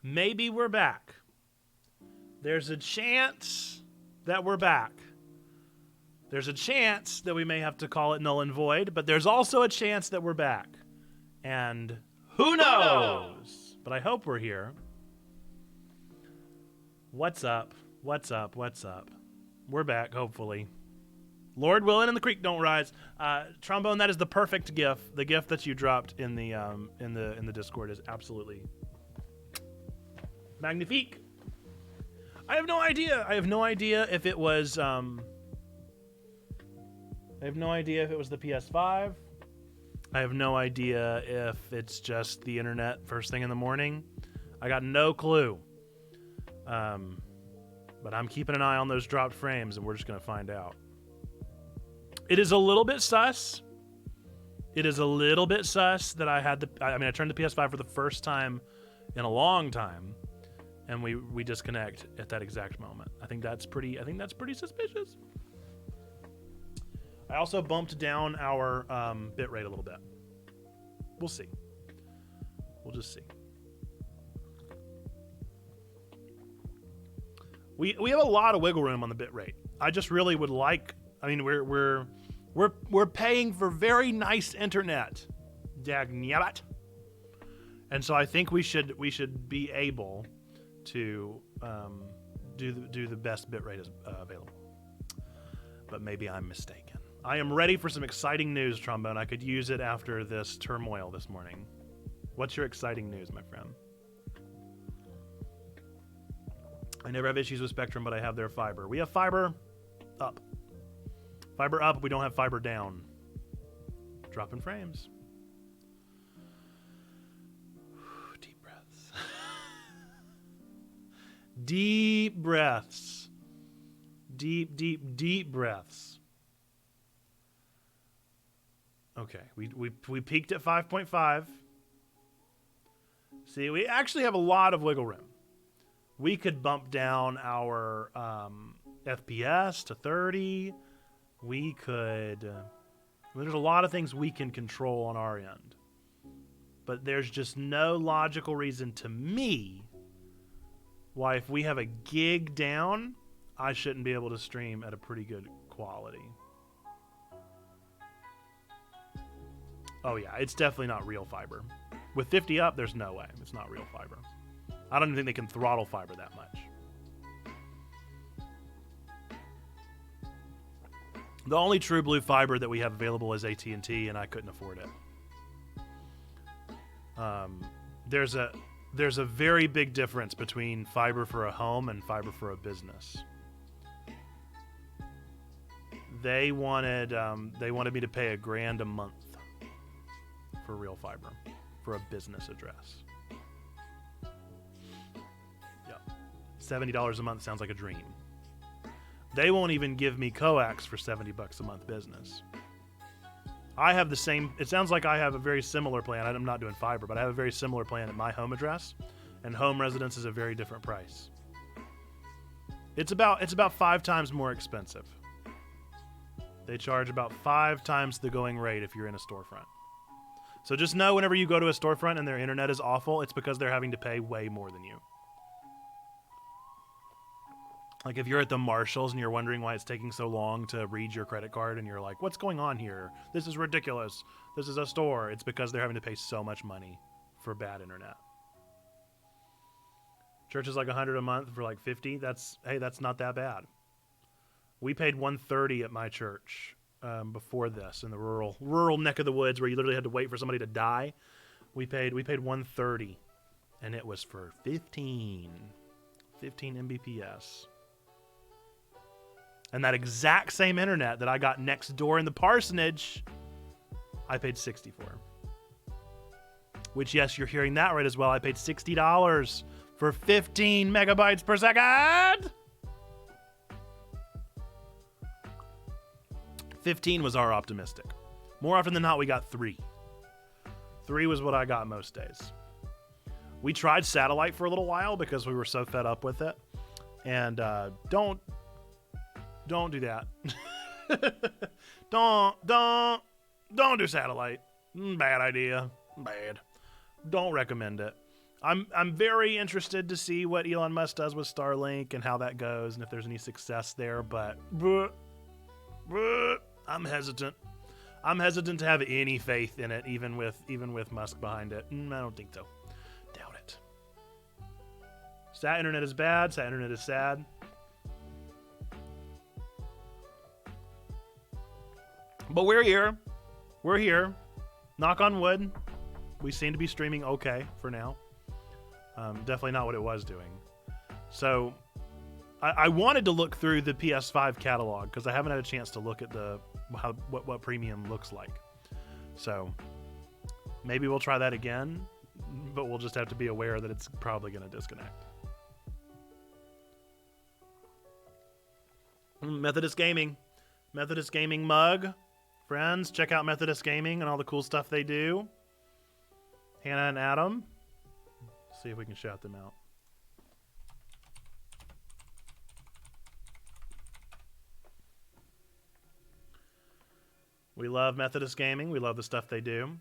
maybe we're back. There's a chance that we're back. There's a chance that we may have to call it null and void, but there's also a chance that we're back. And who knows? But I hope we're here. What's up? What's up? What's up? We're back, hopefully. Lord willing, and the creek don't rise. Trombone, that is the perfect GIF. The GIF that you dropped in the Discord is absolutely magnifique. I have no idea. I have no idea if it was. I have no idea if it was the PS5. I have no idea if it's just the internet first thing in the morning. I got no clue. But I'm keeping an eye on those dropped frames, and we're just gonna find out. It is a little bit sus. It is a little bit sus that I turned the PS5 for the first time in a long time, and we disconnect at that exact moment. I think that's pretty suspicious. I also bumped down our bitrate a little bit. We'll see. We'll just see. We have a lot of wiggle room on the bitrate. I just really would like. I mean, we're paying for very nice internet, dagnabbit. And so I think we should be able to do the best bitrate available. But maybe I'm mistaken. I am ready for some exciting news, Trombone. I could use it after this turmoil this morning. What's your exciting news, my friend? I never have issues with Spectrum, but I have their fiber. We have fiber up. Fiber up, we don't have fiber down. Dropping frames. Deep breaths. Deep breaths. Deep breaths. Okay, we peaked at 5.5. See, we actually have a lot of wiggle room. We could bump down our FPS to 30. We could... there's a lot of things we can control on our end. But there's just no logical reason to me why if we have a gig down, I shouldn't be able to stream at a pretty good quality. Oh yeah, it's definitely not real fiber. With 50 up, there's no way. It's not real fiber. I don't even think they can throttle fiber that much. The only true blue fiber that we have available is AT&T, and I couldn't afford it. There's a very big difference between fiber for a home and fiber for a business. They wanted me to pay $1,000 a month for real fiber for a business address. Yeah, $70 a month sounds like a dream. They won't even give me coax for $70 a month business. I have the same. It sounds like I have a very similar plan. I'm not doing fiber, but I have a very similar plan at my home address, and home residence is a very different price. It's about 5 times more expensive. They charge about 5 times the going rate if you're in a storefront. So just know whenever you go to a storefront and their internet is awful, it's because they're having to pay way more than you. Like if you're at the Marshalls and you're wondering why it's taking so long to read your credit card and you're like, what's going on here? This is ridiculous. This is a store. It's because they're having to pay so much money for bad internet. Church is like $100 a month for like 50. That's not that bad. We paid $130 at my church before this in the rural neck of the woods where you literally had to wait for somebody to die. We paid $130, and it was for 15 Mbps. And that exact same internet that I got next door in the parsonage, I paid $60 for. Which, yes, you're hearing that right as well. I paid $60 for 15 megabytes per second. 15 was our optimistic. More often than not, we got 3. 3 was what I got most days. We tried satellite for a little while because we were so fed up with it. And don't do that. don't do satellite. Bad idea. Bad. Don't recommend it. I'm very interested to see what Elon Musk does with Starlink and how that goes and if there's any success there, but I'm hesitant. I'm hesitant to have any faith in it, even with Musk behind it. I don't think so. Doubt it. Sat internet is bad. Sat internet is sad. But we're here. We're here. Knock on wood. We seem to be streaming okay for now. Definitely not what it was doing. So I wanted to look through the PS5 catalog because I haven't had a chance to look at what premium looks like. So maybe we'll try that again, but we'll just have to be aware that it's probably going to disconnect. Methodist Gaming. Methodist Gaming mug. Friends, check out Methodist Gaming and all the cool stuff they do. Hannah and Adam. See if we can shout them out. We love Methodist Gaming. We love the stuff they do.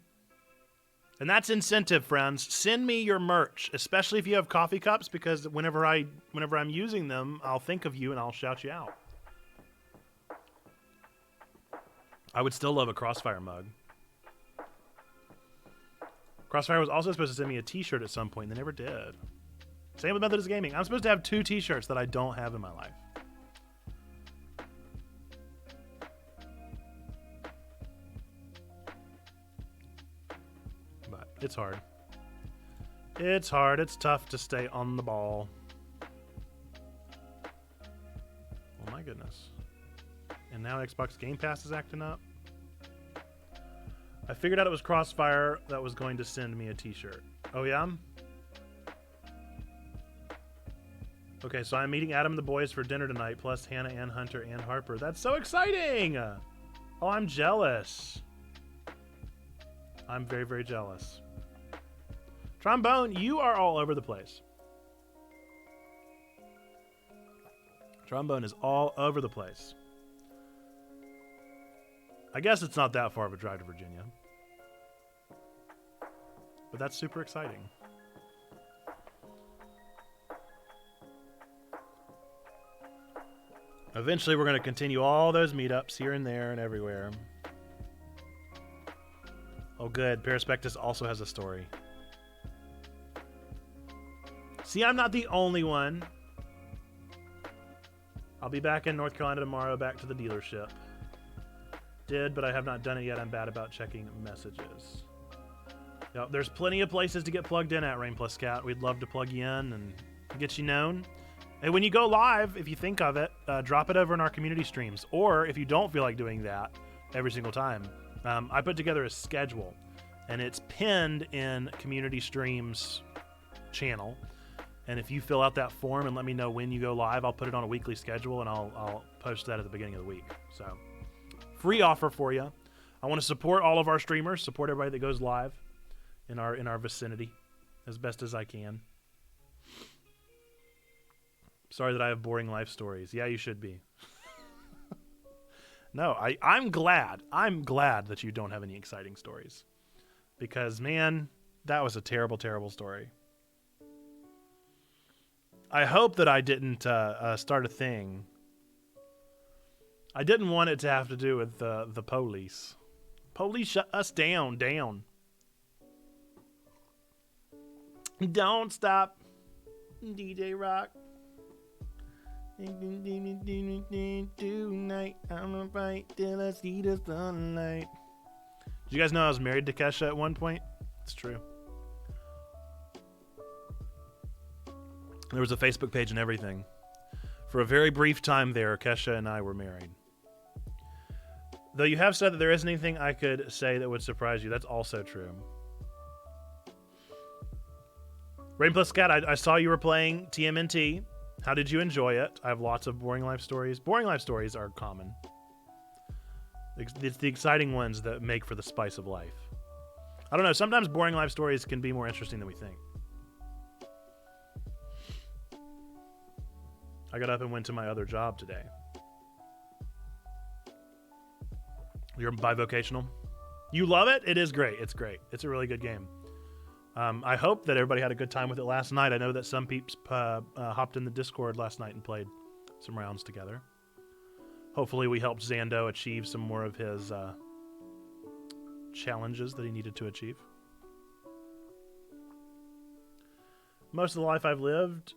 And that's incentive, friends. Send me your merch, especially if you have coffee cups, because whenever I'm using them, I'll think of you and I'll shout you out. I would still love a Crossfire mug. Crossfire was also supposed to send me a t-shirt at some point. They never did. Same with Methodist Gaming. I'm supposed to have 2 t-shirts that I don't have in my life. But it's hard. It's hard. It's tough to stay on the ball. Oh my goodness. And now Xbox Game Pass is acting up. I figured out it was Crossfire that was going to send me a t-shirt. Oh, yeah? Okay, so I'm meeting Adam and the boys for dinner tonight, plus Hannah and Hunter and Harper. That's so exciting! Oh, I'm jealous. I'm very, very jealous. Trombone, you are all over the place. Trombone is all over the place. I guess it's not that far of a drive to Virginia. But that's super exciting. Eventually, we're going to continue all those meetups here and there and everywhere. Oh, good. Perispectus also has a story. See, I'm not the only one. I'll be back in North Carolina tomorrow, back to the dealership. Did, but I have not done it yet. I'm bad about checking messages. Yep, there's plenty of places to get plugged in at, Rain Plus Cat. We'd love to plug you in and get you known. And when you go live, if you think of it, drop it over in our community streams. Or if you don't feel like doing that every single time, I put together a schedule, and it's pinned in community streams channel. And if you fill out that form and let me know when you go live, I'll put it on a weekly schedule, and I'll post that at the beginning of the week. So, free offer for you. I want to support all of our streamers, support everybody that goes live in our vicinity as best as I can. Sorry that I have boring life stories. Yeah, you should be. No, I'm glad. I'm glad that you don't have any exciting stories. Because, man, that was a terrible, terrible story. I hope that I didn't start a thing. I didn't want it to have to do with the police. Police shut us down. Don't stop, DJ Rock. Tonight, I'm right till I see the sunlight. Did you guys know I was married to Kesha at one point? It's true. There was a Facebook page and everything. For a very brief time there, Kesha and I were married. Though you have said that there isn't anything I could say that would surprise you. That's also true. Rain Plus Cat, I saw you were playing TMNT. How did you enjoy it? I have lots of boring life stories. Boring life stories are common. It's the exciting ones that make for the spice of life. I don't know. Sometimes boring life stories can be more interesting than we think. I got up and went to my other job today. You're bivocational? You love it? It is great. It's great. It's a really good game. I hope that everybody had a good time with it last night. I know that some peeps hopped in the Discord last night and played some rounds together. Hopefully we helped Zando achieve some more of his challenges that he needed to achieve. Most of the life I've lived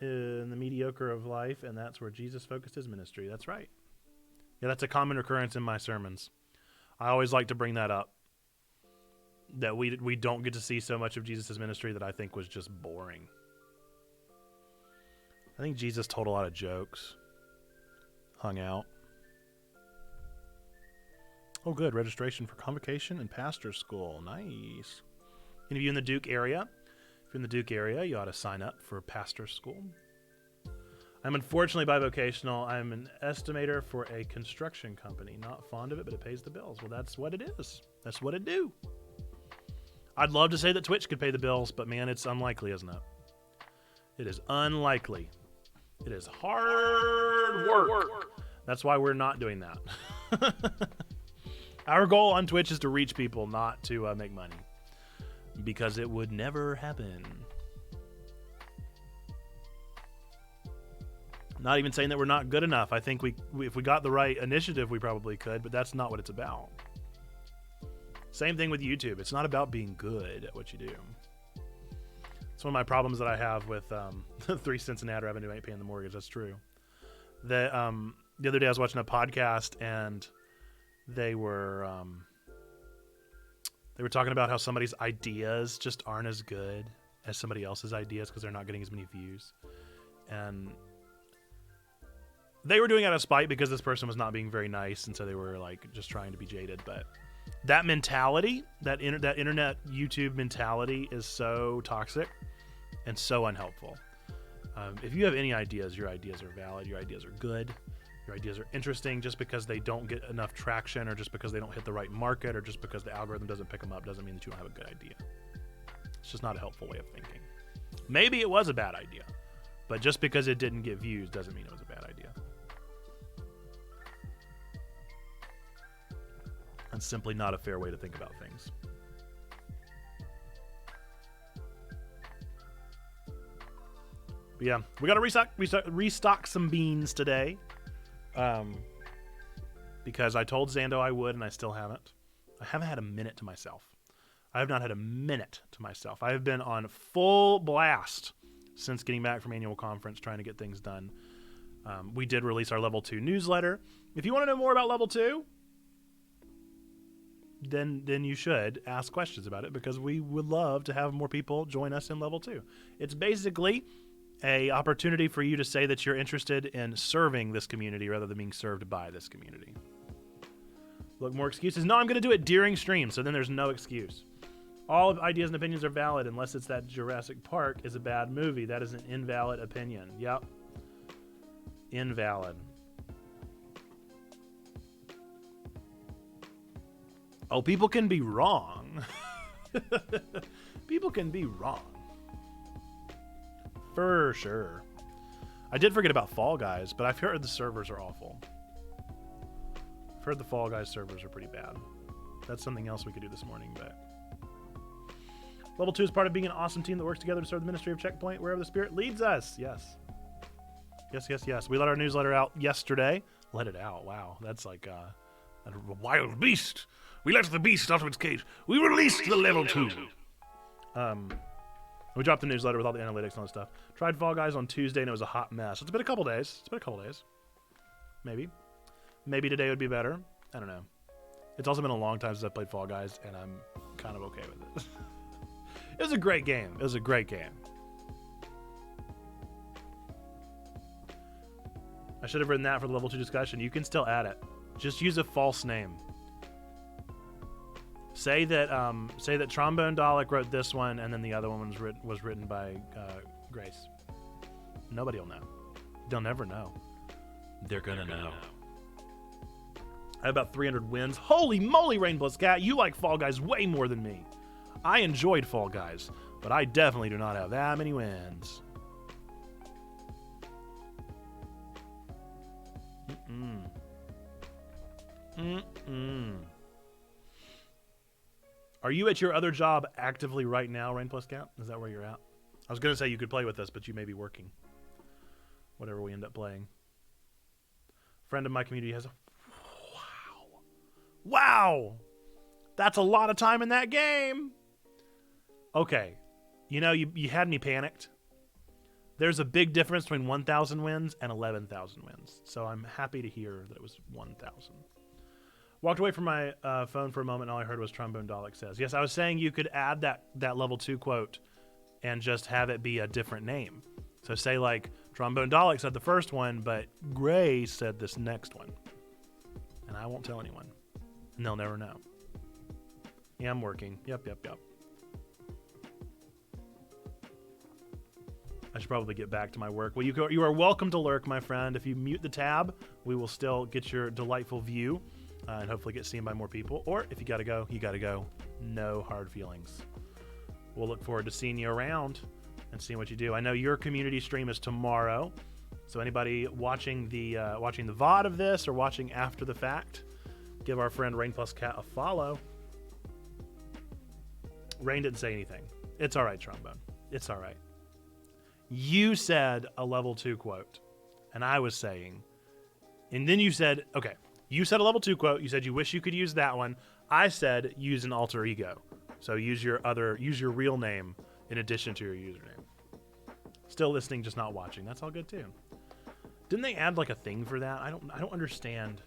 in the mediocre of life, and that's where Jesus focused his ministry. That's right. Yeah, that's a common occurrence in my sermons. I always like to bring that up. That we don't get to see so much of Jesus' ministry that I think was just boring. I think Jesus told a lot of jokes. Hung out. Oh, good. Registration for convocation and pastor school. Nice. Any of you in the Duke area? If you're in the Duke area, you ought to sign up for pastor school. I'm unfortunately bivocational. I'm an estimator for a construction company. Not fond of it, but it pays the bills. Well, that's what it is. That's what it do. I'd love to say that Twitch could pay the bills, but man, it's unlikely, isn't it? It is unlikely. It is hard work. That's why we're not doing that. Our goal on Twitch is to reach people, not to make money. Because it would never happen. Not even saying that we're not good enough. I think if we got the right initiative, we probably could, but that's not what it's about. Same thing with YouTube. It's not about being good at what you do. It's one of my problems that I have with 3 cents an ad revenue ain't paying the mortgage. That's true. The other day I was watching a podcast and they were talking about how somebody's ideas just aren't as good as somebody else's ideas because they're not getting as many views. And they were doing it out of spite because this person was not being very nice, and so they were like just trying to be jaded. But that mentality, that internet YouTube mentality is so toxic and so unhelpful. If you have any ideas, your ideas are valid, your ideas are good, your ideas are interesting. Just because they don't get enough traction or just because they don't hit the right market or just because the algorithm doesn't pick them up doesn't mean that you don't have a good idea. It's just not a helpful way of thinking. Maybe it was a bad idea, but just because it didn't get views doesn't mean it was a bad idea. That's simply not a fair way to think about things. But yeah, we got to restock some beans today. Because I told Zando I would, and I still haven't. I haven't had a minute to myself. I have not had a minute to myself. I have been on full blast since getting back from annual conference trying to get things done. We did release our level 2 newsletter. If you want to know more about level 2, then you should ask questions about it because we would love to have more people join us in level 2. It's basically a opportunity for you to say that you're interested in serving this community rather than being served by this community. Look, more excuses. No, I'm going to do it during stream, so then there's no excuse. All ideas and opinions are valid unless it's that Jurassic Park is a bad movie. That is an invalid opinion. Yep. Invalid. Oh, people can be wrong. People can be wrong. For sure. I did forget about Fall Guys, but I've heard the servers are awful. I've heard the Fall Guys servers are pretty bad. That's something else we could do this morning, but... Level 2 is part of being an awesome team that works together to serve the Ministry of Checkpoint wherever the Spirit leads us. Yes. Yes. We let our newsletter out yesterday. Let it out. Wow. That's like a wild beast. We let the beast out of its cage. We released the level 2. We dropped the newsletter with all the analytics and all that stuff. Tried Fall Guys on Tuesday and it was a hot mess. It's been a couple days. Maybe today would be better. I don't know. It's also been a long time since I played Fall Guys and I'm kind of okay with it. It was a great game. I should have written that for the level 2 discussion. You can still add it. Just use a false name. Say that Trombone Dalek wrote this one, and then the other one was written by Grace. Nobody will know. They'll never know. They're gonna know. I have about 300 wins. Holy moly, Rainbow's Cat! You like Fall Guys way more than me. I enjoyed Fall Guys, but I definitely do not have that many wins. Are you at your other job actively right now, Rain Plus Cat? Is that where you're at? I was going to say you could play with us, but you may be working. Whatever we end up playing. Friend of my community has a... Wow. Wow! That's a lot of time in that game! Okay. You know, you had me panicked. There's a big difference between 1,000 wins and 11,000 wins. So I'm happy to hear that it was 1,000. Walked away from my phone for a moment, and all I heard was Trombone Dalek says. Yes, I was saying you could add that level 2 quote and just have it be a different name. So say like, Trombone Dalek said the first one, but Gray said this next one. And I won't tell anyone. And they'll never know. Yeah, I'm working. Yep. I should probably get back to my work. Well, you are welcome to lurk, my friend. If you mute the tab, we will still get your delightful view and hopefully get seen by more people. Or if you got to go, you got to go. No hard feelings. We'll look forward to seeing you around and seeing what you do. I know your community stream is tomorrow, so anybody watching the VOD of this or watching after the fact, give our friend Rain Plus Cat a follow. Rain didn't say anything. It's all right, Trombone. It's all right. You said a level 2 quote, and I was saying, and then you said, okay, you said a level 2 quote. You said you wish you could use that one. I said use an alter ego. So use your real name in addition to your username. Still listening, just not watching. That's all good too. Didn't they add like a thing for that? I don't understand.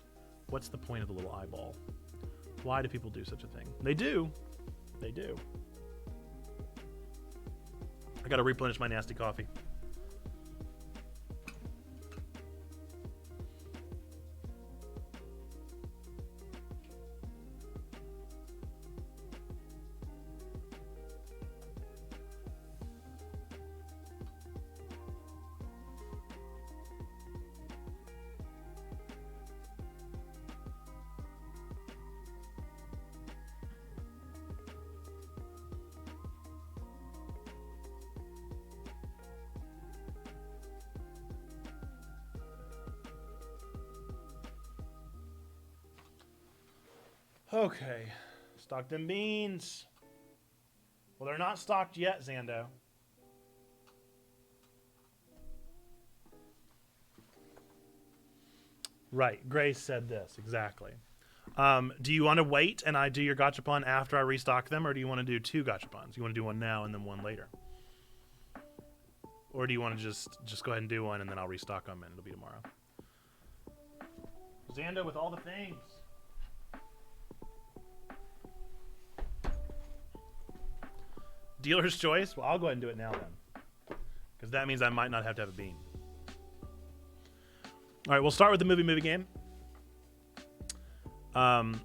What's the point of the little eyeball? Why do people do such a thing? They do. They do. I gotta replenish my nasty coffee. Okay, stock them beans. Well, they're not stocked yet, Zando. Right, Grace said this, exactly. Do you want to wait and I do your gachapon after I restock them, or do you want to do 2 gachapons? You want to do one now and then one later? Or do you want to just go ahead and do one and then I'll restock them and it'll be tomorrow? Zando with all the things. Dealer's choice? Well, I'll go ahead and do it now then. Because that means I might not have to have a bean. All right, we'll start with the movie game. The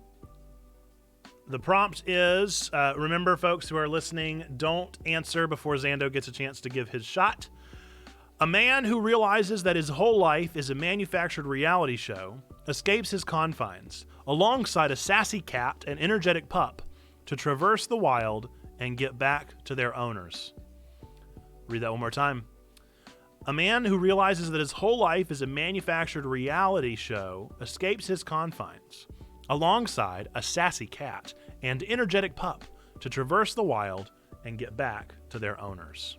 prompt is, remember folks who are listening, don't answer before Zando gets a chance to give his shot. A man who realizes that his whole life is a manufactured reality show escapes his confines, alongside a sassy cat and energetic pup, to traverse the wild and get back to their owners. Read that one more time. A man who realizes that his whole life is a manufactured reality show escapes his confines, alongside a sassy cat and energetic pup, to traverse the wild and get back to their owners.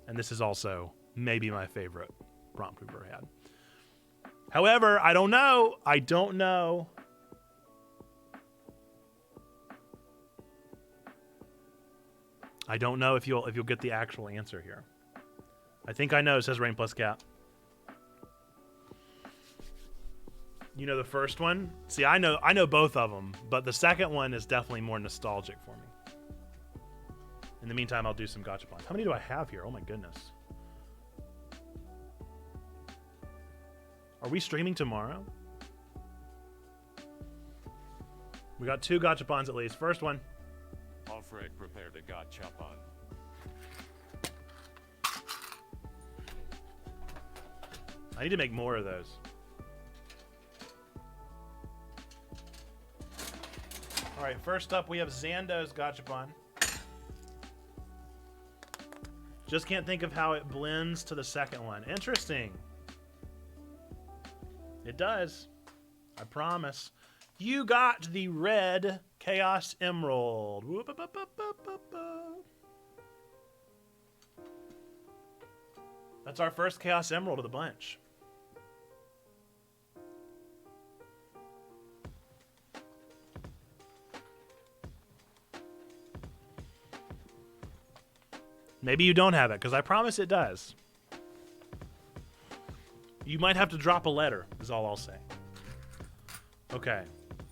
And this is also maybe my favorite prompt we've ever had. However, I don't know. I don't know if you'll get the actual answer here. I think I know, says Rain Plus Cat. You know the first one? See, I know both of them, but the second one is definitely more nostalgic for me. In the meantime, I'll do some gachapons. How many do I have here? Oh my goodness. Are we streaming tomorrow? We got 2 gachapons at least. First one. Alfred prepared a gachapon. I need to make more of those. All right, first up we have Zando's gachapon. Just can't think of how it blends to the second one. Interesting. It does. I promise. You got the red Chaos Emerald. Whoop-a-ba-ba-ba-ba-ba. That's our first Chaos Emerald of the bunch. Maybe you don't have it, because I promise it does. You might have to drop a letter, is all I'll say. Okay.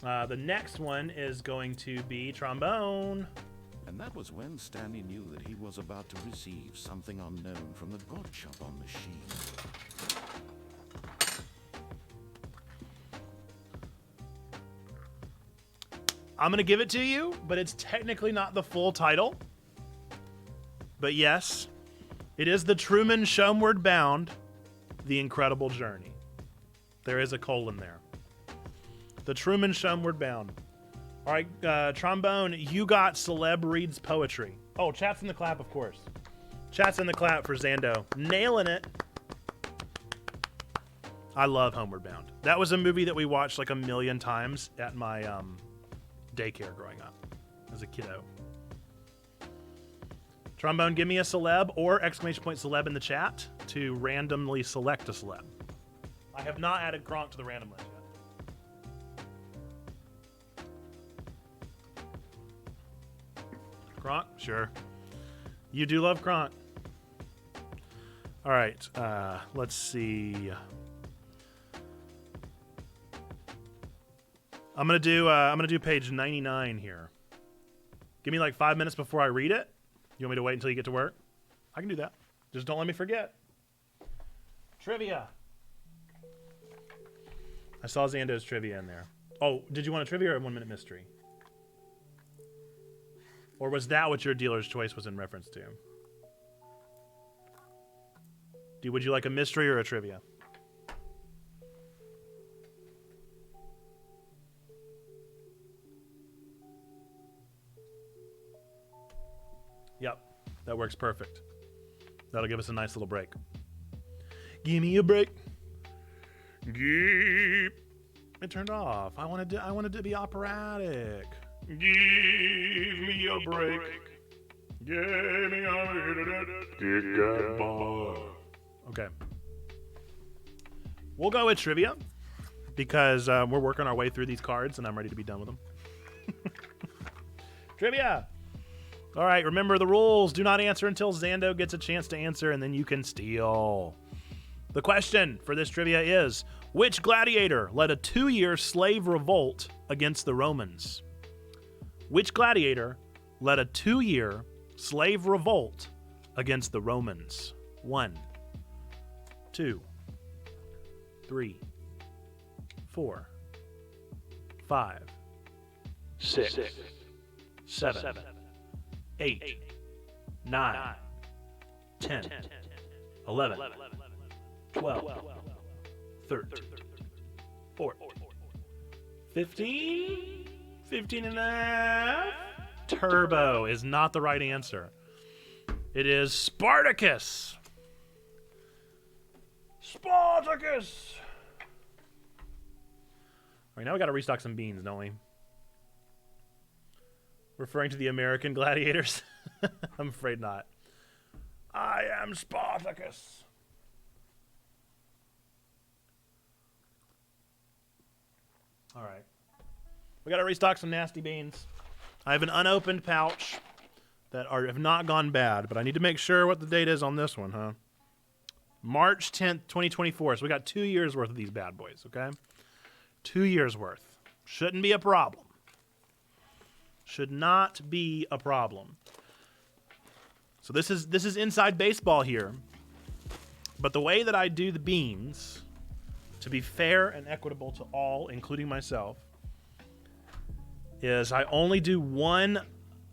The next one is going to be Trombone. And that was when Stanley knew that he was about to receive something unknown from the God Chopon machine. I'm going to give it to you, but it's technically not the full title. But yes, it is The Truman Homeward Bound, The Incredible Journey. There is a colon there. The Truman Homeward Bound. All right, Trombone, you got Celeb Reads Poetry. Oh, chat's in the clap, of course. Chat's in the clap for Zando. Nailing it. I love Homeward Bound. That was a movie that we watched like a million times at my daycare growing up as a kiddo. Trombone, give me a celeb or exclamation point celeb in the chat to randomly select a celeb. I have not added Gronk to the random list yet. Gronk? Sure. You do love Gronk. All right. Let's see. I'm gonna do page 99 here. Give me like 5 minutes before I read it. You want me to wait until you get to work? I can do that. Just don't let me forget. Trivia. I saw Zando's trivia in there. Oh, did you want a trivia or a 1 minute mystery? Or was that what your dealer's choice was in reference to? Would you like a mystery or a trivia? Yep, that works perfect. That'll give us a nice little break. Give me a break. It turned off. I wanted to be operatic. Give me a break. Give me a break. Okay. We'll go with trivia because we're working our way through these cards and I'm ready to be done with them. Trivia. All right, remember the rules. Do not answer until Zando gets a chance to answer, and then you can steal. The question for this trivia is, which gladiator led a 2-year slave revolt against the Romans? Which gladiator led a 2-year slave revolt against the Romans? 1, 2, 3, 4, 5, 6, 7, 8, 9, 10, 11, 12, 13, 14, 15, 15 and a half. Turbo is not the right answer. It is Spartacus. Spartacus. All right, now we got to restock some beans, don't we? Referring to the American gladiators? I'm afraid not. I am Spartacus. All right. We got to restock some nasty beans. I have an unopened pouch that have not gone bad, but I need to make sure what the date is on this one, huh? March 10th, 2024. So we got 2 years worth of these bad boys, okay? 2 years worth. Shouldn't be a problem. Should not be a problem. So this is inside baseball here. But the way that I do the beans, to be fair and equitable to all, including myself, is I only do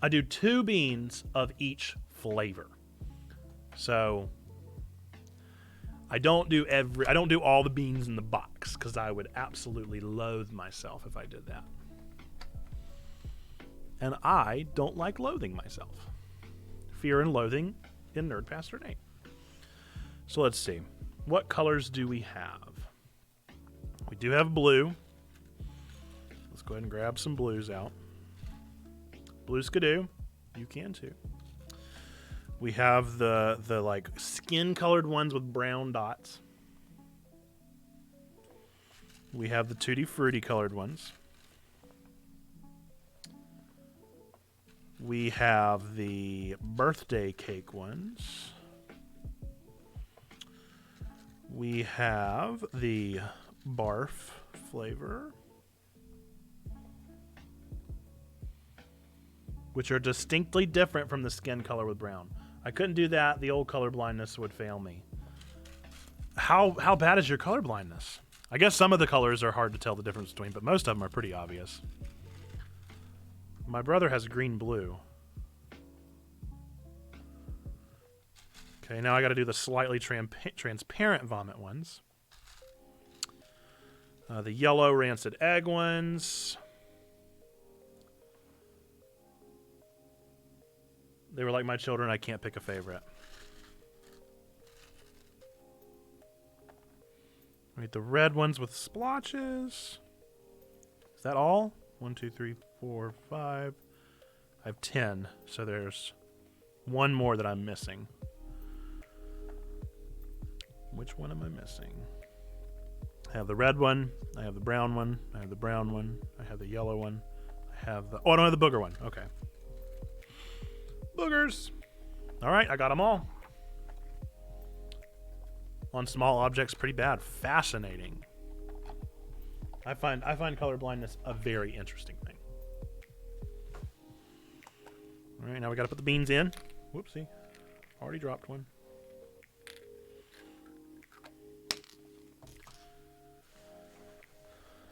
I do 2 beans of each flavor. So I don't do all the beans in the box because I would absolutely loathe myself if I did that. And I don't like loathing myself. Fear and loathing in Nerdpastor Nate. So let's see. What colors do we have? We do have blue. Let's go ahead and grab some blues out. Blue Skidoo. You can too. We have the like skin colored ones with brown dots. We have the Tutti Frutti colored ones. We have the birthday cake ones. We have the barf flavor, which are distinctly different from the skin color with brown. I couldn't do that. The old color blindness would fail me. How bad is your color blindness? I guess some of the colors are hard to tell the difference between, but most of them are pretty obvious. My brother has green-blue. Okay, now I got to do the slightly transparent vomit ones. The yellow rancid egg ones. They were like my children. I can't pick a favorite. Right, the red ones with splotches. Is that all? 1, 2, 3, 4, 5. I have 10, so there's one more that I'm missing. Which one am I missing? I have the red one. I have the brown one. I have the brown one. I have the yellow one. I have the... Oh, I don't have the booger one. Okay. Boogers. All right, I got them all. On small objects, pretty bad. Fascinating. I find color blindness a very interesting thing. All right, now we got to put the beans in. Whoopsie. Already dropped one.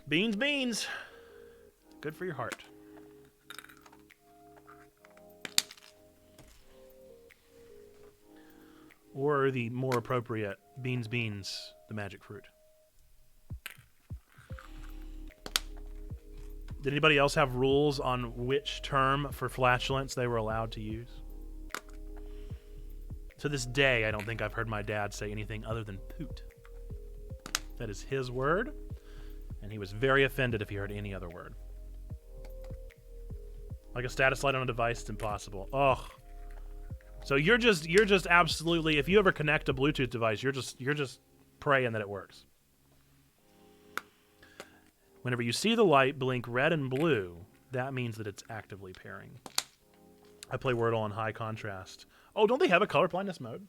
Beans. Good for your heart. Or the more appropriate, beans, the magic fruit. Did anybody else have rules on which term for flatulence they were allowed to use? To this day, I don't think I've heard my dad say anything other than poot. That is his word, and he was very offended if he heard any other word. Like a status light on a device, it's impossible. Ugh. So you're just absolutely, if you ever connect a Bluetooth device, you're just praying that it works. Whenever you see the light blink red and blue, that means that it's actively pairing. I play Wordle on high contrast. Oh, don't they have a color blindness mode?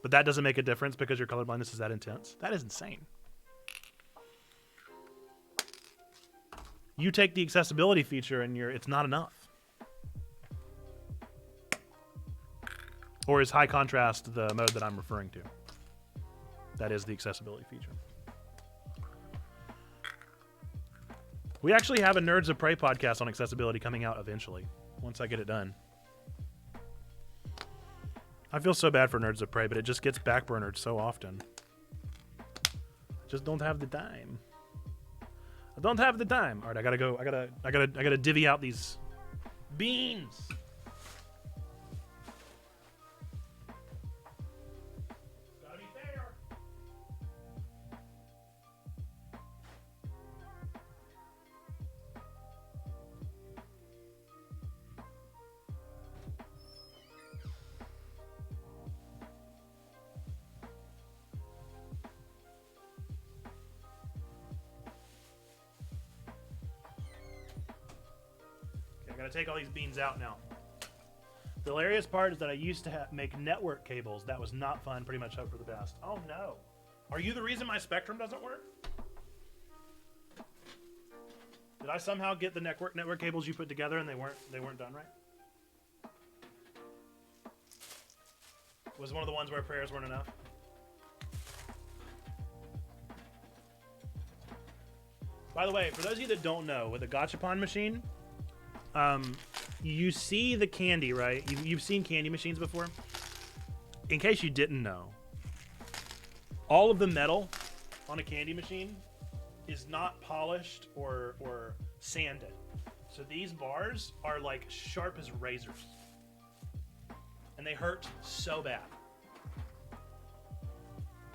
But that doesn't make a difference because your color blindness is that intense? That is insane. You take the accessibility feature and it's not enough. Or is high contrast the mode that I'm referring to? That is the accessibility feature. We actually have a Nerds of Prey podcast on accessibility coming out eventually, once I get it done. I feel so bad for Nerds of Prey, but it just gets backburnered so often. I just don't have the time. I don't have the time. All right, I gotta go. I gotta divvy out these beans. Gotta be fair. I gotta take all these beans out now. The hilarious part is that I used to make network cables. That was not fun. Pretty much hope for the best. Oh no. Are you the reason my Spectrum doesn't work? Did I somehow get the network cables you put together and they weren't done right? Was it one of the ones where prayers weren't enough? By the way, for those of you that don't know, with a Gachapon machine, you see the candy, right? You've seen candy machines before. In case you didn't know, all of the metal on a candy machine is not polished or sanded. So these bars are like sharp as razors. And they hurt so bad.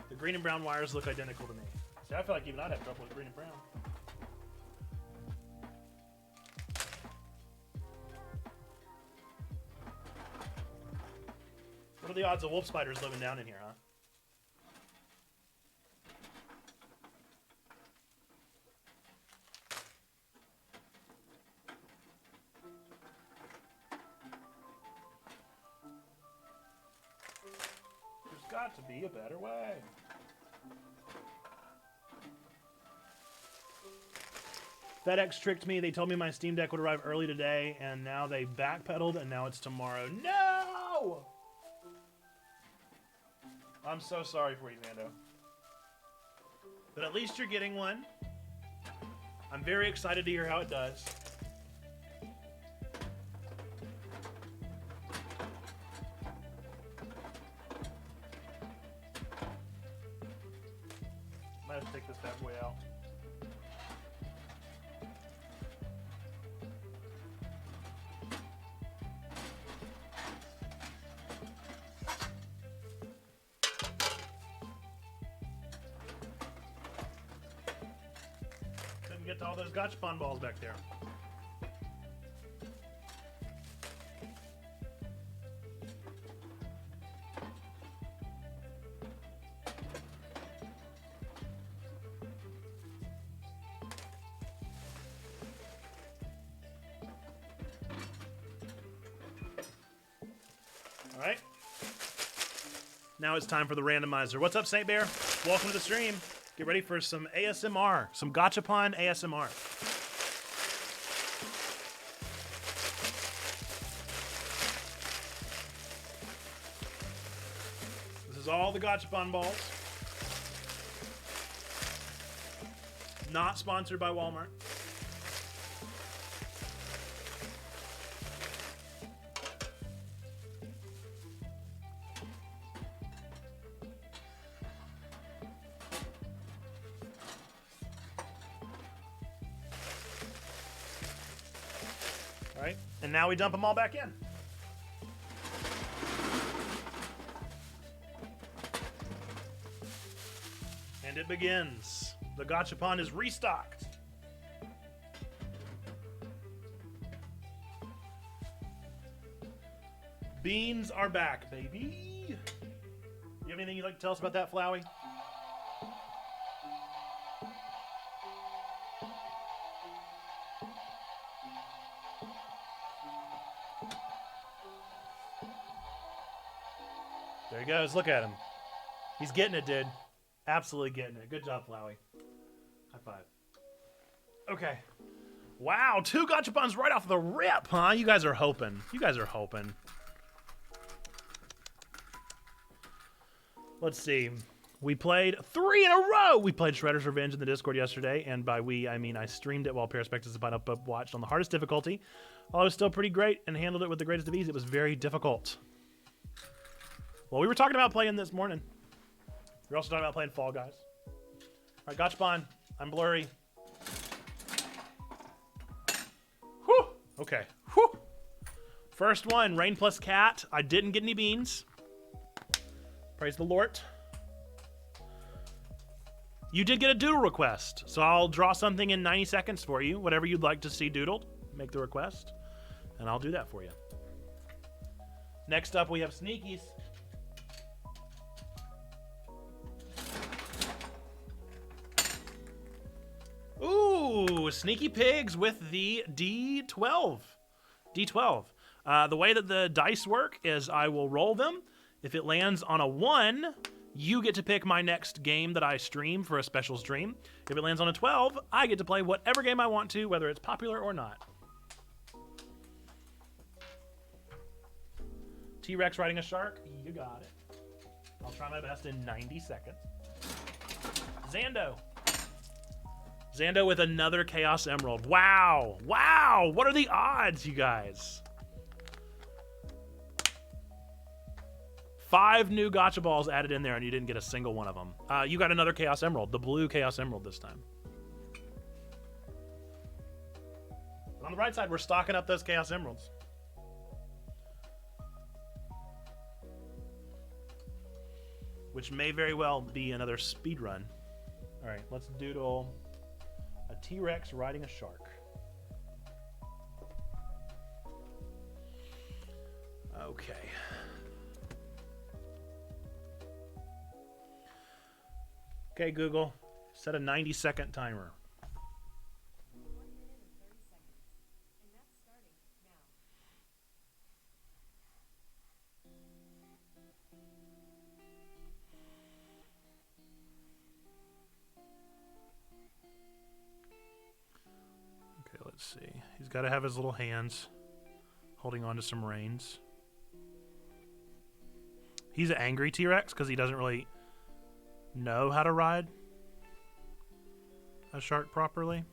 The green and brown wires look identical to me. See, I feel like even I'd have trouble with green and brown. the odds of wolf spiders living down in here, huh? There's got to be a better way. FedEx tricked me. They told me my Steam Deck would arrive early today, and now they backpedaled, and now it's tomorrow. No! I'm so sorry for you, Mando. But at least you're getting one. I'm very excited to hear how it does. Might have to take this bad boy out. Get to all those gachapon balls back there. All right. Now it's time for the randomizer. What's up, Saint Bear? Welcome to the stream. Get ready for some ASMR, some gachapon ASMR. This is all the gachapon balls. Not sponsored by Walmart. All right, and now we dump them all back in. And it begins. The gachapon is restocked. Beans are back, baby. You have anything you'd like to tell us about that, Flowey? There he goes. Look at him. He's getting it, dude. Absolutely getting it. Good job, Flowey. High five. Okay. Wow, 2 gachapons right off the rip, huh? You guys are hoping. You guys are hoping. Let's see. We played 3 in a row. We played Shredder's Revenge in the Discord yesterday, and by we, I mean I streamed it while Paraspectus and Pineapple watched on the hardest difficulty. Although it was still pretty great and handled it with the greatest of ease, it was very difficult. Well, we were talking about playing this morning. We were also talking about playing Fall Guys. All right, gachapon. I'm blurry. Whew. Okay. Whew. First one, Rain plus Cat. I didn't get any beans. Praise the Lord. You did get a doodle request, so I'll draw something in 90 seconds for you. Whatever you'd like to see doodled, make the request, and I'll do that for you. Next up, we have Sneakies. Ooh, Sneaky Pigs with the D12. D12. The way that the dice work is I will roll them. If it lands on a 1, you get to pick my next game that I stream for a special stream. If it lands on a 12, I get to play whatever game I want to, whether it's popular or not. T-Rex riding a shark? You got it. I'll try my best in 90 seconds. Zando. Zando with another Chaos Emerald. Wow. Wow. What are the odds, you guys? 5 new gotcha balls added in there, and you didn't get a single one of them. You got another Chaos Emerald, the blue Chaos Emerald this time. But on the right side, we're stocking up those Chaos Emeralds. Which may very well be another speed run. All right, let's doodle a T-Rex riding a shark. Okay. Okay, Google, set a 90-second timer. Okay, let's see. He's got to have his little hands holding on to some reins. He's an angry T-Rex because he doesn't really know how to ride a shark properly.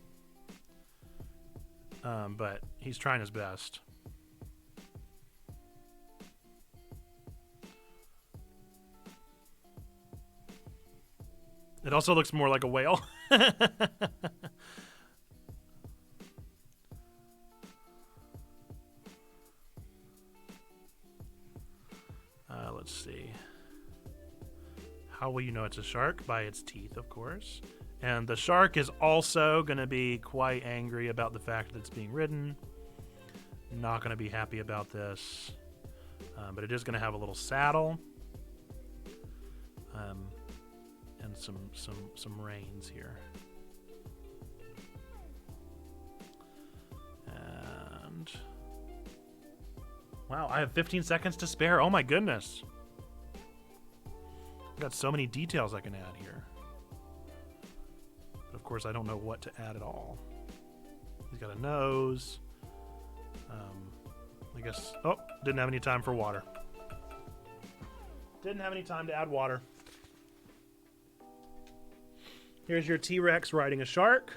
But he's trying his best. It also looks more like a whale. Let's see. How will you know it's a shark? By its teeth, of course. And the shark is also going to be quite angry about the fact that it's being ridden. Not going to be happy about this. But it is going to have a little saddle. And some reins here. And wow, I have 15 seconds to spare. Oh my goodness. I've got so many details I can add here. But of course I don't know what to add at all. He's got a nose. I guess, oh, didn't have any time for water. Didn't have any time to add water. Here's your T-Rex riding a shark.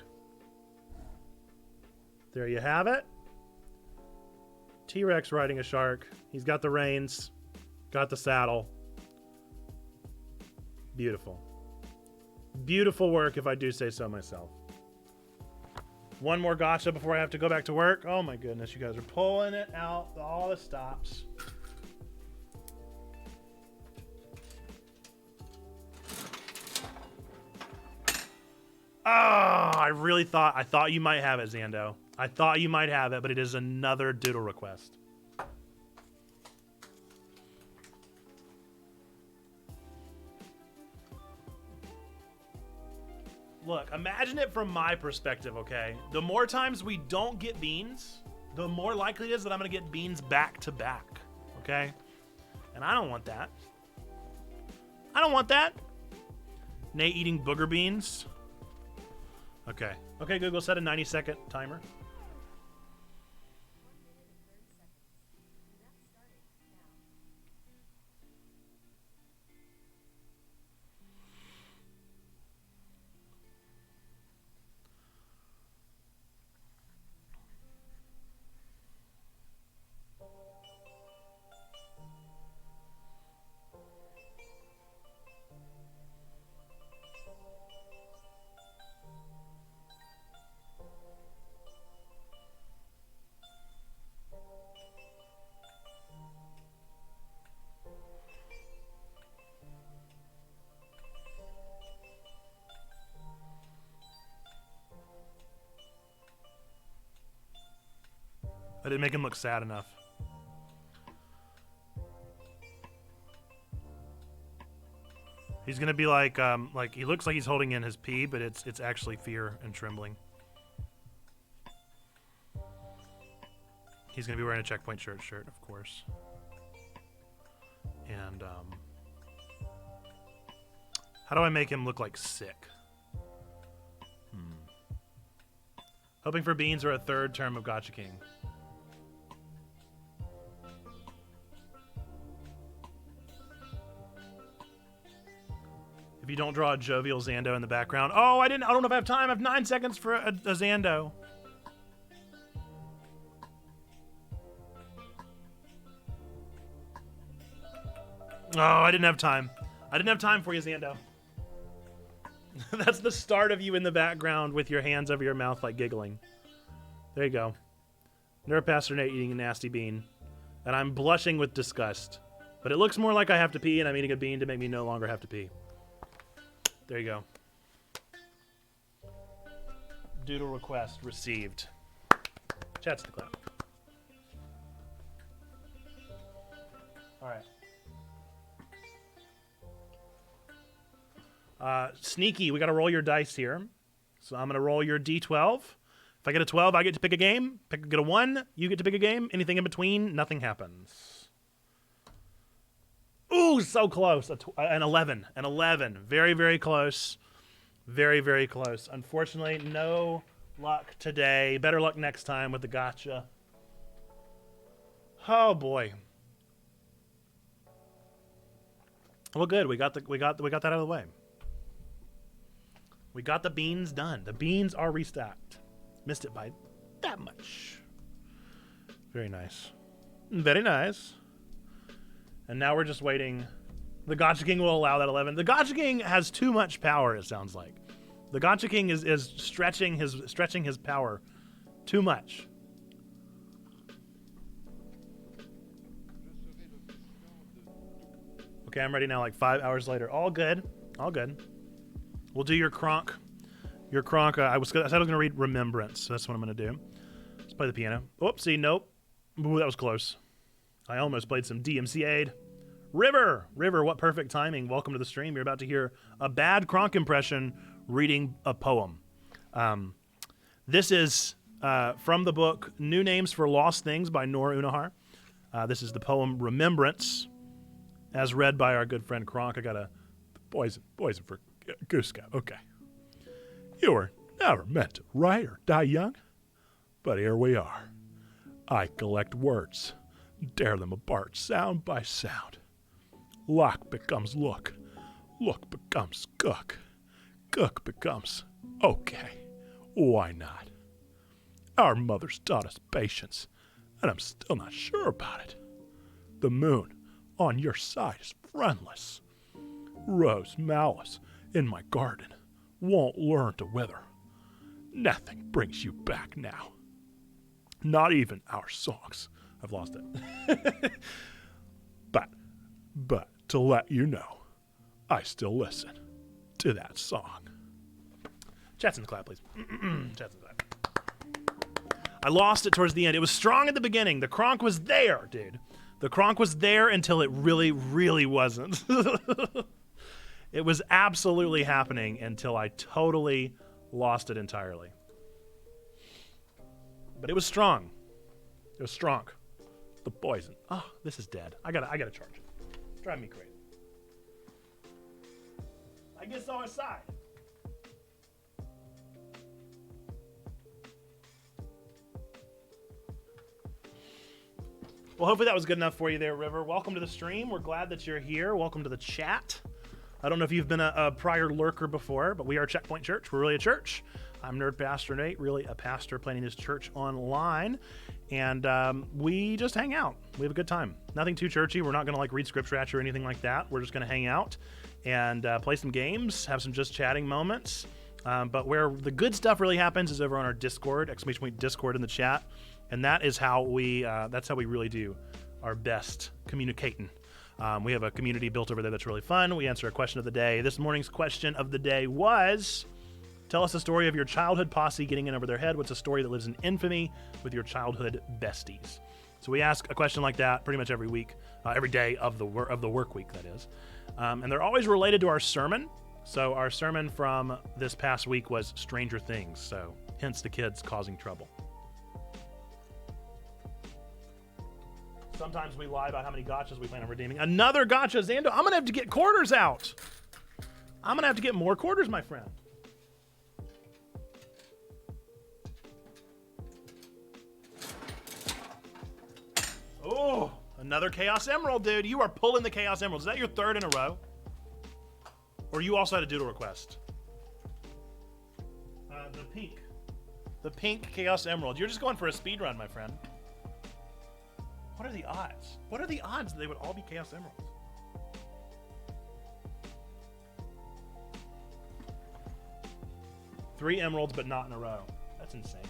There you have it. T-Rex riding a shark. He's got the reins, got the saddle. Beautiful. Beautiful work, if I do say so myself. One more gotcha before I have to go back to work. Oh my goodness, you guys are pulling it out, all the stops. Oh, I thought you might have it, Zando. I thought you might have it, but it is another doodle request. Look, imagine it from my perspective, okay? The more times we don't get beans, the more likely it is that I'm going to get beans back to back, okay? And I don't want that. I don't want that. Nate eating booger beans. Okay. Okay, Google, set a 90-second timer. I didn't make him look sad enough. He's gonna be like he looks like he's holding in his pee, but it's actually fear and trembling. He's gonna be wearing a Checkpoint shirt, of course. And how do I make him look like sick? Hoping for beans or a third term of Gotcha King. If you don't draw a jovial Zando in the background. Oh, I don't know if I have time. I have 9 seconds for a Zando. Oh, I didn't have time. I didn't have time for you, Zando. That's the start of you in the background with your hands over your mouth like giggling. There you go. Neuropastor Nate eating a nasty bean. And I'm blushing with disgust. But it looks more like I have to pee and I'm eating a bean to make me no longer have to pee. There you go. Doodle request received. Chat's the clap. All right. Sneaky, we got to roll your dice here. So I'm going to roll your D12. If I get a 12, I get to pick a game. Get a 1, you get to pick a game. Anything in between, nothing happens. Ooh, so close. An 11. An 11. Very, very close. Very, very close. Unfortunately, no luck today. Better luck next time with the gotcha. Oh boy. Well, good. We got that out of the way. We got the beans done. The beans are restacked. Missed it by that much. Very nice. Very nice. And now we're just waiting. The Gotcha King will allow that 11. The Gotcha King has too much power, it sounds like. The Gotcha King is stretching his power too much. Okay, I'm ready now, like 5 hours later. All good. All good. We'll do your Kronk. Your Kronk, I said I was going to read Remembrance. So that's what I'm going to do. Let's play the piano. Oopsie, nope. Ooh, that was close. I almost played some DMCA'd. River, what perfect timing. Welcome to the stream. You're about to hear a bad Kronk impression reading a poem. This is from the book New Names for Lost Things by Nora Unahar. This is the poem Remembrance, as read by our good friend Kronk. I got a poison for Goose Scout. Okay. You were never meant to write or die young, but here we are. I collect words, tear them apart sound by sound. Lock becomes look becomes cook becomes okay. Why not? Our mothers taught us patience, and I'm still not sure about it. The moon on your side is friendless. Rose malice in my garden won't learn to wither. Nothing brings you back now. Not even our songs. I've lost it. But to let you know, I still listen to that song. Chats in the clap, please. Chats in the clap. I lost it towards the end. It was strong at the beginning. The Kronk was there, dude. The Kronk was there until it really, really wasn't. It was absolutely happening until I totally lost it entirely. But it was strong. It was strong. The poison. Oh, this is dead. I gotta charge it. It's driving me crazy. I get so excited. Well, hopefully that was good enough for you there, River. Welcome to the stream. We're glad that you're here. Welcome to the chat. I don't know if you've been a prior lurker before, but we are Checkpoint Church. We're really a church. I'm Nerd Pastor Nate, really a pastor planning this church online. And we just hang out. We have a good time. Nothing too churchy. We're not going to like read scripture at you or anything like that. We're just going to hang out and play some games, have some just chatting moments. But where the good stuff really happens is over on our Discord, !Discord in the chat. And that is how that's how we really do our best communicating. We have a community built over there that's really fun. We answer a question of the day. This morning's question of the day was, tell us a story of your childhood posse getting in over their head. What's a story that lives in infamy with your childhood besties? So we ask a question like that pretty much every week, every day of the work week, that is. And they're always related to our sermon. So our sermon from this past week was Stranger Things. So hence the kids causing trouble. Sometimes we lie about how many gotchas we plan on redeeming. Another gotcha, Zando. I'm going to have to get quarters out. I'm going to have to get more quarters, my friend. Oh, another Chaos Emerald, dude. You are pulling the Chaos Emeralds. Is that your third in a row? Or you also had a doodle request? The pink Chaos Emerald. You're just going for a speed run, my friend. What are the odds? What are the odds that they would all be Chaos Emeralds? Three emeralds, but not in a row. That's insane.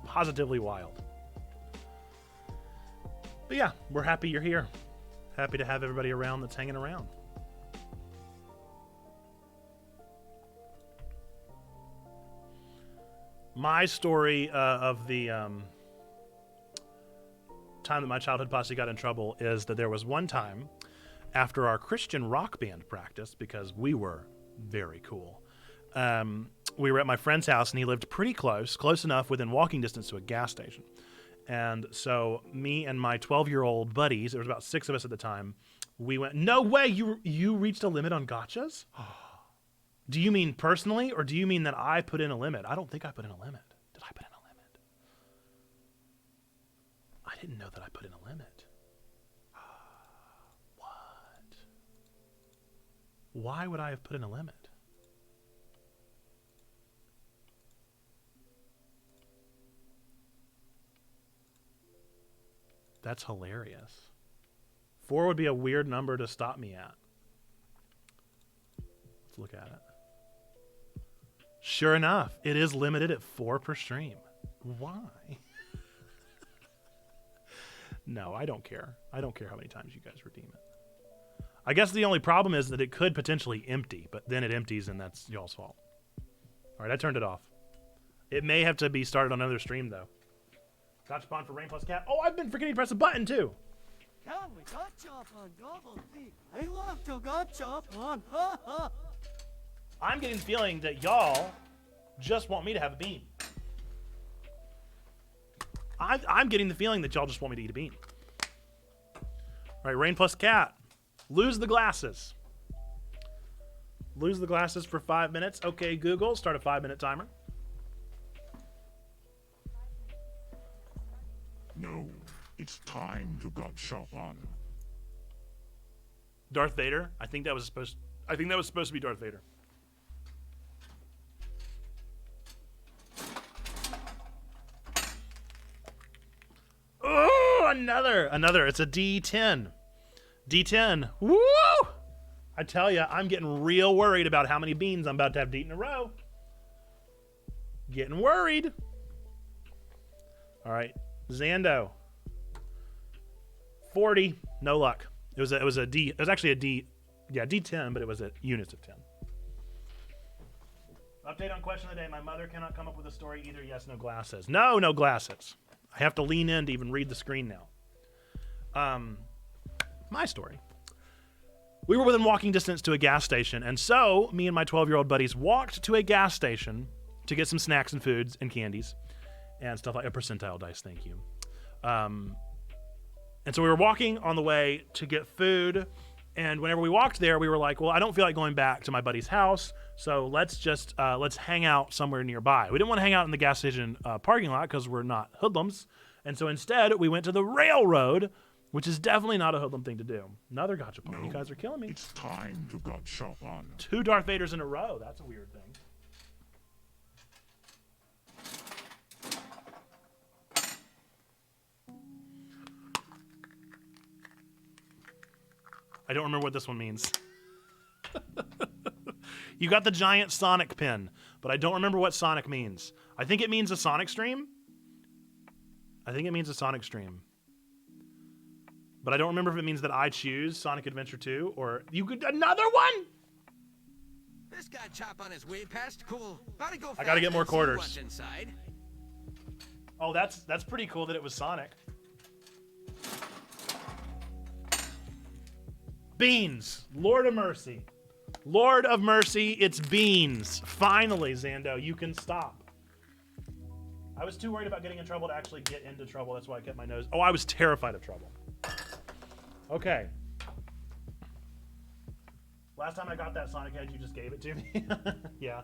Positively wild. But yeah, we're happy you're here. Happy to have everybody around that's hanging around. My story of the time that my childhood posse got in trouble is that there was one time after our Christian rock band practice, because we were Very cool. We were at my friend's house, and he lived pretty close enough within walking distance to a gas station. And so me and my 12-year-old buddies, there was about 6 of us at the time, we went, no way, you reached a limit on gotchas? Do you mean personally, or do you mean that I put in a limit? I don't think I put in a limit. Did I put in a limit? I didn't know that I put in a limit. What? Why would I have put in a limit? That's hilarious. 4 would be a weird number to stop me at. Let's look at it. Sure enough, it is limited at 4 per stream. Why? No, I don't care. I don't care how many times you guys redeem it. I guess the only problem is that it could potentially empty, but then it empties and that's y'all's fault. All right, I turned it off. It may have to be started on another stream, though. Gotcha Pond for Rain Plus Cat. Oh, I've been forgetting to press a button, too. Yeah, we gotcha on double D. I love to gotcha on. Ha ha. I'm getting the feeling that y'all just want me to have a bean. I'm getting the feeling that y'all just want me to eat a bean. All right, Rain Plus Cat. Lose the glasses. Lose the glasses for 5 minutes. Okay, Google, start a 5-minute timer. No, it's time to gotcha on. Darth Vader. I think that was supposed to be Darth Vader. Oh, another. It's a D10. D10. Woo! I tell you, I'm getting real worried about how many beans I'm about to have to eat in a row. Getting worried. All right, Zando. 40. No luck. It was a D. It was actually a D. Yeah, D10, but it was at units of 10. Update on question of the day. My mother cannot come up with a story either. Yes, no glasses. No glasses. I have to lean in to even read the screen now. My story. We were within walking distance to a gas station, and so me and my 12-year-old buddies walked to a gas station to get some snacks and foods and candies and stuff like a percentile dice. Thank you. And so we were walking on the way to get food, and whenever we walked there, we were like, well, I don't feel like going back to my buddy's house, so let's hang out somewhere nearby. We didn't want to hang out in the gas station parking lot because we're not hoodlums, and so instead we went to the railroad, which is definitely not a hoodlum thing to do. Another gotcha point. You guys are killing me. It's time to gotcha on. 2 Darth Vaders in a row. That's a weird thing. I don't remember what this one means. You got the giant Sonic pin, but I don't remember what Sonic means. I think it means a Sonic stream. But I don't remember if it means that I choose Sonic Adventure 2 or you could another one. This guy chop on his way past cool. Gotta go. I gotta get more fast and see quarters. what's inside. Oh, that's pretty cool that it was Sonic. Beans. Lord of Mercy. Lord of Mercy, it's beans. Finally, Zando, you can stop. I was too worried about getting in trouble to actually get into trouble. That's why I kept my nose. Oh, I was terrified of trouble. Okay. Last time I got that Sonic Edge, you just gave it to me. Yeah,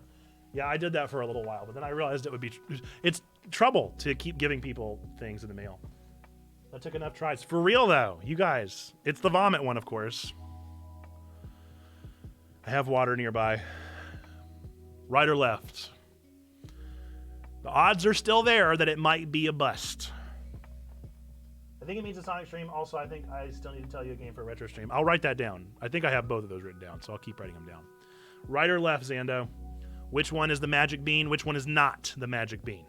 I did that for a little while, but then I realized it would be it's trouble to keep giving people things in the mail. That took enough tries. For real though, you guys, it's the vomit one, of course. I have water nearby. Right or left? The odds are still there that it might be a bust. I think it means a Sonic stream. Also, I think I still need to tell you a game for a retro stream. I'll write that down. I think I have both of those written down, so I'll keep writing them down. Right or left, Zando? Which one is the magic bean? Which one is not the magic bean?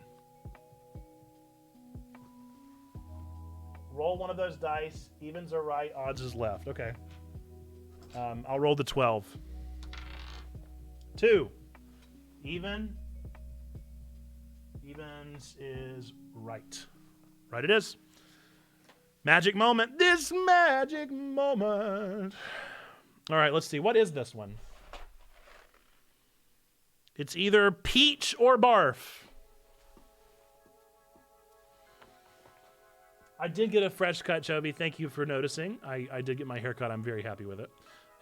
Roll one of those dice. Evens are right, odds is left. Okay. I'll roll the 12. 2. Even. Evens is right. Right it is. Magic moment. This magic moment. All right, let's see. What is this one? It's either peach or barf. I did get a fresh cut, Chubby. Thank you for noticing. I did get my hair cut. I'm very happy with it.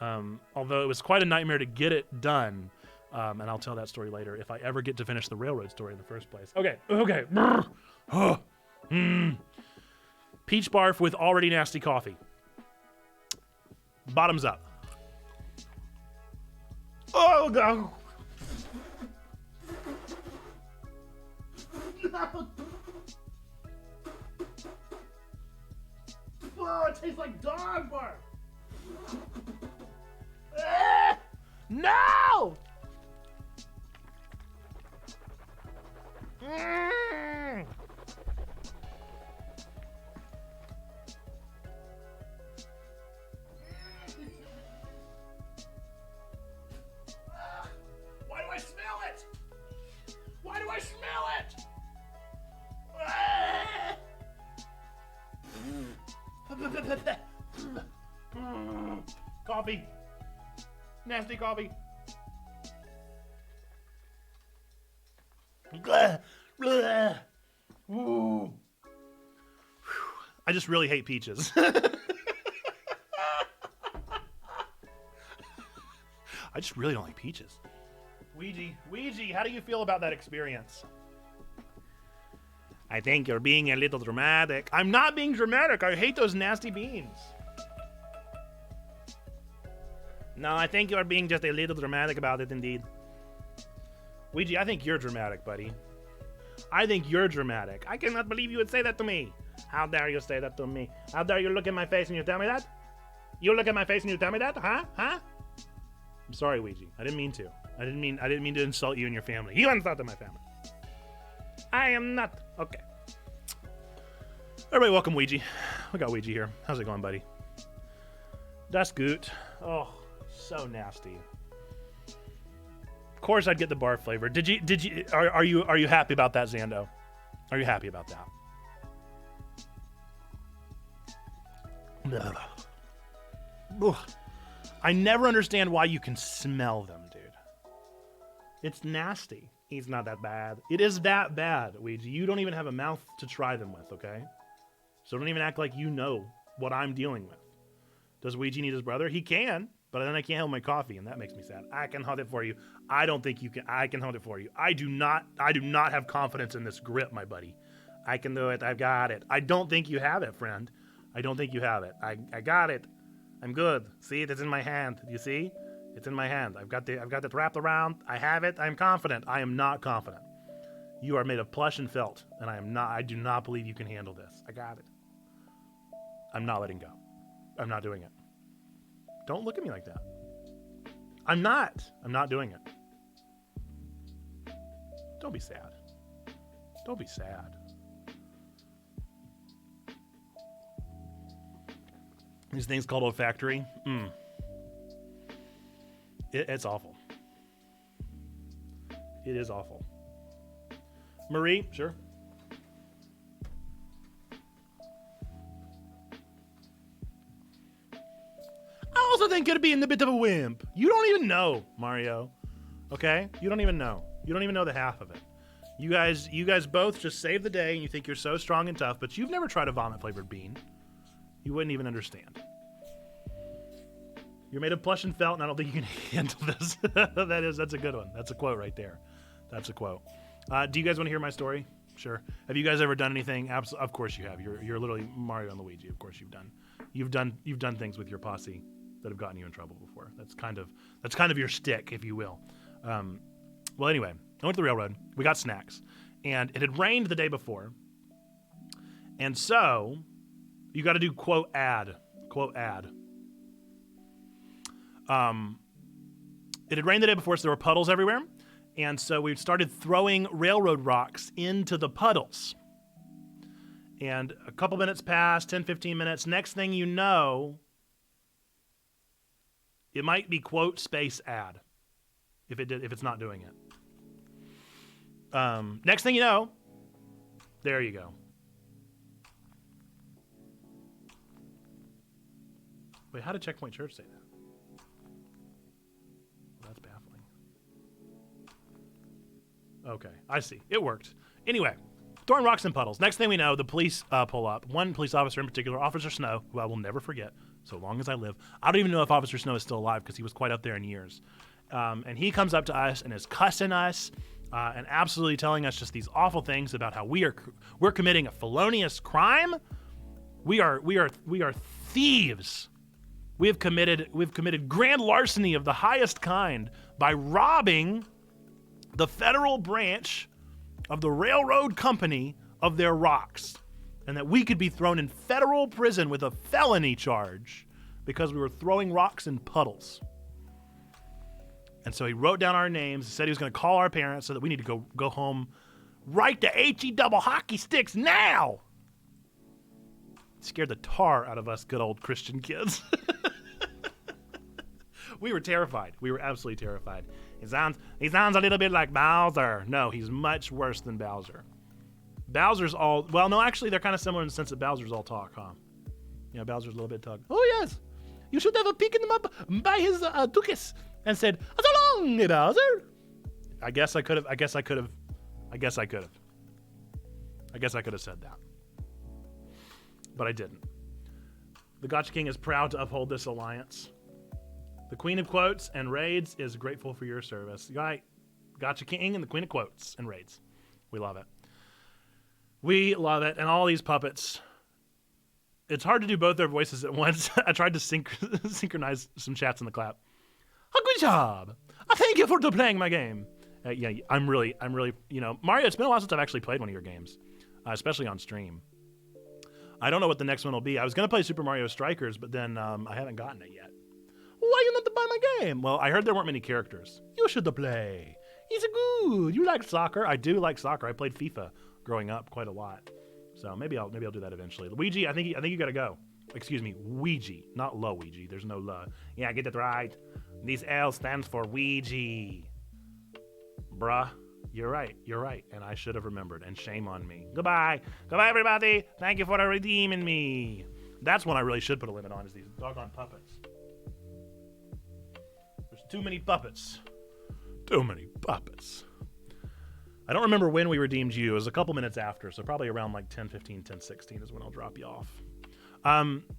Although it was quite a nightmare to get it done. And I'll tell that story later if I ever get to finish the railroad story in the first place. Okay. Peach barf with already nasty coffee. Bottoms up. Oh, God. No. Oh, it tastes like dog barf. No! Why do I smell it? Why do I smell it? Coffee. Nasty coffee. Ooh. I just really hate peaches. I just really don't like peaches. Ouija, how do you feel about that experience? I think you're being a little dramatic. I'm not being dramatic. I hate those nasty beans. No, I think you're being just a little dramatic about it, indeed. Ouija, I think you're dramatic, buddy. I think you're dramatic. I cannot believe you would say that to me. How dare you say that to me? How dare you look in my face and you tell me that? You look at my face and you tell me that? Huh? I'm sorry, Ouija. I didn't mean to. I didn't mean to insult you and your family. You insulted my family. I am not. Okay. Everybody, welcome Ouija. We got Ouija here. How's it going, buddy? That's good. Oh, so nasty. Of course, I'd get the barf flavor. Are you happy about that, Zando? Are you happy about that? Ugh. I never understand why you can smell them, dude. It's nasty. It's not that bad. It is that bad, Ouija. You don't even have a mouth to try them with, okay? So don't even act like you know what I'm dealing with. Does Ouija need his brother? He can, but then I can't hold my coffee, and that makes me sad. I can hold it for you. I don't think you can. I can hold it for you. I do not have confidence in this grip, my buddy. I can do it. I've got it. I don't think you have it, friend. I don't think you have it. I got it. I'm good. See, it's in my hand. You see? It's in my hand. I've got it wrapped around. I have it. I'm confident. I am not confident. You are made of plush and felt, and I do not believe you can handle this. I got it. I'm not letting go. I'm not doing it. Don't look at me like that. I'm not doing it. Don't be sad. Don't be sad. These things called olfactory. It's awful. It is awful. Marie, sure. I also think it'd be in a bit of a wimp. You don't even know, Mario. Okay? You don't even know. You don't even know the half of it. You guys both just save the day and you think you're so strong and tough, but you've never tried a vomit flavored bean. You wouldn't even understand. You're made of plush and felt, and I don't think you can handle this. That's a good one. That's a quote right there. That's a quote. Do you guys want to hear my story? Sure. Have you guys ever done anything? Of course you have. You're literally Mario and Luigi. Of course you've done. You've done things with your posse that have gotten you in trouble before. That's kind of your stick, if you will. Well, anyway, I went to the railroad. We got snacks, and it had rained the day before, and so you got to do quote ad. It had rained the day before, so there were puddles everywhere. And so we started throwing railroad rocks into the puddles. And a couple minutes passed, 10, 15 minutes. Next thing you know, it might be quote space ad if it's not doing it. Next thing you know, there you go. Wait, how did Checkpoint Church say that? Well, that's baffling. Okay, I see. It worked. Anyway, throwing rocks in puddles. Next thing we know, the police pull up. One police officer in particular, Officer Snow, who I will never forget so long as I live. I don't even know if Officer Snow is still alive because he was quite up there in years. And he comes up to us and is cussing us and absolutely telling us just these awful things about how we're committing a felonious crime. We are thieves. We've committed grand larceny of the highest kind by robbing the federal branch of the railroad company of their rocks, and that we could be thrown in federal prison with a felony charge because we were throwing rocks in puddles. And so he wrote down our names, said he was going to call our parents so that we need to go home right to HE double hockey sticks now. Scared the tar out of us good old Christian kids. We were terrified. We were absolutely terrified. He sounds a little bit like Bowser. No, he's much worse than Bowser. Bowser's all, well, no, actually, they're kind of similar in the sense that Bowser's all talk, huh? Yeah, Bowser's a little bit talk. Oh, yes. You should have picked him up by his tuchus and said, so long, Bowser. I guess I could have said that. But I didn't. The Gotcha King is proud to uphold this alliance. The Queen of Quotes and Raids is grateful for your service. Right, Gotcha King and the Queen of Quotes and Raids. We love it. We love it. And all these puppets. It's hard to do both their voices at once. I tried to synchronize some chats in the clap. Oh, good job. Thank you for playing my game. Yeah, I'm really, Mario, it's been a while since I've actually played one of your games, especially on stream. I don't know what the next one will be. I was going to play Super Mario Strikers, but then I haven't gotten it yet. Why you not to buy my game? Well, I heard there weren't many characters. You should play. He's good. You like soccer? I do like soccer. I played FIFA growing up quite a lot. So maybe I'll do that eventually. Luigi, I think you got to go. Excuse me, Ouija, not Luigi. There's no L. Yeah, get that right. This L stands for Ouija. Bruh, you're right. And I should have remembered, and shame on me. Goodbye, everybody. Thank you for redeeming me. That's one I really should put a limit on, is these doggone puppets. There's too many puppets. I don't remember when we redeemed you. It was a couple minutes after, so probably around like 10:15, 10:16 is when I'll drop you off.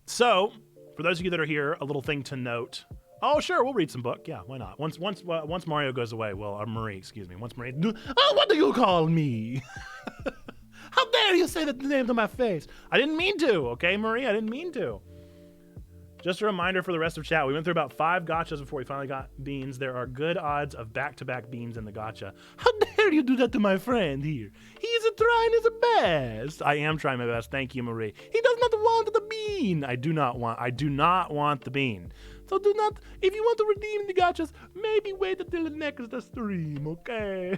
So, for those of you that are here, a little thing to note. Oh, sure, we'll read some book. Yeah, why not? Once Mario goes away, well, Marie, excuse me. Once Marie, oh, what do you call me? How dare you say that name to my face? I didn't mean to, okay, Marie? I didn't mean to. Just a reminder for the rest of chat, we went through about 5 gotchas before we finally got beans. There are good odds of back-to-back beans in the gotcha. How dare you do that to my friend here? He's trying his best. I am trying my best. Thank you, Marie. He does not want the bean. I do not want the bean. So do not, if you want to redeem the gotchas, maybe wait until the next stream, okay?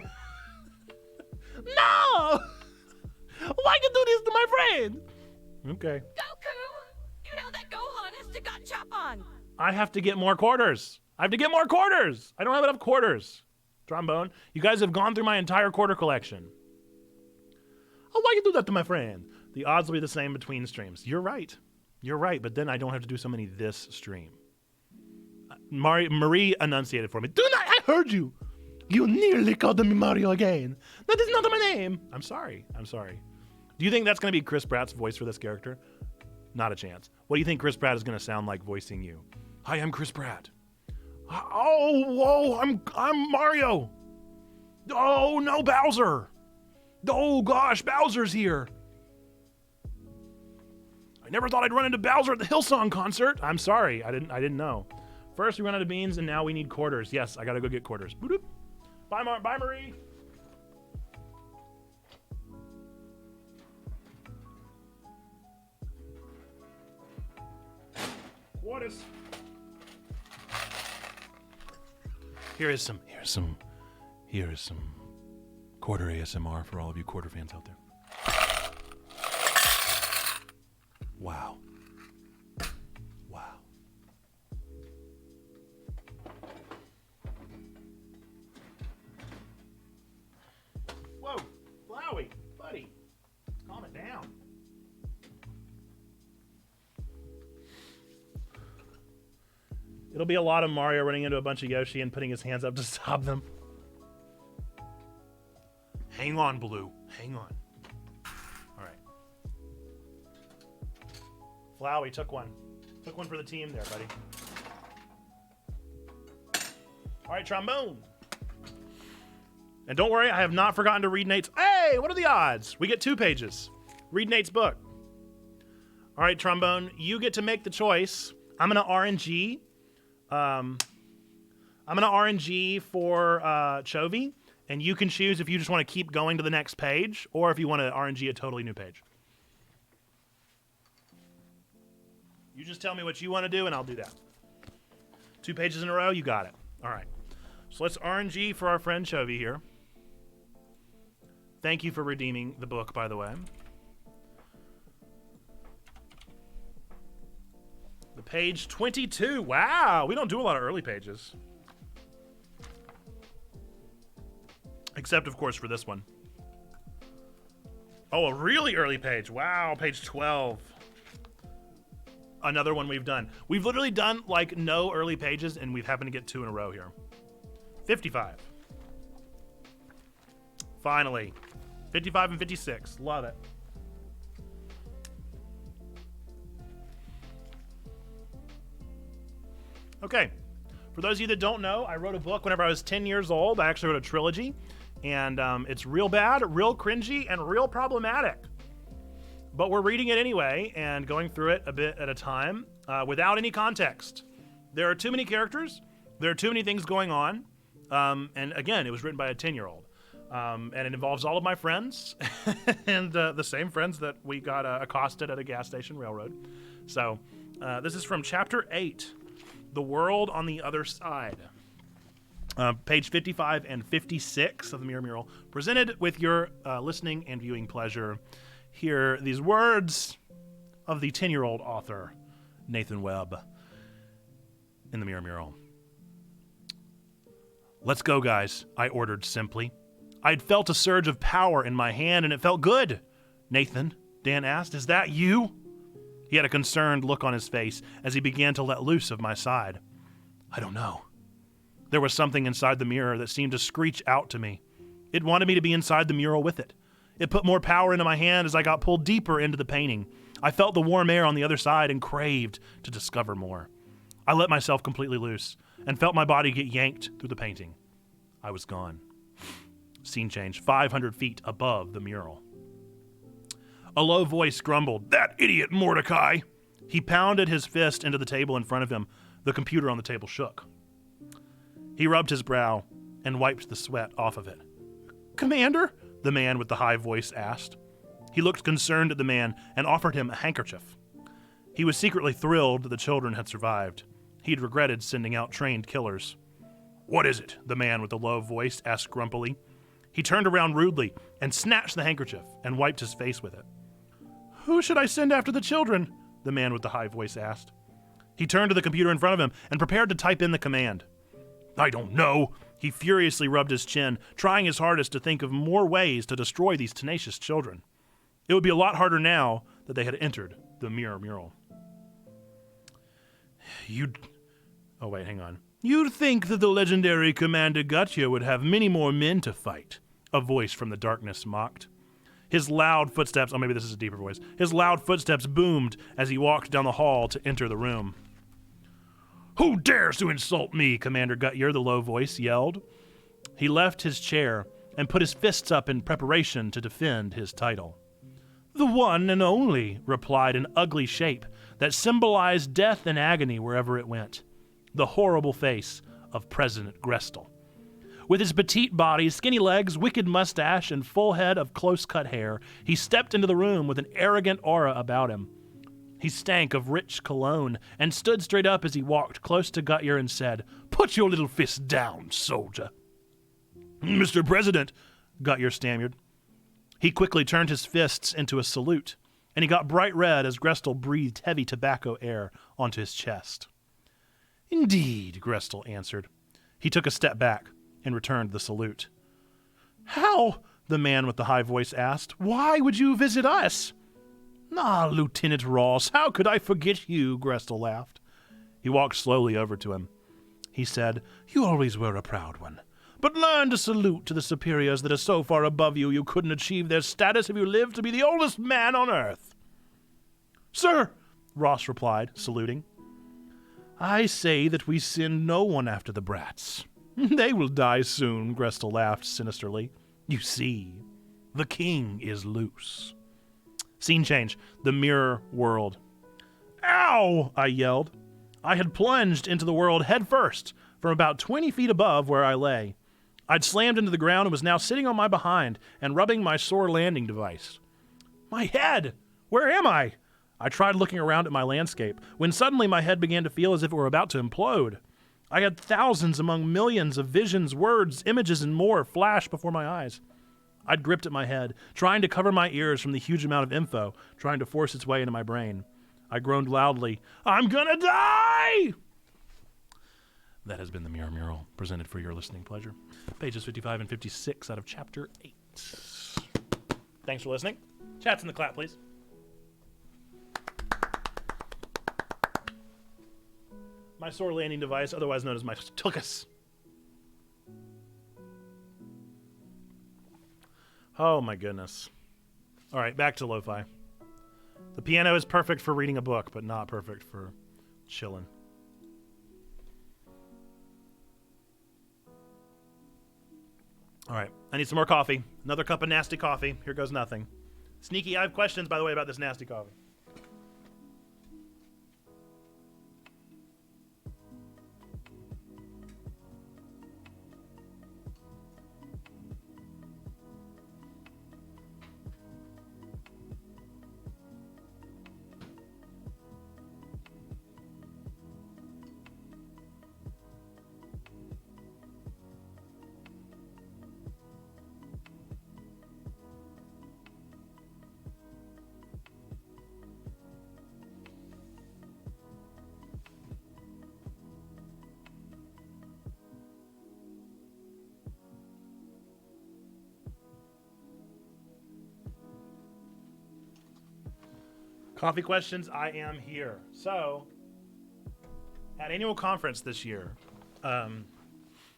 No! Why you do this to my friend? Okay. Goku! You know that Gohan has to Gachapon! I have to get more quarters. I don't have enough quarters. Trombone, you guys have gone through my entire quarter collection. Oh, why you do that to my friend? The odds will be the same between streams. You're right, but then I don't have to do so many this stream. Marie enunciated for me. Do not, I heard you. You nearly called me Mario again. That is not my name. I'm sorry. Do you think that's going to be Chris Pratt's voice for this character? Not a chance. What do you think Chris Pratt is going to sound like voicing you? Hi, I'm Chris Pratt. Oh, whoa, I'm Mario. Oh, no, Bowser. Oh, gosh, Bowser's here. I never thought I'd run into Bowser at the Hillsong concert. I'm sorry, I didn't know. First, we run out of beans, and now we need quarters. Yes, I gotta go get quarters. Boop-doop. Bye, Marie. Quarters. Here is some quarter ASMR for all of you quarter fans out there. Wow. Whoa, Flowey, buddy, calm it down. It'll be a lot of Mario running into a bunch of Yoshi and putting his hands up to stop them. Hang on, Blue. Hang on. All right. Flowey took one. Took one for the team there, buddy. All right, trombone. And don't worry, I have not forgotten to read Nate's. Hey, what are the odds? We get 2 pages. Read Nate's book. All right, trombone, you get to make the choice. I'm going to RNG. I'm going to RNG for Chovy, and you can choose if you just want to keep going to the next page or if you want to RNG a totally new page. You just tell me what you want to do, and I'll do that. 2 pages in a row, you got it. All right. So let's RNG for our friend Chovy here. Thank you for redeeming the book, by the way. The page 22. Wow, we don't do a lot of early pages. Except, of course, for this one. Oh, a really early page. Wow, page 12. Another one we've done. We've literally done, like, no early pages, and we've happened to get 2 in a row here. 55. Finally. 55 and 56. Love it. Okay. For those of you that don't know, I wrote a book whenever I was 10 years old. I actually wrote a trilogy. And it's real bad, real cringy, and real problematic. But we're reading it anyway and going through it a bit at a time without any context. There are too many characters. There are too many things going on. And again, it was written by a 10-year-old. And it involves all of my friends and the same friends that we got accosted at a gas station railroad. So this is from Chapter 8, The World on the Other Side. Page 55 and 56 of the Mirror Mural. Presented with your listening and viewing pleasure. Hear these words of the 10-year-old author, Nathan Webb, in the Mirror Mural. "Let's go, guys," I ordered simply. I'd felt a surge of power in my hand, and it felt good. "Nathan," Dan asked, "is that you?" He had a concerned look on his face as he began to let loose of my side. "I don't know." There was something inside the mirror that seemed to screech out to me. It wanted me to be inside the mural with it. It put more power into my hand as I got pulled deeper into the painting. I felt the warm air on the other side and craved to discover more. I let myself completely loose and felt my body get yanked through the painting. I was gone. Scene change, 500 feet above the mural. A low voice grumbled, "That idiot Mordecai!" He pounded his fist into the table in front of him. The computer on the table shook. He rubbed his brow and wiped the sweat off of it. "Commander?" the man with the high voice asked. He looked concerned at the man and offered him a handkerchief. He was secretly thrilled that the children had survived. He'd regretted sending out trained killers. "What is it?" the man with the low voice asked grumpily. He turned around rudely and snatched the handkerchief and wiped his face with it. "Who should I send after the children?" the man with the high voice asked. He turned to the computer in front of him and prepared to type in the command. "I don't know." He furiously rubbed his chin, trying his hardest to think of more ways to destroy these tenacious children. It would be a lot harder now that they had entered the Mirror Mural. Oh, wait, hang on. "You'd think that the legendary Commander Gutya would have many more men to fight," a voice from the darkness mocked. His loud footsteps, maybe this is a deeper voice. His loud footsteps boomed as he walked down the hall to enter the room. "Who dares to insult me?" Commander Gutyer, the low voice, yelled. He left his chair and put his fists up in preparation to defend his title. "The one and only," replied an ugly shape that symbolized death and agony wherever it went. The horrible face of President Grestel. With his petite body, skinny legs, wicked mustache, and full head of close-cut hair, he stepped into the room with an arrogant aura about him. He stank of rich cologne and stood straight up as he walked close to Gutyer and said, "Put your little fist down, soldier." "Mr. President," Gutyer stammered. He quickly turned his fists into a salute, and he got bright red as Grestel breathed heavy tobacco air onto his chest. "Indeed," Grestel answered. He took a step back and returned the salute. "How?" the man with the high voice asked. "Why would you visit us?" "Ah, Lieutenant Ross, how could I forget you?" Grestel laughed. He walked slowly over to him. He said, "You always were a proud one. but learn to salute to the superiors that are so far above you couldn't achieve their status if you lived to be the oldest man on earth. Sir, Ross replied, saluting, I say that we send no one after the brats. They will die soon, Grestel laughed sinisterly. You see, the king is loose. Scene change. The mirror world. Ow! I yelled. I had plunged into the world head first, from about 20 feet above where I lay. I'd slammed into the ground and was now sitting on my behind and rubbing my sore landing device. My head! Where am I? I tried looking around at my landscape, when suddenly my head began to feel as if it were about to implode. I had thousands among millions of visions, words, images, and more flash before my eyes. I'd gripped at my head, trying to cover my ears from the huge amount of info, trying to force its way into my brain. I groaned loudly, I'm gonna die! That has been the Mirror Mural, presented for your listening pleasure. Pages 55 and 56 out of Chapter 8. Thanks for listening. Chats in the clap, please. My sore landing device, otherwise known as my tuchus. Oh my goodness. All right, back to lo-fi. The piano is perfect for reading a book, but not perfect for chilling. All right, I need some more coffee. Another cup of nasty coffee. Here goes nothing. Sneaky, I have questions, by the way, about this nasty coffee. Coffee questions, I am here. So, at annual conference this year,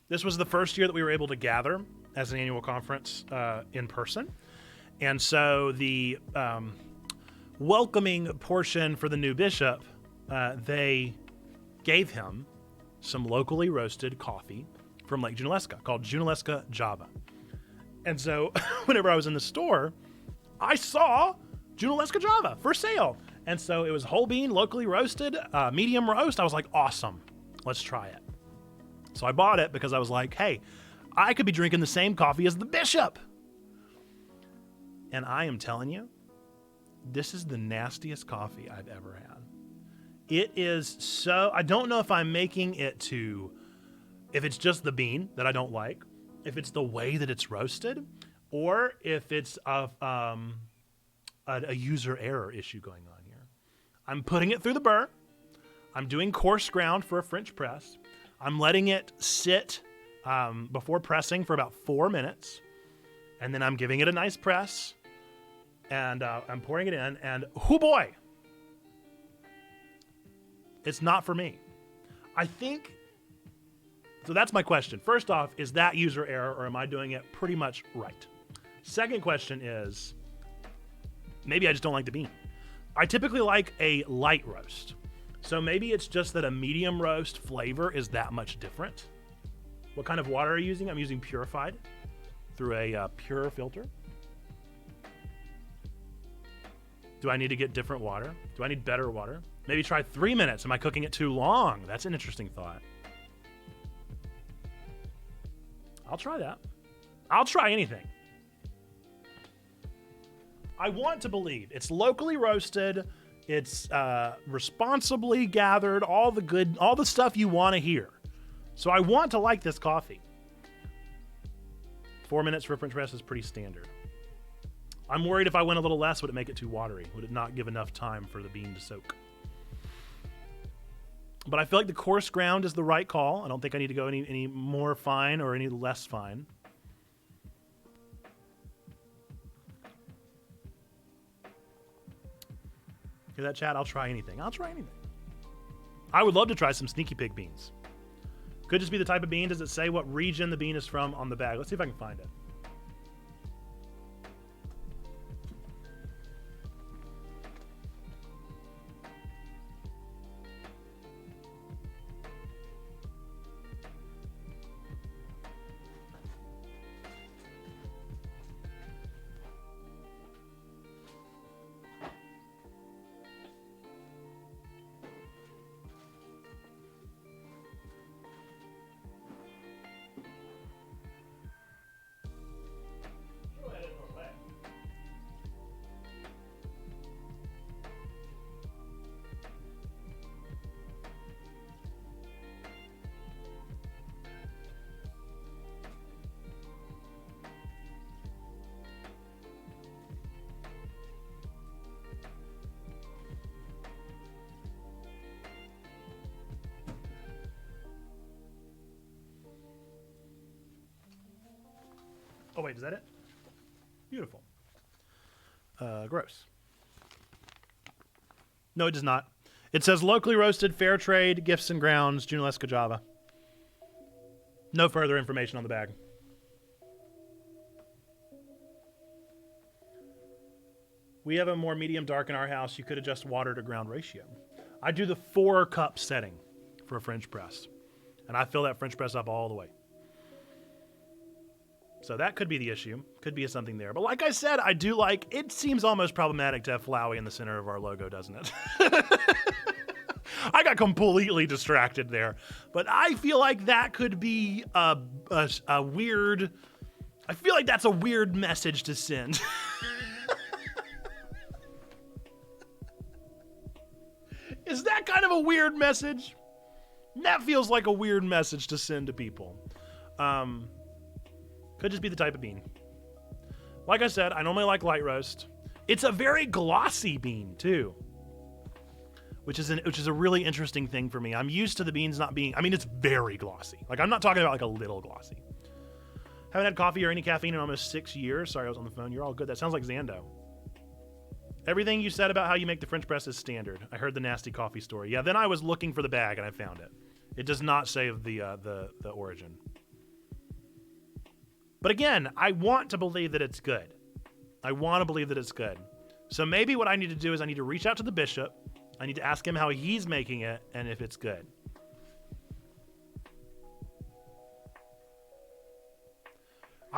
this was the first year that we were able to gather as an annual conference in person. And so the welcoming portion for the new bishop, they gave him some locally roasted coffee from Lake Junaluska called Junaluska Java. And so whenever I was in the store, I saw Junaluska Java for sale. And so it was whole bean, locally roasted, medium roast. I was like, awesome, let's try it. So I bought it because I was like, hey, I could be drinking the same coffee as the bishop. And I am telling you, this is the nastiest coffee I've ever had. It is so, I don't know if I'm making it to, if it's just the bean that I don't like, if it's the way that it's roasted, or if it's a user error issue going on here. I'm putting it through the burr. I'm doing coarse ground for a French press. I'm letting it sit before pressing for about 4 minutes. And then I'm giving it a nice press. And I'm pouring it in. And hoo boy! It's not for me. I think, so that's my question. First off, is that user error or am I doing it pretty much right? Second question is, maybe I just don't like the bean. I typically like a light roast. So maybe it's just that a medium roast flavor is that much different. What kind of water are you using? I'm using purified through a pure filter. Do I need to get different water? Do I need better water? Maybe try 3 minutes. Am I cooking it too long? That's an interesting thought. I'll try that. I'll try anything. I want to believe it's locally roasted, it's responsibly gathered, all the stuff you want to hear. So I want to like this coffee. 4 minutes for a French press is pretty standard. I'm worried if I went a little less, would it make it too watery? Would it not give enough time for the bean to soak? But I feel like the coarse ground is the right call. I don't think I need to go any more fine or any less fine. Hear that, chat? I'll try anything. I'll try anything. I would love to try some Sneaky Pig beans. Could just be the type of bean. Does it say what region the bean is from on the bag? Let's see if I can find it. Oh, wait, is that it? Beautiful. Gross. No, it does not. It says locally roasted, fair trade, gifts and grounds, Junaluska Java. No further information on the bag. We have a more medium dark in our house. You could adjust water to ground ratio. I do the 4-cup setting for a French press. And I fill that French press up all the way. So that could be the issue. Could be something there. But like I said, I do like, it seems almost problematic to have Flowey in the center of our logo, doesn't it? I got completely distracted there. But I feel like that could be a weird, I feel like that's a weird message to send. Is that kind of a weird message? That feels like a weird message to send to people. Could just be the type of bean. Like I said, I normally like light roast. It's a very glossy bean too, which is a really interesting thing for me. I'm used to the beans not being, I mean, it's very glossy. Like, I'm not talking about like a little glossy. Haven't had coffee or any caffeine in almost 6 years. Sorry, I was on the phone. You're all good. That sounds like Xando. Everything you said about how you make the French press is standard. I heard the nasty coffee story. Yeah, then I was looking for the bag and I found it. It does not say the origin. But again, I want to believe that it's good. I want to believe that it's good. So maybe what I need to do is I need to reach out to the bishop. I need to ask him how he's making it and if it's good.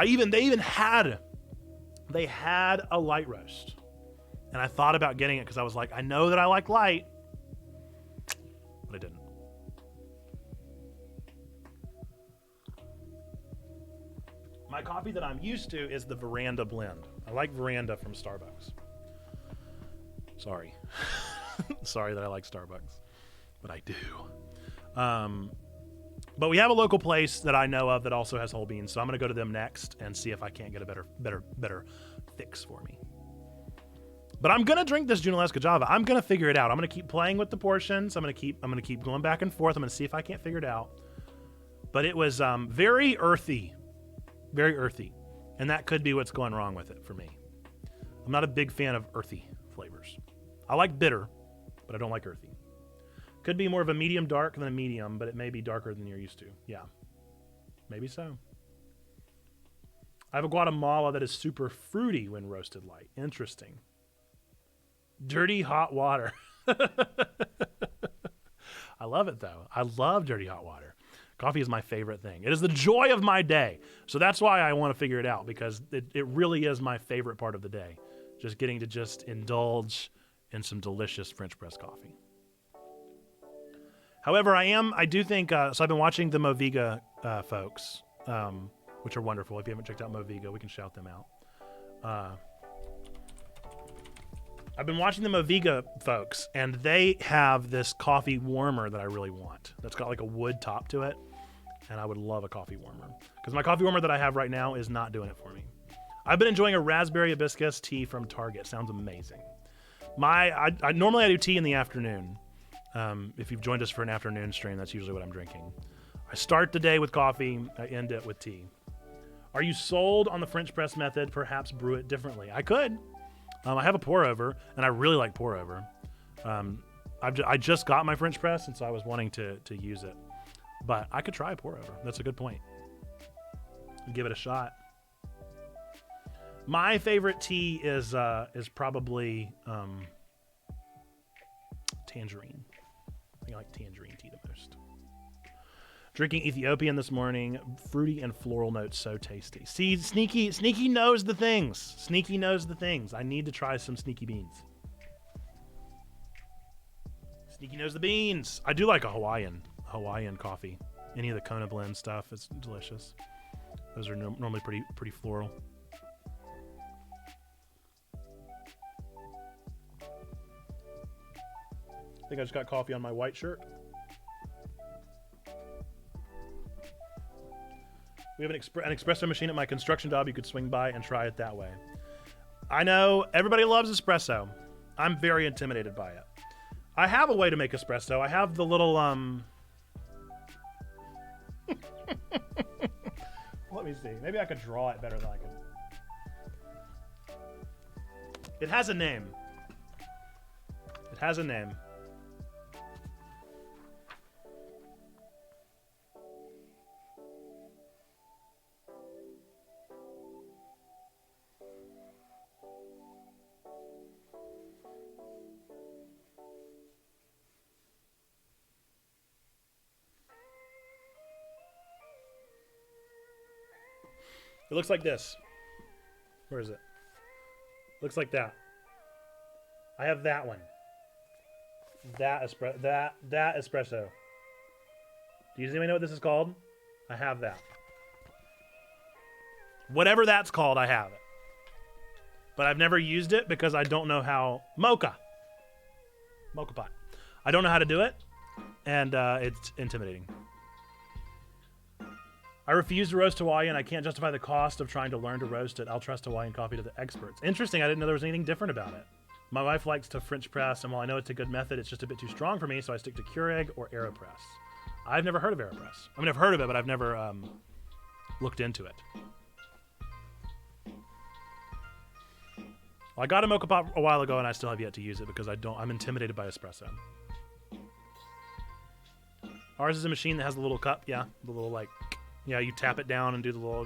They had a light roast. And I thought about getting it because I was like, I know that I like light, but I didn't. My coffee that I'm used to is the Veranda blend. I like Veranda from Starbucks. Sorry. Sorry that I like Starbucks, but I do. But we have a local place that I know of that also has whole beans, so I'm going to go to them next and see if I can't get a better fix for me. But I'm going to drink this Junaluska Java. I'm going to figure it out. I'm going to keep playing with the portions. I'm going to keep going back and forth. I'm going to see if I can't figure it out. But it was very earthy. Very earthy. And that could be what's going wrong with it for me. I'm not a big fan of earthy flavors. I like bitter, but I don't like earthy. Could be more of a medium dark than a medium, but it may be darker than you're used to. Yeah. Maybe so. I have a Guatemala that is super fruity when roasted light. Interesting. Dirty hot water. I love it though. I love dirty hot water. Coffee is my favorite thing. It is the joy of my day. So that's why I want to figure it out, because it really is my favorite part of the day. Just getting to just indulge in some delicious French press coffee. However, I do think, so I've been watching the Moviga folks, which are wonderful. If you haven't checked out Moviga, we can shout them out. I've been watching the Moviga folks, and they have this coffee warmer that I really want. That's got like a wood top to it, and I would love a coffee warmer. Because my coffee warmer that I have right now is not doing it for me. I've been enjoying a raspberry hibiscus tea from Target. Sounds amazing. I normally do tea in the afternoon. If you've joined us for an afternoon stream, that's usually what I'm drinking. I start the day with coffee, I end it with tea. Are you sold on the French press method? Perhaps brew it differently. I could. I have a pour over, and I really like pour over. I just got my French press, and so I was wanting to use it. But I could try a pour over. That's a good point. Give it a shot. My favorite tea is probably tangerine. I think I like tangerine tea the most. Drinking Ethiopian this morning. Fruity and floral notes, so tasty. See, Sneaky knows the things. Sneaky knows the things. I need to try some Sneaky beans. Sneaky knows the beans. I do like a Hawaiian coffee. Any of the Kona blend stuff is delicious. Those are normally pretty floral. I think I just got coffee on my white shirt. We have an espresso machine at my construction job. You could swing by and try it that way. I know everybody loves espresso. I'm very intimidated by it. I have a way to make espresso. I have the little Let me see. Maybe I could draw it better than I can. It has a name. It has a name. It looks like this. Where is it? Looks like that. I have that one. That espresso. Do you anybody know what this is called? I have that. Whatever that's called, I have it. But I've never used it because I don't know how. Mocha pot. I don't know how to do it, and it's intimidating. I refuse to roast Hawaiian. I can't justify the cost of trying to learn to roast it. I'll trust Hawaiian coffee to the experts. Interesting. I didn't know there was anything different about it. My wife likes to French press, and while I know it's a good method, it's just a bit too strong for me, so I stick to Keurig or AeroPress. I've never heard of AeroPress. I mean, I've heard of it, but I've never looked into it. Well, I got a mocha pot a while ago, and I still have yet to use it because I'm intimidated by espresso. Ours is a machine that has a little cup. Yeah, the little yeah, you tap it down and do the little...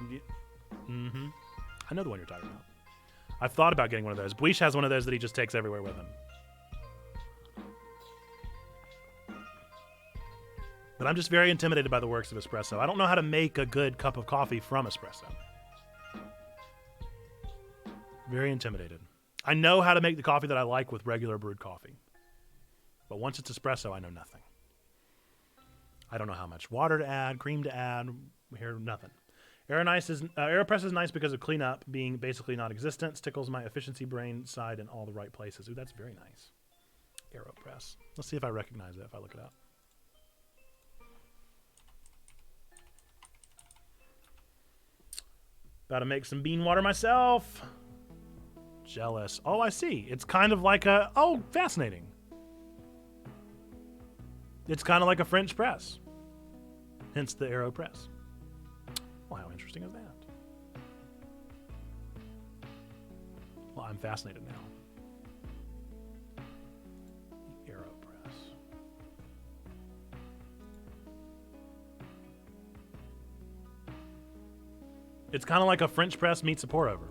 Mm-hmm. I know the one you're talking about. I've thought about getting one of those. Bleach has one of those that he just takes everywhere with him. But I'm just very intimidated by the works of espresso. I don't know how to make a good cup of coffee from espresso. Very intimidated. I know how to make the coffee that I like with regular brewed coffee. But once it's espresso, I know nothing. I don't know how much water to add, cream to add, here, nothing. AeroPress is nice because of cleanup being basically non-existent. Tickles my efficiency brain side in all the right places. Ooh, that's very nice. AeroPress. Let's see if I recognize it if I look it up. About to make some bean water myself. Jealous. Oh, I see. It's kind of like a... Oh, fascinating. It's kind of like a French press. Hence the AeroPress. Well, how interesting is that? Well, I'm fascinated now. AeroPress. It's kind of like a French press meets a pour over.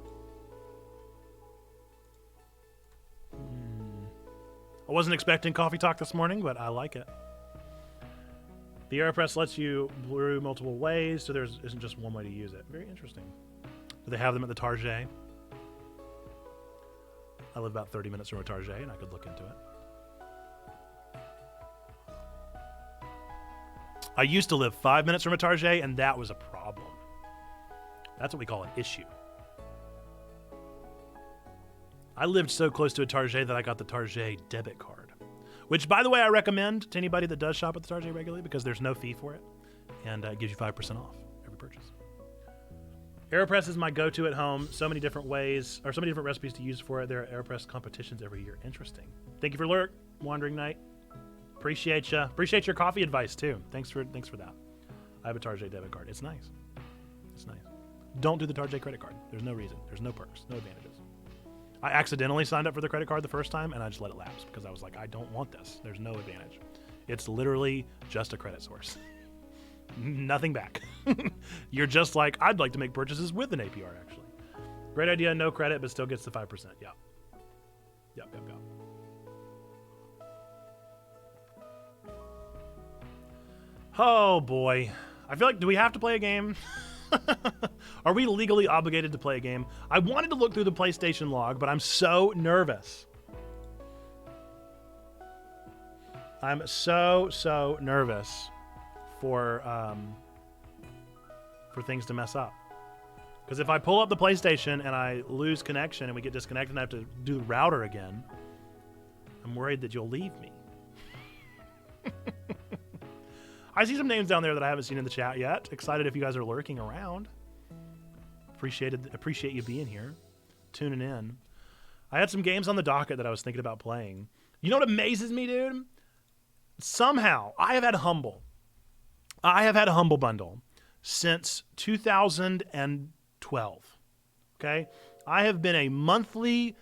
I wasn't expecting coffee talk this morning, but I like it. The AeroPress lets you brew multiple ways, so there isn't just one way to use it. Very interesting. Do they have them at the Target? I live about 30 minutes from a Target, and I could look into it. I used to live 5 minutes from a Target, and that was a problem. That's what we call an issue. I lived so close to a Target that I got the Target debit card. Which, by the way, I recommend to anybody that does shop at the Target regularly because there's no fee for it. And it gives you 5% off every purchase. AeroPress is my go-to at home. So many different ways, or so many different recipes to use for it. There are AeroPress competitions every year. Interesting. Thank you for lurk, Wandering Knight. Appreciate you. Appreciate your coffee advice, too. Thanks for that. I have a Target debit card. It's nice. It's nice. Don't do the Target credit card. There's no reason. There's no perks. No advantages. I accidentally signed up for the credit card the first time, and I just let it lapse because I was like, I don't want this. There's no advantage. It's literally just a credit source. Nothing back. You're just like, I'd like to make purchases with an APR, actually. Great idea, no credit, but still gets the 5%. Yeah. Yep. Oh, boy. I feel like, do we have to play a game? Are we legally obligated to play a game? I wanted to look through the PlayStation log, but I'm so nervous. I'm so nervous for things to mess up. Because if I pull up the PlayStation and I lose connection and we get disconnected and I have to do the router again, I'm worried that you'll leave me. I see some names down there that I haven't seen in the chat yet. Excited if you guys are lurking around. Appreciate you being here, tuning in. I had some games on the docket that I was thinking about playing. You know what amazes me, dude? Somehow, I have had Humble. I have had a Humble Bundle since 2012. Okay? I have been a monthly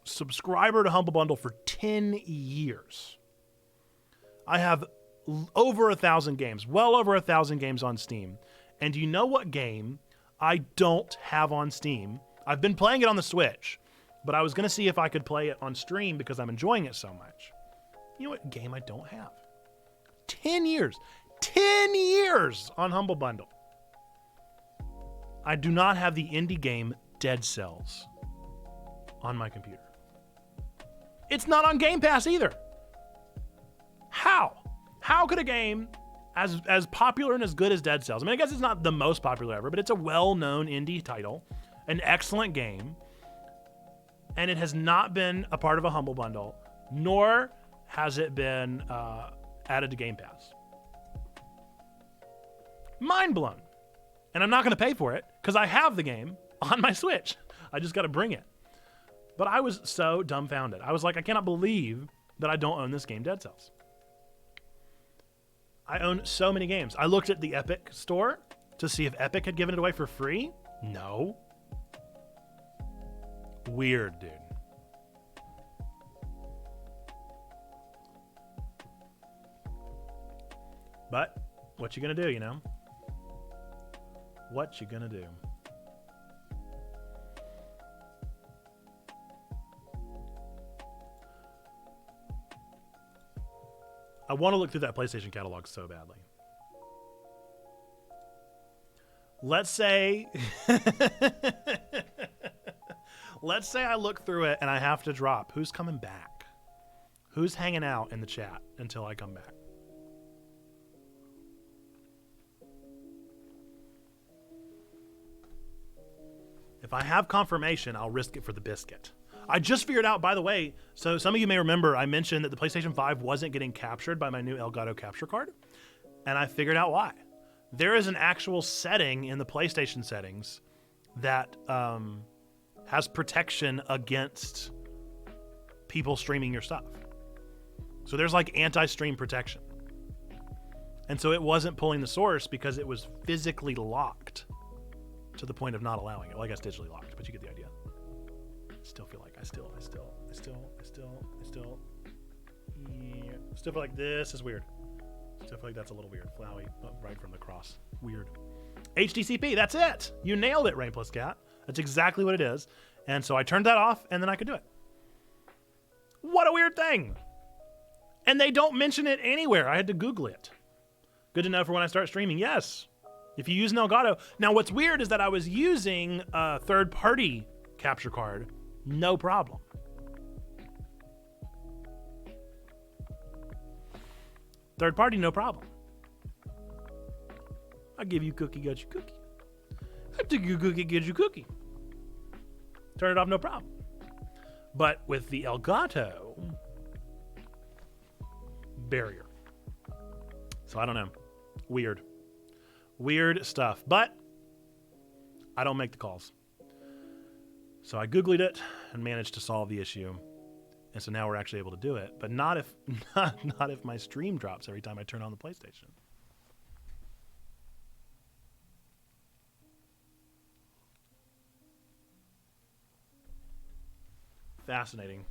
subscriber to Humble Bundle for 10 years. I have over 1,000 games, well over 1,000 games on Steam. And do you know what game I don't have on Steam? I've been playing it on the Switch, but I was going to see if I could play it on stream because I'm enjoying it so much. You know what game I don't have? 10 years. 10 years on Humble Bundle. I do not have the indie game Dead Cells on my computer. It's not on Game Pass either. How? How could a game as popular and as good as Dead Cells, I mean, I guess it's not the most popular ever, but it's a well-known indie title, an excellent game, and it has not been a part of a Humble Bundle, nor has it been added to Game Pass. Mind blown. And I'm not going to pay for it because I have the game on my Switch. I just got to bring it. But I was so dumbfounded. I was like, I cannot believe that I don't own this game, Dead Cells. I own so many games. I looked at the Epic store to see if Epic had given it away for free. No. Weird, dude. But what you gonna do, you know? What you gonna do? I want to look through that PlayStation catalog so badly. Let's say let's say I look through it and I have to drop. Who's coming back? Who's hanging out in the chat until I come back? If I have confirmation, I'll risk it for the biscuit. I just figured out, by the way, so some of you may remember I mentioned that the PlayStation 5 wasn't getting captured by my new Elgato capture card, and I figured out why. There is an actual setting in the PlayStation settings that has protection against people streaming your stuff. So there's like anti-stream protection. And so it wasn't pulling the source because it was physically locked to the point of not allowing it. Well, I guess digitally locked, but you get the idea. Still feel like I still feel like this is weird. Still feel like that's a little weird. Flowey, right from the cross. Weird. HDCP, that's it. You nailed it, Rain Plus Cat. That's exactly what it is. And so I turned that off and then I could do it. What a weird thing. And they don't mention it anywhere. I had to Google it. Good to know for when I start streaming. Yes. If you use an Elgato. Now what's weird is that I was using a third-party capture card. No problem. Third party, no problem. I'll give you cookie, got you cookie. I took you cookie, get you cookie. Turn it off, no problem. But with the Elgato, barrier. So I don't know. Weird. Weird stuff. But I don't make the calls. So I Googled it and managed to solve the issue. And so now we're actually able to do it, but not if my stream drops every time I turn on the PlayStation. Fascinating.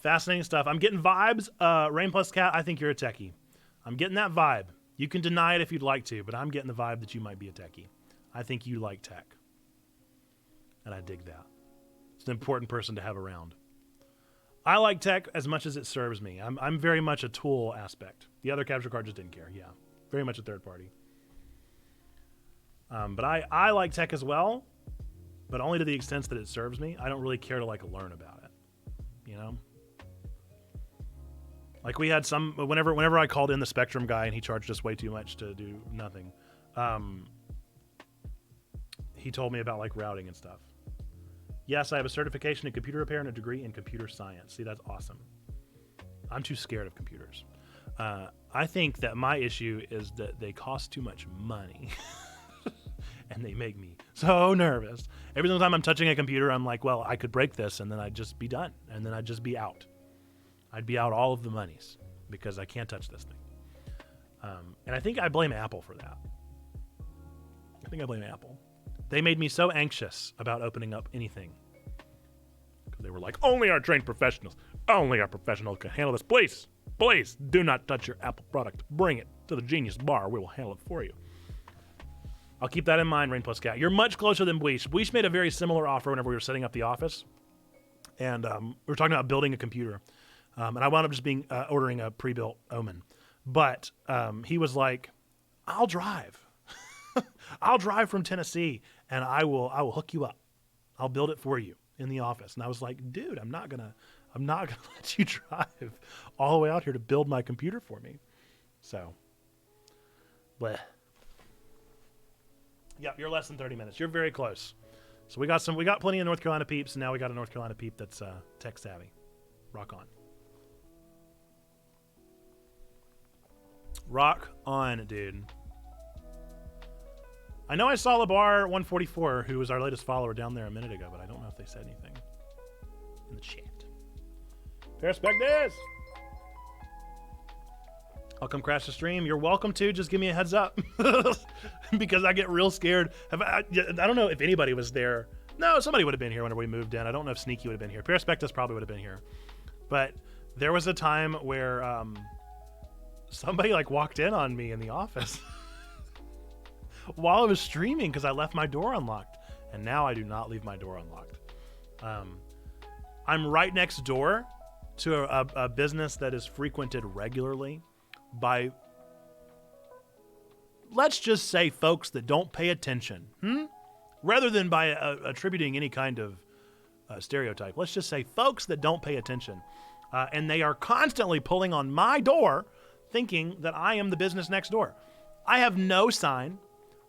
Fascinating stuff. I'm getting vibes. Rain Plus Cat, I think you're a techie. I'm getting that vibe. You can deny it if you'd like to, but I'm getting the vibe that you might be a techie. I think you like tech. And I dig that. It's an important person to have around. I like tech as much as it serves me. I'm very much a tool aspect. The other capture card just didn't care. Yeah, very much a third party. But I like tech as well, but only to the extent that it serves me. I don't really care to like learn about it, you know? Like we had some, whenever I called in the Spectrum guy and he charged us way too much to do nothing, he told me about like routing and stuff. Yes, I have a certification in computer repair and a degree in computer science. See, that's awesome. I'm too scared of computers. I think that my issue is that they cost too much money. And they make me so nervous. Every single time I'm touching a computer, I'm like, well, I could break this and then I'd just be done. And then I'd just be out. I'd be out all of the monies because I can't touch this thing. And I think I blame Apple for that. I think I blame Apple. They made me so anxious about opening up anything. They were like, only our trained professionals, only our professionals can handle this. Please, please do not touch your Apple product. Bring it to the Genius Bar. We will handle it for you. I'll keep that in mind, Rain Plus Cat. You're much closer than Bleach. Bleach made a very similar offer whenever we were setting up the office. And we were talking about building a computer. And I wound up just ordering a pre-built Omen. But he was like, I'll drive. I'll drive from Tennessee and I will hook you up. I'll build it for you in the office. And I was like, dude, I'm not gonna let you drive all the way out here to build my computer for me. So, bleh. Yep, you're less than 30 minutes. You're very close. So we got plenty of North Carolina peeps, and now we got a North Carolina peep that's tech savvy. Rock on. Rock on, dude. I know I saw LeBar144, who was our latest follower, down there a minute ago, but I don't know if they said anything in the chat. Perspectives! I'll come crash the stream. You're welcome to. Just give me a heads up. Because I get real scared. I don't know if anybody was there. No, somebody would have been here whenever we moved in. I don't know if Sneaky would have been here. Perspectives probably would have been here. But there was a time where somebody like walked in on me in the office while I was streaming because I left my door unlocked. And now I do not leave my door unlocked. I'm right next door to a business that is frequented regularly by, let's just say, folks that don't pay attention. Rather than by attributing any kind of stereotype. Let's just say folks that don't pay attention. And they are constantly pulling on my door thinking that I am the business next door. I have no sign.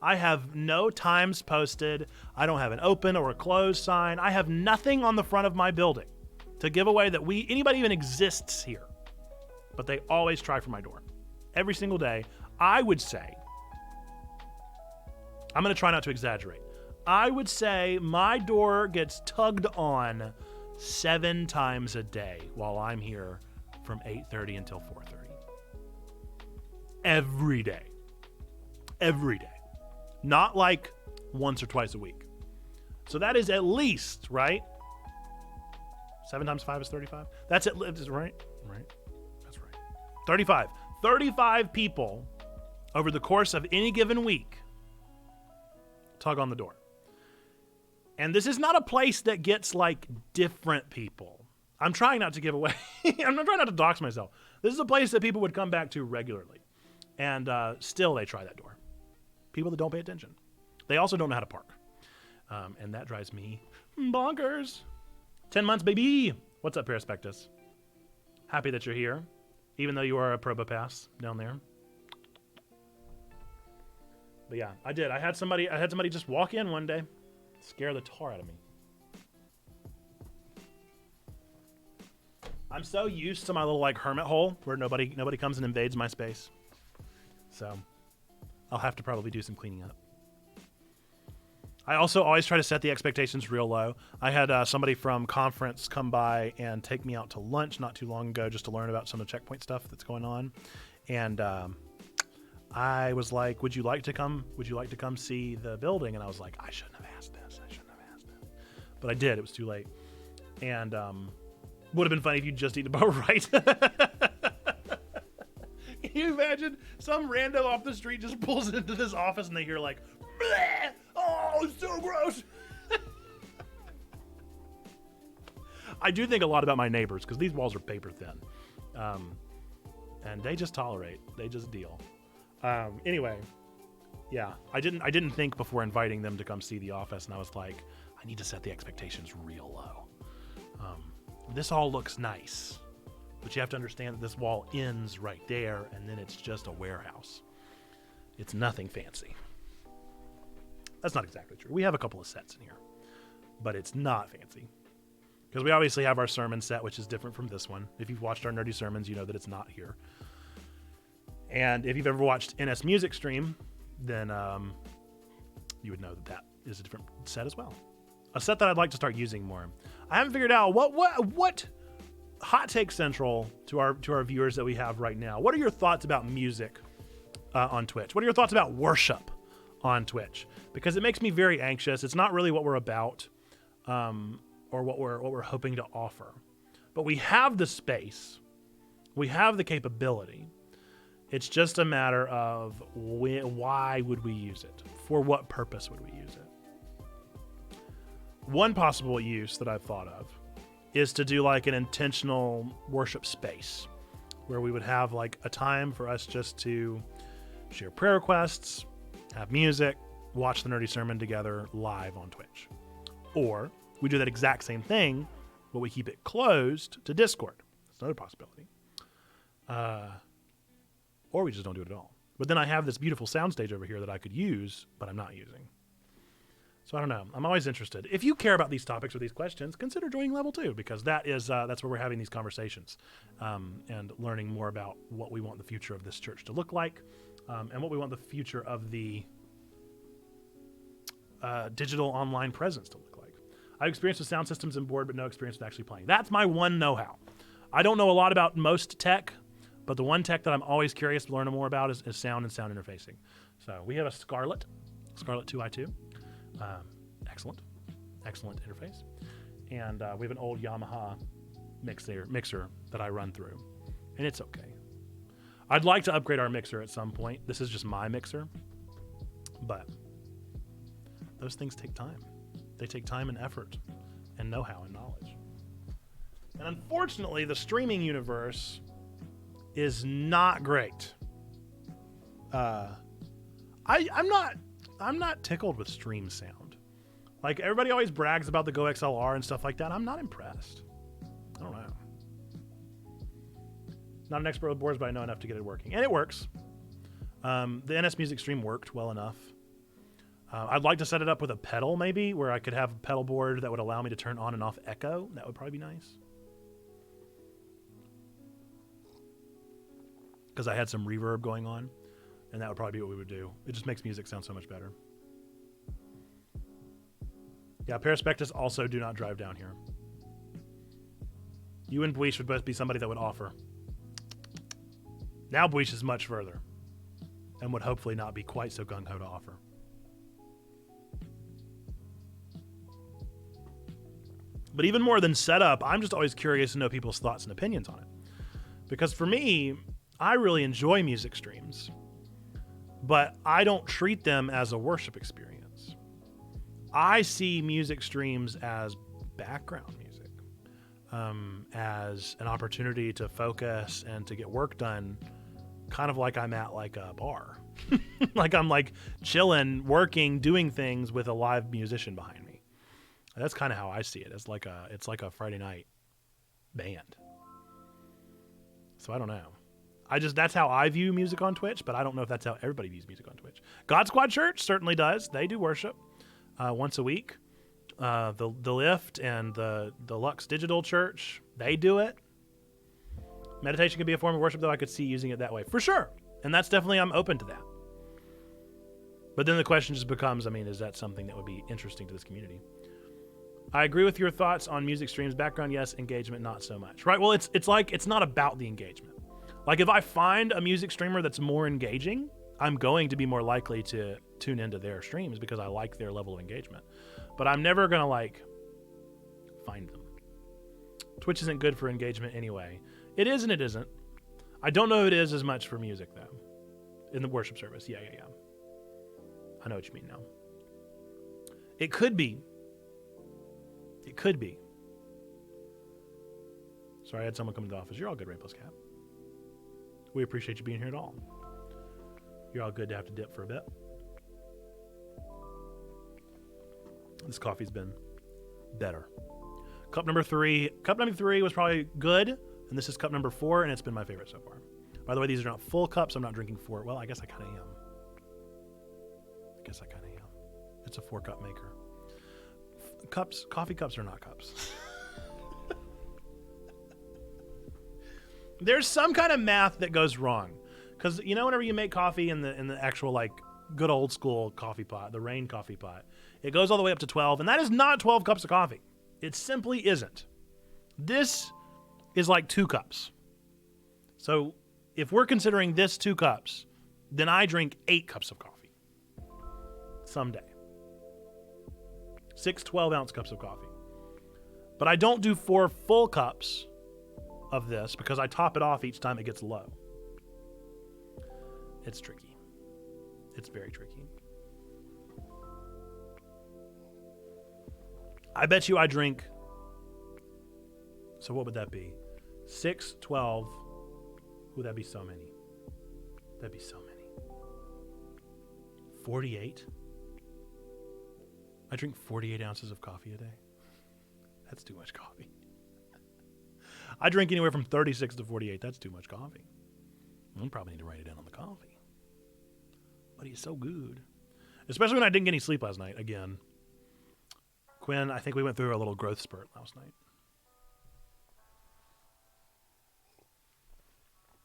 I have no times posted. I don't have an open or a closed sign. I have nothing on the front of my building to give away that anybody even exists here. But they always try for my door. Every single day. I would say, I'm going to try not to exaggerate. I would say my door gets tugged on 7 times a day while I'm here from 8:30 until 4:30. Every day. Every day. Not like once or twice a week. So that is at least, right? 7 times 5 is 35. That's it, right? Right. That's right. 35. 35 people over the course of any given week tug on the door. And this is not a place that gets like different people. I'm trying not to give away. I'm trying not to dox myself. This is a place that people would come back to regularly. And still they try that door. People that don't pay attention. They also don't know how to park. And that drives me bonkers. 10 months, baby. What's up, Perispectus? Happy that you're here, even though you are a Probopass down there. But yeah, I did. I had somebody just walk in one day, scare the tar out of me. I'm so used to my little like hermit hole where nobody comes and invades my space. So I'll have to probably do some cleaning up. I also always try to set the expectations real low. I had somebody from conference come by and take me out to lunch not too long ago just to learn about some of the checkpoint stuff that's going on. And I was like, would you like to come see the building? And I was like, I shouldn't have asked this. But I did. It was too late. And would have been funny if you'd just eaten a boat right. you imagine some rando off the street just pulls into this office and they hear like, bleh! Oh, it's so gross. I do think a lot about my neighbors because these walls are paper thin. And they just tolerate. They just deal. Anyway, yeah, I didn't think before inviting them to come see the office, and I was like, I need to set the expectations real low. This all looks nice, but you have to understand that this wall ends right there, and then it's just a warehouse. It's nothing fancy. That's not exactly true. We have a couple of sets in here, but it's not fancy. Because we obviously have our sermon set, which is different from this one. If you've watched our nerdy sermons, you know that it's not here. And if you've ever watched NS Music Stream, then you would know that that is a different set as well. A set that I'd like to start using more. I haven't figured out what hot take central to our viewers that we have right now. What are your thoughts about music on Twitch? What are your thoughts about worship on Twitch? Because it makes me very anxious. It's not really what we're about. Or what we're hoping to offer. But we have the space. We have the capability. It's just a matter of why would we use it? For what purpose would we use it? One possible use that I've thought of is to do like an intentional worship space where we would have like a time for us just to share prayer requests, have music, watch the nerdy sermon together live on Twitch. Or we do that exact same thing, but we keep it closed to Discord. That's another possibility. Or we just don't do it at all. But then I have this beautiful soundstage over here that I could use, but I'm not using. So I don't know. I'm always interested. If you care about these topics or these questions, consider joining Level 2, because that's where we're having these conversations and learning more about what we want the future of this church to look like and what we want the future of the digital online presence to look like. I've experienced with sound systems and board, but no experience with actually playing. That's my one know-how. I don't know a lot about most tech, but the one tech that I'm always curious to learn more about is sound and sound interfacing. So we have a Scarlett 2i2. Excellent interface. And we have an old Yamaha mixer that I run through, and it's okay. I'd like to upgrade our mixer at some point. This is just my mixer, but those things take time. They take time and effort and know-how and knowledge. And unfortunately, the streaming universe is not great. I'm not tickled with stream sound. Like, everybody always brags about the Go XLR and stuff like that. I'm not impressed. I don't know. Not an expert with boards, but I know enough to get it working. And it works. The NS Music Stream worked well enough. I'd like to set it up with a pedal, maybe, where I could have a pedal board that would allow me to turn on and off echo. That would probably be nice. Because I had some reverb going on, and that would probably be what we would do. It just makes music sound so much better. Yeah, Perispectus also do not drive down here. You and Buish would both be somebody that would offer. Now Buish is much further, and would hopefully not be quite so gung-ho to offer. But even more than setup, I'm just always curious to know people's thoughts and opinions on it. Because for me, I really enjoy music streams, but I don't treat them as a worship experience. I see music streams as background music, as an opportunity to focus and to get work done, kind of like I'm at like a bar. Like I'm like chilling, working, doing things with a live musician behind me. That's kind of how I see it. It's like a Friday night band. So I don't know. That's how I view music on Twitch, but I don't know if that's how everybody views music on Twitch. God Squad Church certainly does. They do worship once a week. The Lift and the Lux Digital Church, they do it. Meditation can be a form of worship, though I could see using it that way. For sure. And that's definitely, I'm open to that. But then the question just becomes, is that something that would be interesting to this community? I agree with your thoughts on music streams. Background, yes. Engagement, not so much. Right? Well, it's like, it's not about the engagement. Like, if I find a music streamer that's more engaging, I'm going to be more likely to tune into their streams because I like their level of engagement. But I'm never going to, find them. Twitch isn't good for engagement anyway. It is and it isn't. I don't know if it is as much for music, though. In the worship service. Yeah. I know what you mean now. It could be. It could be. Sorry, I had someone come into the office. You're all good, Ray Plus Cat. We appreciate you being here at all. You're all good to have to dip for a bit. This coffee's been better. Cup number 3. Cup number 3 was probably good, and this is cup number 4, and it's been my favorite so far. By the way, these are not full cups. I'm not drinking 4. Well, I guess I kind of am. It's a 4-cup maker. Coffee cups are not cups. There's some kind of math that goes wrong. Because, you know, whenever you make coffee in the actual, like, good old school coffee pot, the Rain coffee pot, it goes all the way up to 12, and that is not 12 cups of coffee. It simply isn't. This is like 2 cups. So if we're considering this 2 cups, then I drink 8 cups of coffee. Someday. 6 12-ounce cups of coffee. But I don't do 4 full cups of this because I top it off each time it gets low. It's tricky. It's very tricky. I bet you I drink, so what would that be? 6, 12, would that be so many? That'd be so many. 48? I drink 48 ounces of coffee a day. That's too much coffee. I drink anywhere from 36 to 48. That's too much coffee. I probably need to write it down on the coffee. But he's so good. Especially when I didn't get any sleep last night, again. Quinn, I think we went through a little growth spurt last night.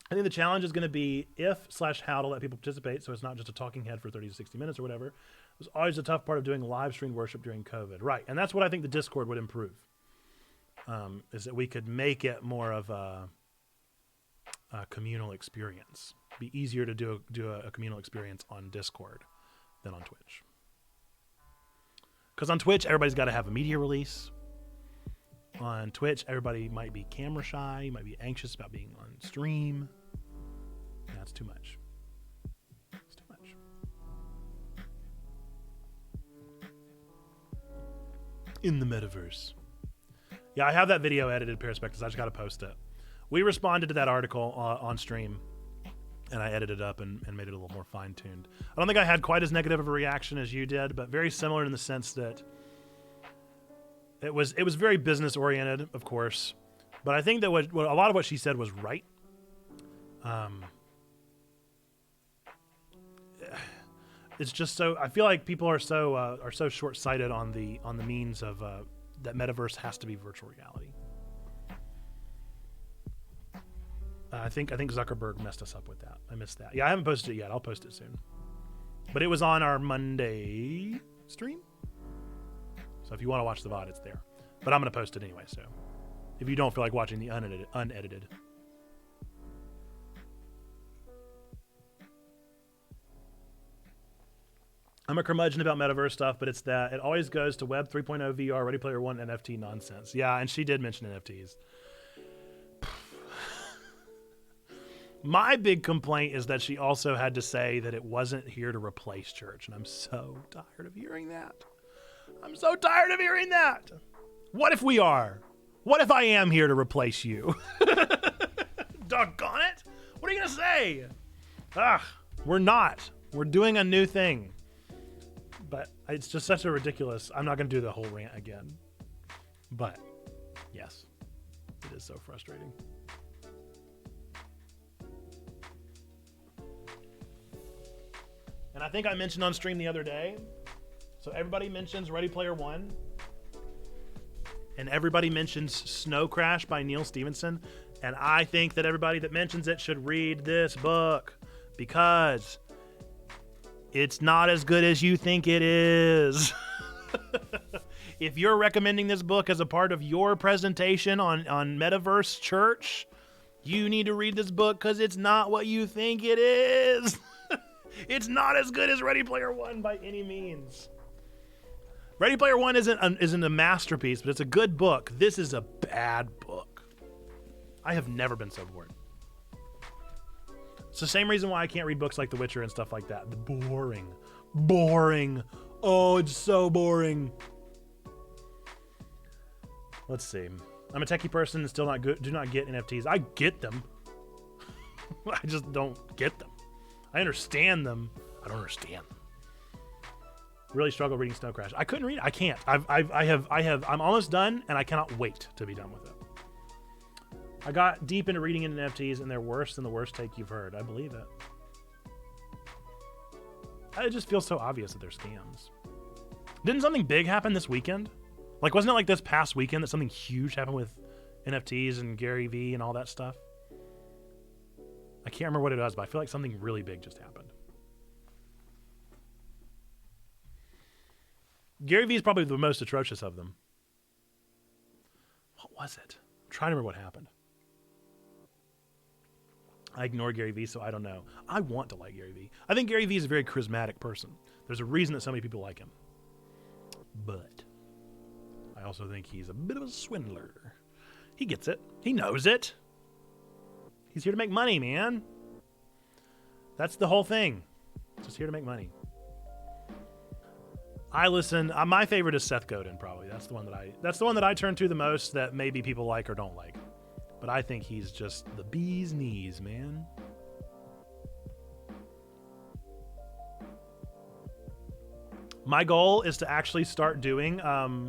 I think the challenge is going to be if/how to let people participate so it's not just a talking head for 30 to 60 minutes or whatever. It was always a tough part of doing live stream worship during COVID. Right, and that's what I think the Discord would improve, is that we could make it more of a communal experience. Be easier to do a communal experience on Discord than on Twitch. Because on Twitch, everybody's got to have a media release. On Twitch, everybody might be camera shy, might be anxious about being on stream. That's too much. It's too much. In the metaverse. Yeah, I have that video edited, Perispectus. I just got to post it. We responded to that article on stream, and I edited it up and made it a little more fine-tuned. I don't think I had quite as negative of a reaction as you did, but very similar in the sense that it was very business-oriented, of course. But I think that what a lot of what she said was right. It's just so, I feel like people are so short-sighted on the means of that metaverse has to be virtual reality. I think Zuckerberg messed us up with that. I missed that. Yeah, I haven't posted it yet. I'll post it soon. But it was on our Monday stream. So if you want to watch the VOD, it's there. But I'm going to post it anyway, so if you don't feel like watching the unedited. I'm a curmudgeon about metaverse stuff, but it's that it always goes to Web 3.0 VR, Ready Player One, NFT nonsense. Yeah, and she did mention NFTs. My big complaint is that she also had to say that it wasn't here to replace church, and I'm so tired of hearing that. I'm so tired of hearing that. What if we are? What if I am here to replace you? Doggone it. What are you going to say? We're not. We're doing a new thing. But it's just such a ridiculous... I'm not going to do the whole rant again. But, yes. It is so frustrating. And I think I mentioned on stream the other day, so everybody mentions Ready Player One, and everybody mentions Snow Crash by Neil Stephenson, and I think that everybody that mentions it should read this book, because it's not as good as you think it is. If you're recommending this book as a part of your presentation on Metaverse Church, you need to read this book because it's not what you think it is. It's not as good as Ready Player One by any means. Ready Player One isn't a masterpiece, but it's a good book. This is a bad book. I have never been so bored. It's the same reason why I can't read books like The Witcher and stuff like that. Boring. Oh, it's so boring. Let's see. I'm a techie person and still not good. Do not get NFTs. I get them. I just don't get them. I understand them. I don't understand them. Really struggle reading Snow Crash. I couldn't read it. I can't. I'm almost done, and I cannot wait to be done with it. I got deep into reading into NFTs, and they're worse than the worst take you've heard. I believe it. It just feels so obvious that they're scams. Didn't something big happen this weekend? Like, wasn't it like this past weekend that something huge happened with NFTs and Gary Vee and all that stuff? I can't remember what it was, but I feel like something really big just happened. Gary Vee is probably the most atrocious of them. What was it? I'm trying to remember what happened. I ignore Gary Vee, so I don't know. I want to like Gary Vee. I think Gary Vee is a very charismatic person. There's a reason that so many people like him. But I also think he's a bit of a swindler. He gets it. He knows it. He's here to make money, man. That's the whole thing. Just here to make money. I listen. My favorite is Seth Godin, probably. That's the one that I turn to the most. That maybe people like or don't like. But I think he's just the bee's knees, man. My goal is to actually start doing Nerds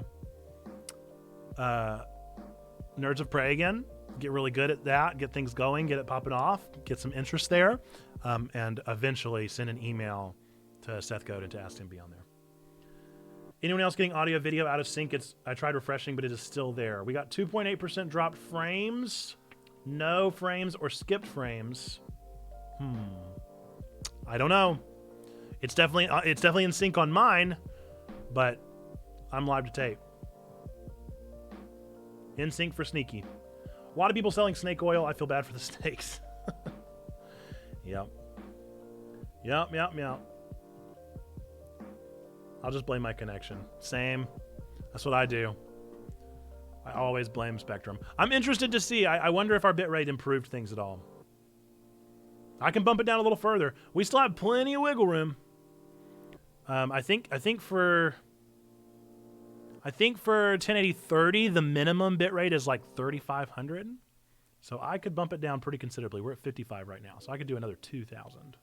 of Prey again. Get really good at that. Get things going. Get it popping off. Get some interest there. And eventually send an email to Seth Godin to ask him to be on there. Anyone else getting audio video out of sync? I tried refreshing, but it is still there. We got 2.8% dropped frames, no frames or skipped frames. I don't know. It's definitely in sync on mine, but I'm live to tape. In sync for sneaky. A lot of people selling snake oil. I feel bad for the snakes. Yep. I'll just blame my connection. Same. That's what I do. I always blame Spectrum. I'm interested to see. I wonder if our bitrate improved things at all. I can bump it down a little further. We still have plenty of wiggle room. I think for 1080-30, the minimum bitrate is like 3500. So I could bump it down pretty considerably. We're at 55 right now, so I could do another 2000.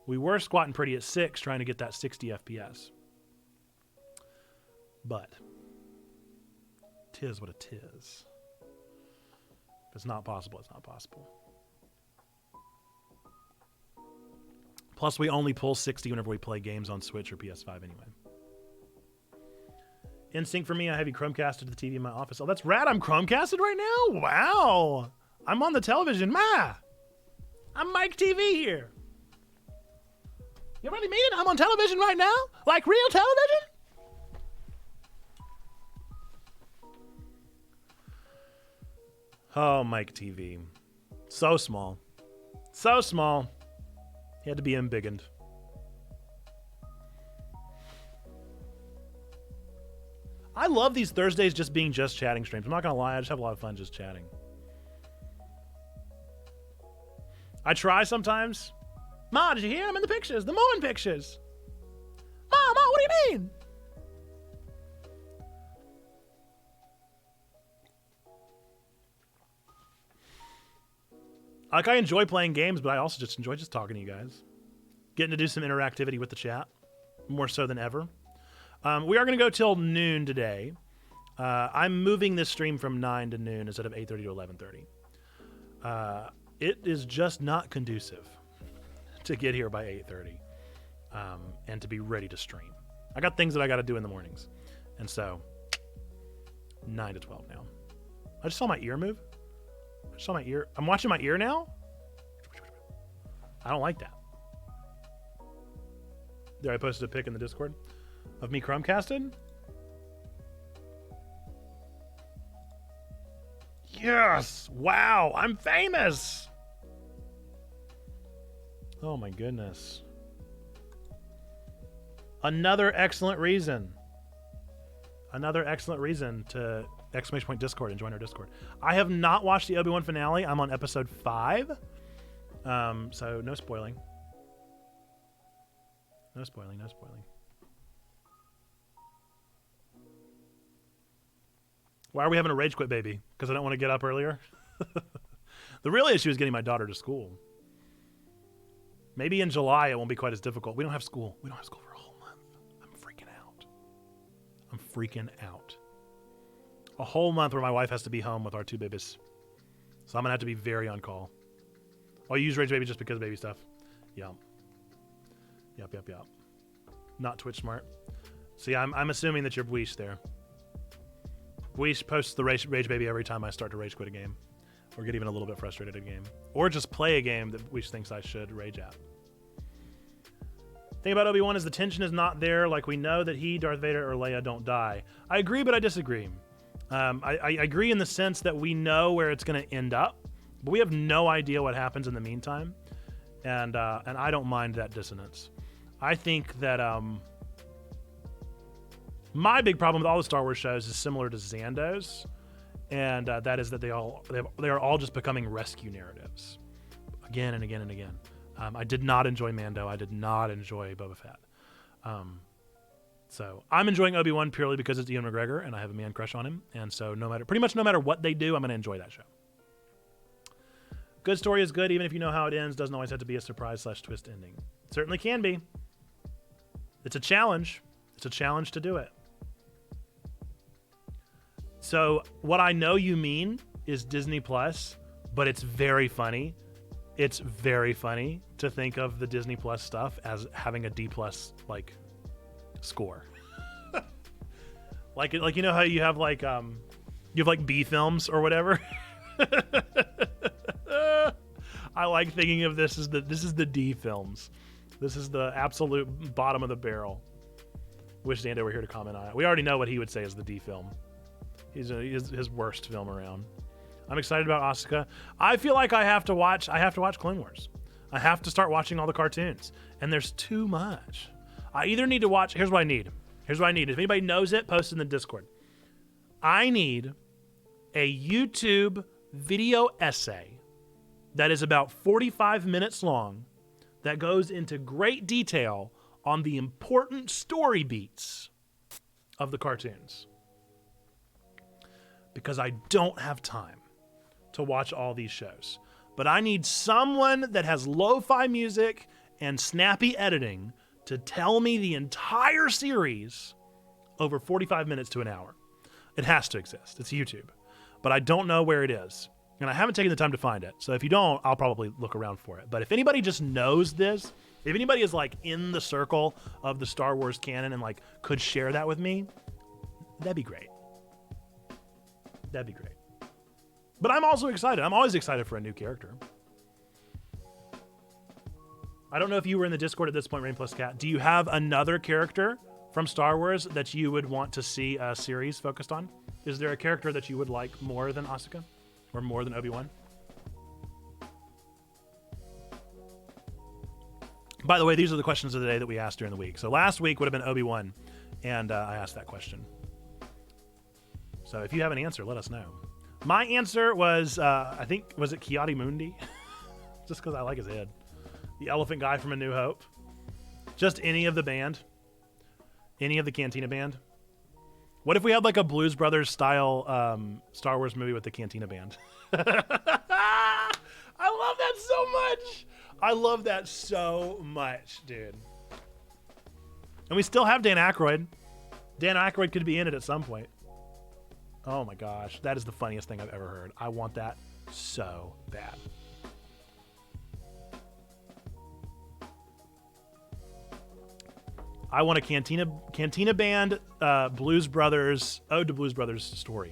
We were squatting pretty at 6, trying to get that 60 FPS. But tis what it is. If it's not possible, it's not possible. Plus, we only pull 60 whenever we play games on Switch or PS5 anyway. In sync for me, I have you Chromecasted to the TV in my office. Oh, that's rad. I'm Chromecasted right now? Wow. I'm on the television. I'm Mike TV here. You really mean it? I'm on television right now? Like real television? Oh, Mike TV. So small. So small. He had to be embiggened. I love these Thursdays just being just chatting streams. I'm not going to lie. I just have a lot of fun just chatting. I try sometimes. Ma, did you hear? I'm in the pictures. The morning pictures. Ma, what do you mean? Like, I enjoy playing games, but I also just enjoy just talking to you guys. Getting to do some interactivity with the chat. More so than ever. We are going to go till noon today. I'm moving this stream from 9 to noon instead of 8:30 to 11:30. It is just not conducive to get here by 8:30 and to be ready to stream. I got things that I got to do in the mornings. And so, 9 to 12 now. I just saw my ear move. I just saw my ear. I'm watching my ear now? I don't like that. There, I posted a pic in the Discord of me Chromecasted. Yes! Wow! I'm famous! Oh my goodness. Another excellent reason. Another excellent reason to !Discord and join our Discord. I have not watched the Obi-Wan finale. I'm on episode 5. So no spoiling. No spoiling, no spoiling. Why are we having a rage quit baby? Because I don't want to get up earlier? The real issue is getting my daughter to school. Maybe in July it won't be quite as difficult. We don't have school. We don't have school for a whole month. I'm freaking out. I'm freaking out. A whole month where my wife has to be home with our 2 babies. So I'm going to have to be very on call. I'll use Rage Baby just because of baby stuff. Yep. Yep. Not Twitch smart. See, I'm assuming that you're Bweesh there. Bweesh posts the Rage Baby every time I start to rage quit a game. Or get even a little bit frustrated at a game. Or just play a game that Bweesh thinks I should rage at. Thing about Obi-Wan is the tension is not there. Like, we know that he, Darth Vader, or Leia don't die. I agree, but I disagree. I agree in the sense that we know where it's going to end up, but we have no idea what happens in the meantime, and I don't mind that dissonance. I think that my big problem with all the Star Wars shows is similar to Zando's, and that is that they are all just becoming rescue narratives, again and again and again. I did not enjoy Mando. I did not enjoy Boba Fett. So I'm enjoying Obi-Wan purely because it's Ewan McGregor and I have a man crush on him. And so pretty much no matter what they do, I'm going to enjoy that show. Good story is good, even if you know how it ends. Doesn't always have to be a surprise/twist ending. It certainly can be. It's a challenge. It's a challenge to do it. So what I know you mean is Disney Plus, but it's very funny. It's very funny to think of the Disney Plus stuff as having a D+ score. like you know how you have B films or whatever. I like thinking of this as this is the D films. This is the absolute bottom of the barrel. Wish Xando were here to comment on it. We already know what he would say is the D film. He's his worst film around. I'm excited about Asuka. I feel like I have to watch Clone Wars. I have to start watching all the cartoons, and there's too much. I either need to watch. Here's what I need. If anybody knows it, post it in the Discord. I need a YouTube video essay that is about 45 minutes long that goes into great detail on the important story beats of the cartoons. Because I don't have time to watch all these shows. But I need someone that has lo-fi music and snappy editing to tell me the entire series over 45 minutes to an hour. It has to exist. It's YouTube. But I don't know where it is. And I haven't taken the time to find it. So if you don't, I'll probably look around for it. But if anybody just knows this, if anybody is in the circle of the Star Wars canon and could share that with me, that'd be great. That'd be great. But I'm also excited. I'm always excited for a new character. I don't know if you were in the Discord at this point, Rain Plus Cat. Do you have another character from Star Wars that you would want to see a series focused on? Is there a character that you would like more than Asuka? Or more than Obi-Wan? By the way, these are the questions of the day that we asked during the week. So last week would have been Obi-Wan, and I asked that question. So if you have an answer, let us know. My answer was, was it Ki-Adi-Mundi? Just because I like his head. The elephant guy from A New Hope. Just any of the band. Any of the Cantina band. What if we had a Blues Brothers style Star Wars movie with the Cantina band? I love that so much. I love that so much, dude. And we still have Dan Aykroyd. Dan Aykroyd could be in it at some point. Oh my gosh, that is the funniest thing I've ever heard. I want that so bad. I want a Cantina band, Blues Brothers, Ode to Blues Brothers story.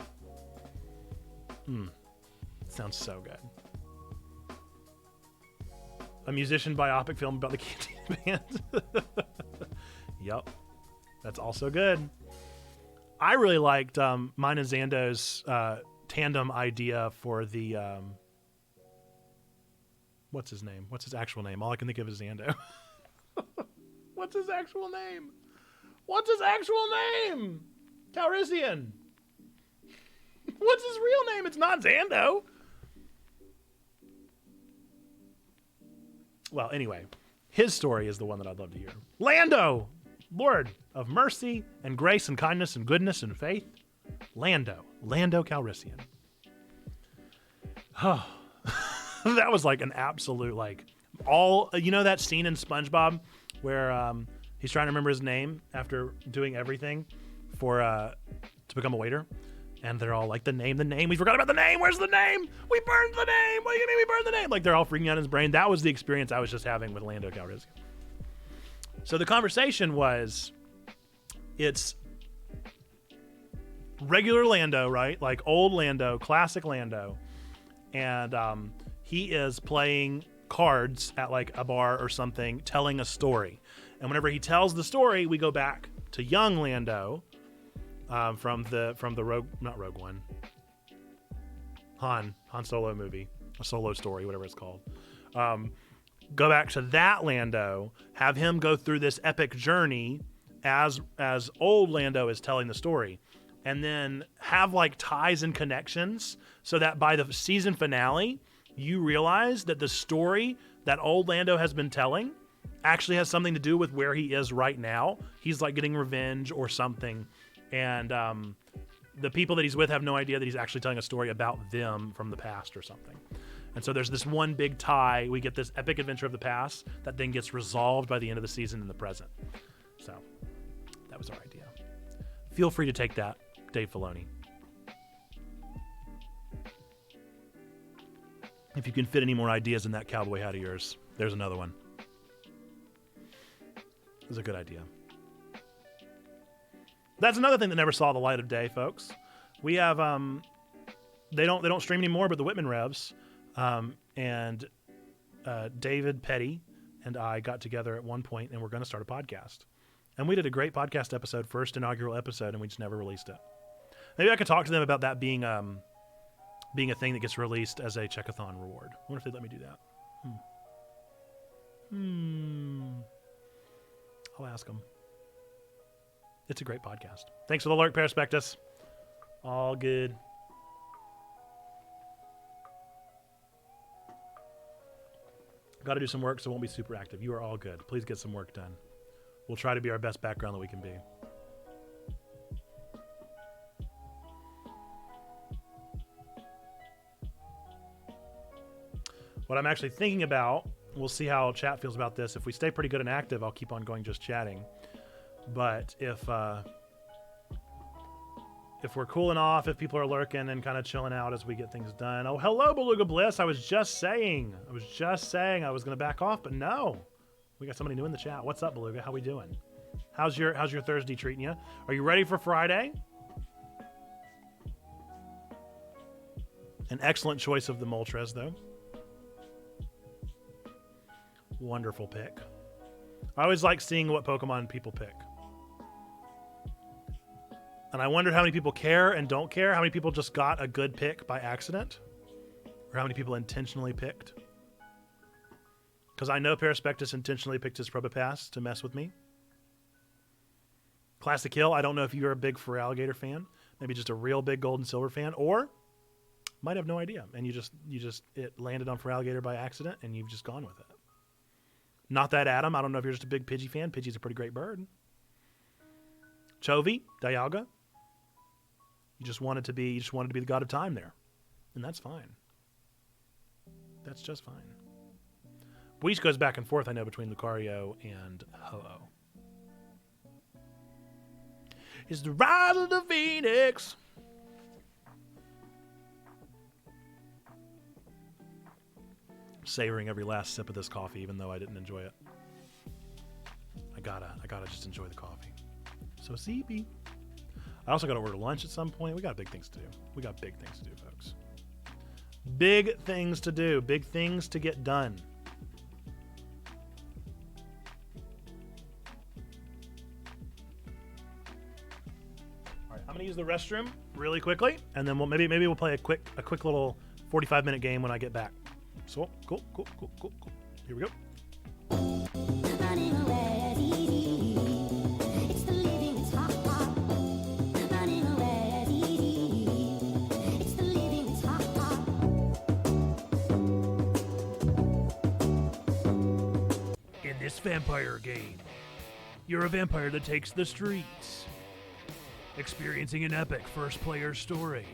Sounds so good. A musician biopic film about the Cantina band. Yep. That's also good. I really liked mine and Xando's tandem idea for the what's his name? What's his actual name? All I can think of is Xando. What's his actual name? Calrissian. What's his real name? It's not Xando. Well, anyway, his story is the one that I'd love to hear. Lando, Lord of mercy and grace and kindness and goodness and faith. Lando Calrissian. Oh, that was like an absolute, like, all, you know that scene in SpongeBob where he's trying to remember his name after doing everything for to become a waiter? And they're all like, the name, we forgot about the name, where's the name? We burned the name, what do you mean we burned the name? Like, they're all freaking out in his brain. That was the experience I was just having with Lando Calrissian. So the conversation was, it's regular Lando, right? Like old Lando, classic Lando. And he is playing cards at like a bar or something, telling a story. And whenever he tells the story, we go back to young Lando, from the Rogue One, Han Solo movie, a Solo story, whatever it's called. Go back to that Lando, have him go through this epic journey as old Lando is telling the story, and then have like ties and connections so that by the season finale, you realize that the story that old Lando has been telling actually has something to do with where he is right now. He's like getting revenge or something. And the people that he's with have no idea that he's actually telling a story about them from the past or something. And so there's this one big tie. We get this epic adventure of the past that then gets resolved by the end of the season in the present. So that was our idea. Feel free to take that, Dave Filoni. If you can fit any more ideas in that cowboy hat of yours, there's another one. It was a good idea. That's another thing that never saw the light of day, folks. We have they don't stream anymore, but the Whitman Revs and David Petty and I got together at one point and we're going to start a podcast. And we did a great podcast episode, first inaugural episode, and we just never released it. Maybe I could talk to them about that being a thing that gets released as a Checkathon reward. I wonder if they'd let me do that. I'll ask them. It's a great podcast. Thanks for the lurk, Perspectus. All good. Got to do some work, so won't be super active. You are all good. Please get some work done. We'll try to be our best background that we can be. What I'm actually thinking about, we'll see how chat feels about this. If we stay pretty good and active, I'll keep on going just chatting. But if we're cooling off, if people are lurking and kind of chilling out as we get things done. Oh, hello, Beluga Bliss. I was just saying I was going to back off, but no. We got somebody new in the chat. What's up, Beluga? How we doing? How's your Thursday treating you? Are you ready for Friday? An excellent choice of the Moltres, though. Wonderful pick. I always like seeing what Pokemon people pick. And I wondered how many people care and don't care, how many people just got a good pick by accident, or how many people intentionally picked. Because I know Perspectus intentionally picked his Probopass to mess with me. Classic Hill, I don't know if you're a big Feraligatr fan, maybe just a real big Gold and Silver fan, or might have no idea, and it landed on Feraligatr by accident, and you've just gone with it. Not that Adam, I don't know if you're just a big Pidgey fan. Pidgey's a pretty great bird. Chovy, Dialga. You just wanted to be the god of time there. And that's fine. That's just fine. Bleach goes back and forth, I know, between Lucario and Ho-Oh. It's the rise of the Phoenix. Savoring every last sip of this coffee, even though I didn't enjoy it. I gotta just enjoy the coffee. So CP. I also gotta order lunch at some point. We got big things to do. Folks. Big things to do. Big things to get done. All right, I'm gonna use the restroom really quickly, and then maybe we'll play a quick little 45-minute game when I get back. So cool. Here we go. Running away is easy. It's the living is hot. Running away is easy. It's the living is hot. this vampire game. You're a vampire that takes the streets, experiencing an epic first-player story.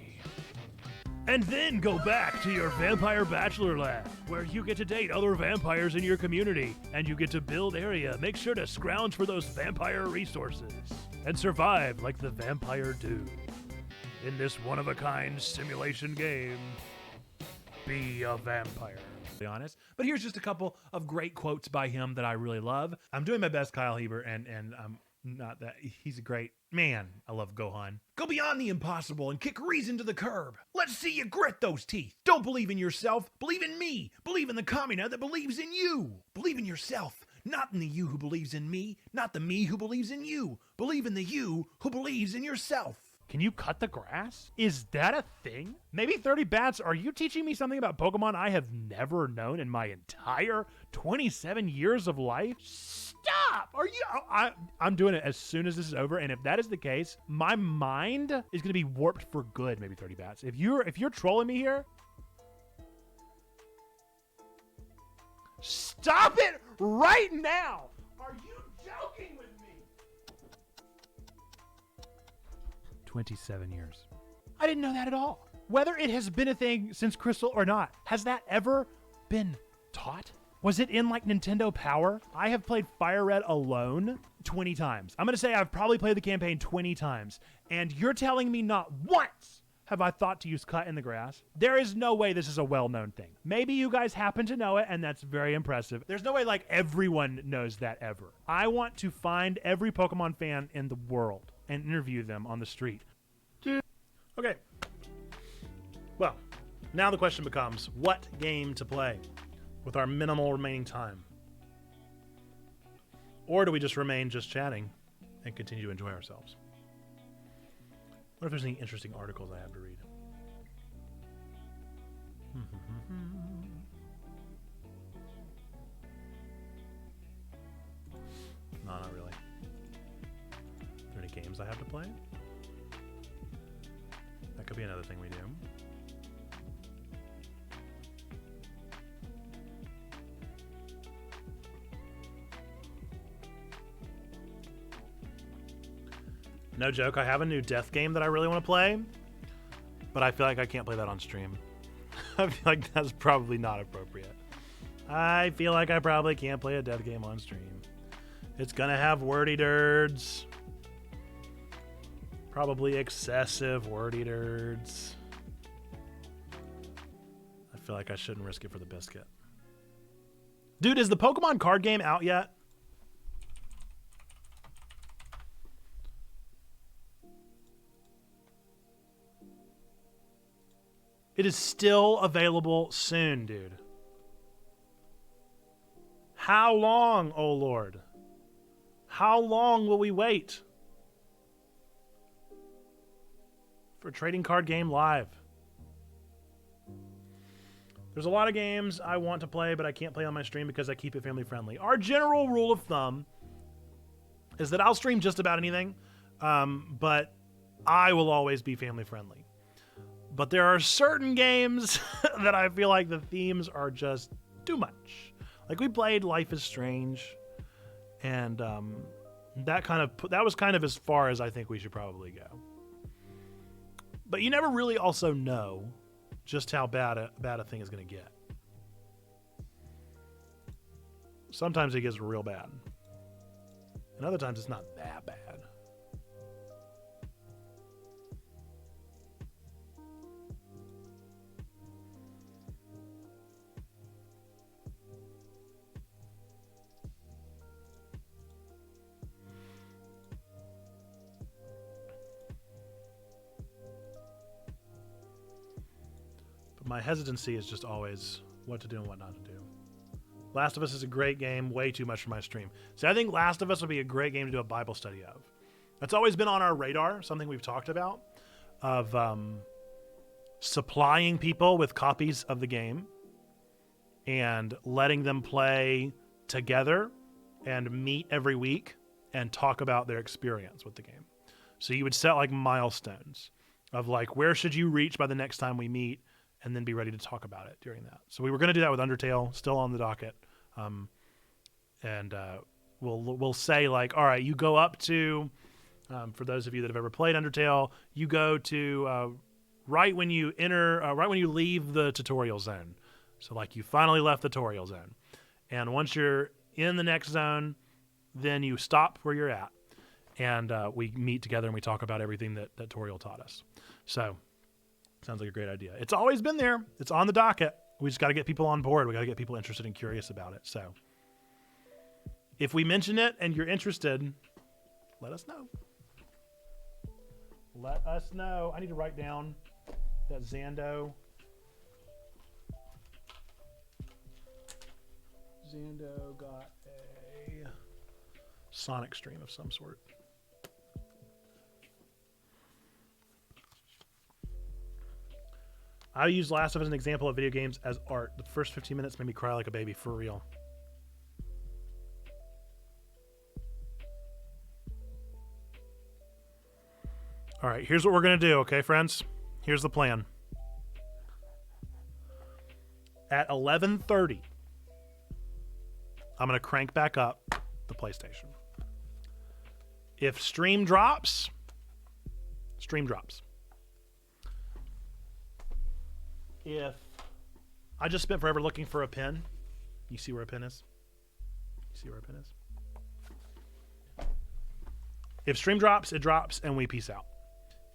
And then go back to your vampire bachelor lab, where you get to date other vampires in your community, and you get to build area. Make sure to scrounge for those vampire resources, and survive like the vampire do. In this one-of-a-kind simulation game, be a vampire. To be honest, but here's just a couple of great quotes by him that I really love. I'm doing my best, Kyle Heber, and I'm not that. He's a great man. I love Gohan. Go beyond the impossible and kick reason to the curb. Let's see you grit those teeth. Don't believe in yourself. Believe in me. Believe in the Kamina that believes in you. Believe in yourself. Not in the you who believes in me. Not the me who believes in you. Believe in the you who believes in yourself. Can you cut the grass? Is that a thing? Maybe 30 Bats, are you teaching me something about Pokemon I have never known in my entire 27 years of life? Stop! Are you? I'm doing it as soon as this is over, and if that is the case, my mind is going to be warped for good. Maybe 30 Bats. If you're trolling me here, stop it right now! Are you joking with me? 27 years. I didn't know that at all. Whether it has been a thing since Crystal or not, has that ever been taught? Was it in like Nintendo Power? I have played Fire Red alone 20 times. I'm going to say I've probably played the campaign 20 times. And you're telling me not once have I thought to use cut in the grass? There is no way this is a well-known thing. Maybe you guys happen to know it, and that's very impressive. There's no way like everyone knows that ever. I want to find every Pokemon fan in the world and interview them on the street. Okay. Well, now the question becomes, what game to play with our minimal remaining time? Or do we just remain just chatting and continue to enjoy ourselves? What if there's any interesting articles I have to read? No, not really. Are there any games I have to play? That could be another thing we do. No joke, I have a new death game that I really want to play, but I feel like I can't play that on stream. I feel like that's probably not appropriate. I feel like I probably can't play a death game on stream. It's gonna have wordy dirds. Probably excessive wordy dirds. I feel like I shouldn't risk it for the biscuit. Dude, is the Pokemon card game out yet? It is still available soon, dude. How long, oh Lord? How long will we wait for Trading Card Game Live? There's a lot of games I want to play, but I can't play on my stream because I keep it family friendly. Our general rule of thumb is that I'll stream just about anything, but I will always be family friendly. But there are certain games that I feel like the themes are just too much. Like we played Life is Strange, and that was kind of as far as I think we should probably go. But you never really also know just how bad a thing is going to get. Sometimes it gets real bad, and other times it's not that bad. My hesitancy is just always what to do and what not to do. Last of Us is a great game, way too much for my stream. See, I think Last of Us would be a great game to do a Bible study of. That's always been on our radar, something we've talked about, of supplying people with copies of the game and letting them play together and meet every week and talk about their experience with the game. So you would set like milestones of like, where should you reach by the next time we meet? And then be ready to talk about it during that. So we were going to do that with Undertale, still on the docket. and we'll say like, all right, you go up to, for those of you that have ever played Undertale, you go to right when you leave the tutorial zone. So like you finally left the tutorial zone, and once you're in the next zone, then you stop where you're at, and we meet together and we talk about everything that tutorial taught us. So sounds like a great idea. It's always been there. It's on the docket. We just got to get people on board. We got to get people interested and curious about it. So if we mention it and you're interested, let us know. Let us know. I need to write down that Zando got a Sonic stream of some sort. I use Last of Us as an example of video games as art. The first 15 minutes made me cry like a baby, for real. All right, here's what we're going to do, okay, friends? Here's the plan. At 11:30, I'm going to crank back up the PlayStation. If stream drops, stream drops. If I just spent forever looking for a pen. You see where a pen is? You see where a pen is? If stream drops, it drops, and we peace out.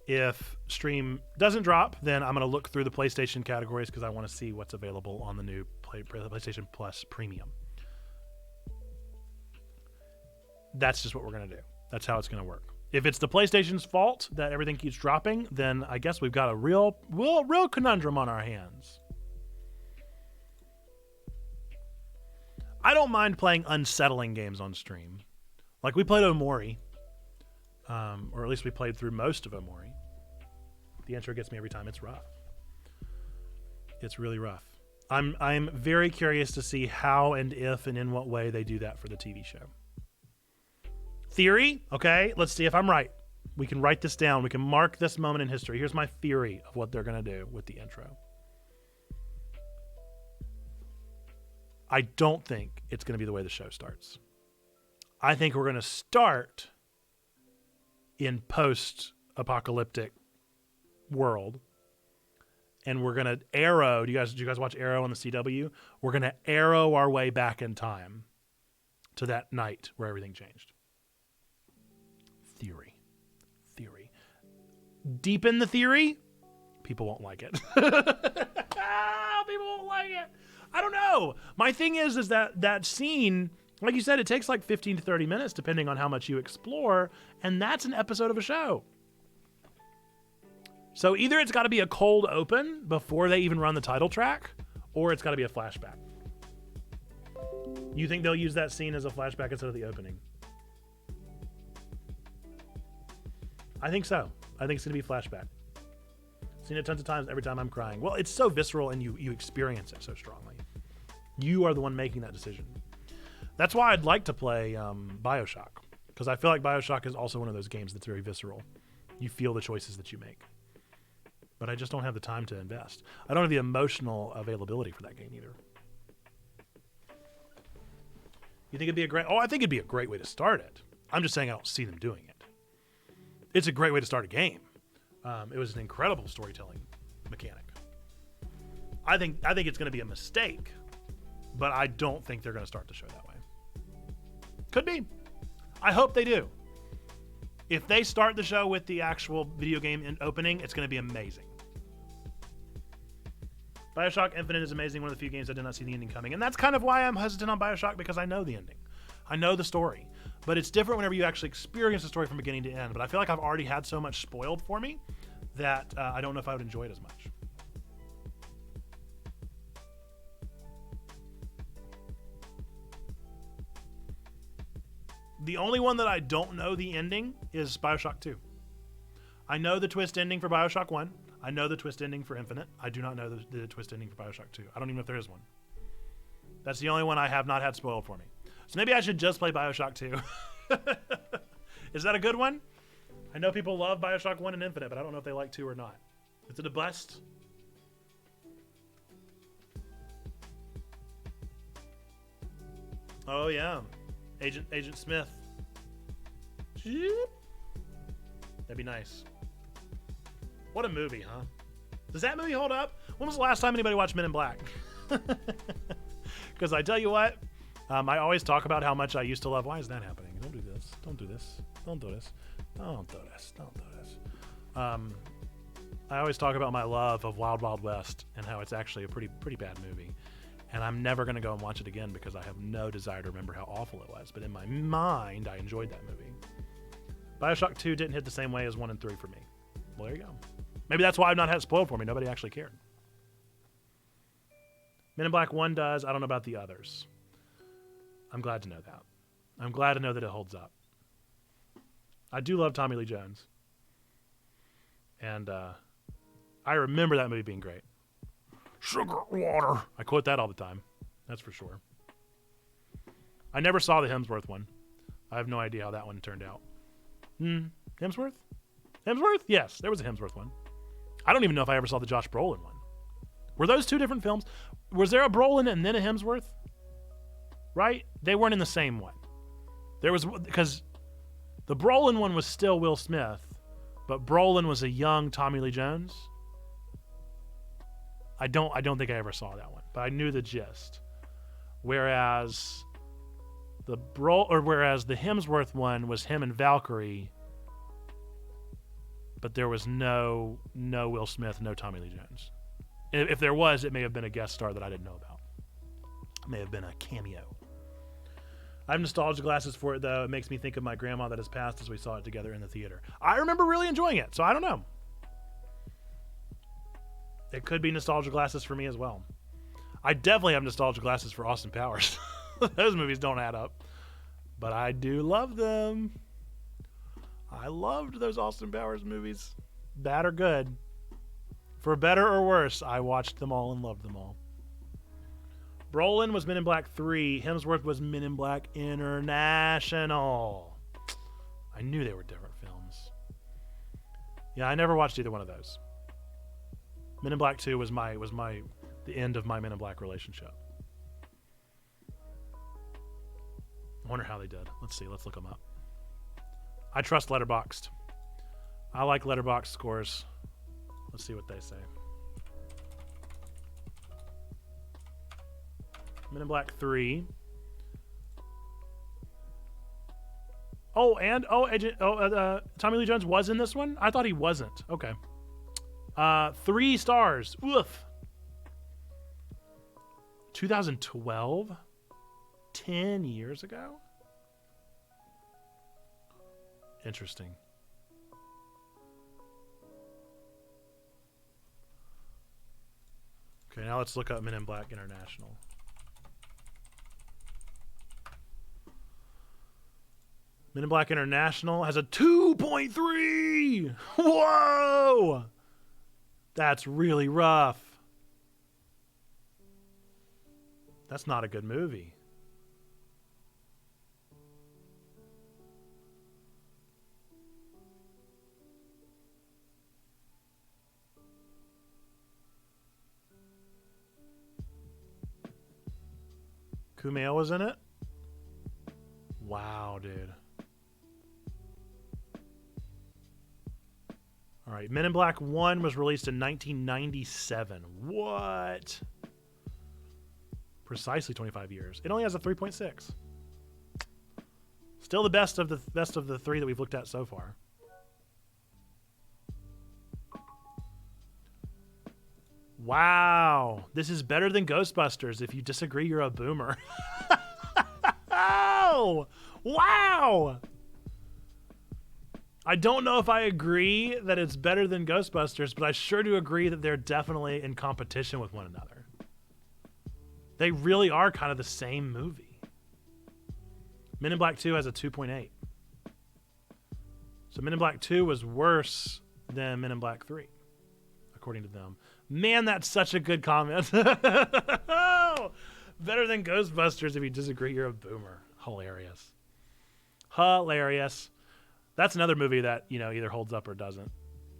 If stream doesn't drop, then I'm going to look through the PlayStation categories because I want to see what's available on the new PlayStation Plus Premium. That's just what we're going to do. That's how it's going to work. If it's the PlayStation's fault that everything keeps dropping, then I guess we've got a real conundrum on our hands. I don't mind playing unsettling games on stream. Like we played Omori, or at least we played through most of Omori. The intro gets me every time. It's rough. It's really rough. I'm very curious to see how and if and in what way they do that for the TV show. Theory, okay, let's see if I'm right. We can write this down. We can mark this moment in history. Here's my theory of what they're going to do with the intro. I don't think it's going to be the way the show starts. I think we're going to start in post-apocalyptic world, and we're going to arrow. Do you guys watch Arrow on the CW? We're going to arrow our way back in time to that night where everything changed. Theory. Deepen the theory, people won't like it. People won't like it. I don't know. My thing is that scene, like you said, it takes like 15 to 30 minutes depending on how much you explore, and that's an episode of a show. So either it's got to be a cold open before they even run the title track, or it's got to be a flashback. You think they'll use that scene as a flashback instead of the opening? I think so. I think it's going to be flashback. Seen it tons of times. Every time I'm crying. Well, it's so visceral and you experience it so strongly. You are the one making that decision. That's why I'd like to play BioShock, because I feel like BioShock is also one of those games that's very visceral. You feel the choices that you make. But I just don't have the time to invest. I don't have the emotional availability for that game either. You think it'd be a great... Oh, I think it'd be a great way to start it. I'm just saying I don't see them doing it. It's a great way to start a game. It was an incredible storytelling mechanic. I think it's going to be a mistake, but I don't think they're going to start the show that way. Could be. I hope they do. If they start the show with the actual video game opening, it's going to be amazing. BioShock Infinite is amazing. One of the few games I did not see the ending coming. And that's kind of why I'm hesitant on BioShock, because I know the ending. I know the story. But it's different whenever you actually experience the story from beginning to end. But I feel like I've already had so much spoiled for me that I don't know if I would enjoy it as much. The only one that I don't know the ending is BioShock 2. I know the twist ending for BioShock 1. I know the twist ending for Infinite. I do not know the twist ending for BioShock 2. I don't even know if there is one. That's the only one I have not had spoiled for me. So maybe I should just play BioShock 2. Is that a good one? I know people love BioShock 1 and Infinite, but I don't know if they like 2 or not. Is it a bust? Oh, yeah. Agent Smith. That'd be nice. What a movie, huh? Does that movie hold up? When was the last time anybody watched Men in Black? Because I tell you what, I always talk about how much I used to love. Why is that happening? Don't do this. Don't do this. Don't do this. Don't do this. Don't do this. I always talk about my love of Wild Wild West and how it's actually a pretty bad movie. And I'm never going to go and watch it again because I have no desire to remember how awful it was. But in my mind, I enjoyed that movie. BioShock 2 didn't hit the same way as 1 and 3 for me. Well, there you go. Maybe that's why I've not had it spoiled for me. Nobody actually cared. Men in Black 1 does. I don't know about the others. I'm glad to know that. I'm glad to know that it holds up. I do love Tommy Lee Jones. And I remember that movie being great. Sugar water. I quote that all the time. That's for sure. I never saw the Hemsworth one. I have no idea how that one turned out. Hemsworth? Hemsworth? Yes, there was a Hemsworth one. I don't even know if I ever saw the Josh Brolin one. Were those two different films? Was there a Brolin and then a Hemsworth? Right? They weren't in the same one. There was, because the Brolin one was still Will Smith, but Brolin was a young Tommy Lee Jones. I don't think I ever saw that one, but I knew the gist. Whereas the Hemsworth one was him and Valkyrie, but there was no Will Smith, no Tommy Lee Jones. If there was, it may have been a guest star that I didn't know about. It may have been a cameo. I have nostalgia glasses for it, though. It makes me think of my grandma that has passed as we saw it together in the theater. I remember really enjoying it, so I don't know. It could be nostalgia glasses for me as well. I definitely have nostalgia glasses for Austin Powers. Those movies don't add up. But I do love them. I loved those Austin Powers movies. Bad or good. For better or worse, I watched them all and loved them all. Brolin was Men in Black 3. Hemsworth was Men in Black International. I knew they were different films. Yeah, I never watched either one of those. Men in Black 2 was the end of my Men in Black relationship. I wonder how they did. Let's see. Let's look them up. I trust Letterboxd. I like Letterboxd scores. Let's see what they say. Men in Black 3. Tommy Lee Jones was in this one? I thought he wasn't. Okay. 3 stars. Oof. 2012? 10 years ago? Interesting. Okay, now let's look up Men in Black International. Men in Black International has a 2.3! Whoa! That's really rough. That's not a good movie. Kumail was in it? Wow, dude. All right, Men in Black 1 was released in 1997. What? Precisely 25 years. It only has a 3.6. Still the best of the 3 that we've looked at so far. Wow. This is better than Ghostbusters. If you disagree, you're a boomer. Oh, wow. I don't know if I agree that it's better than Ghostbusters, but I sure do agree that they're definitely in competition with one another. They really are kind of the same movie. Men in Black 2 has a 2.8. So Men in Black 2 was worse than Men in Black 3, according to them. Man, that's such a good comment. Better than Ghostbusters. If you disagree, you're a boomer. Hilarious. Hilarious. That's another movie that, either holds up or doesn't.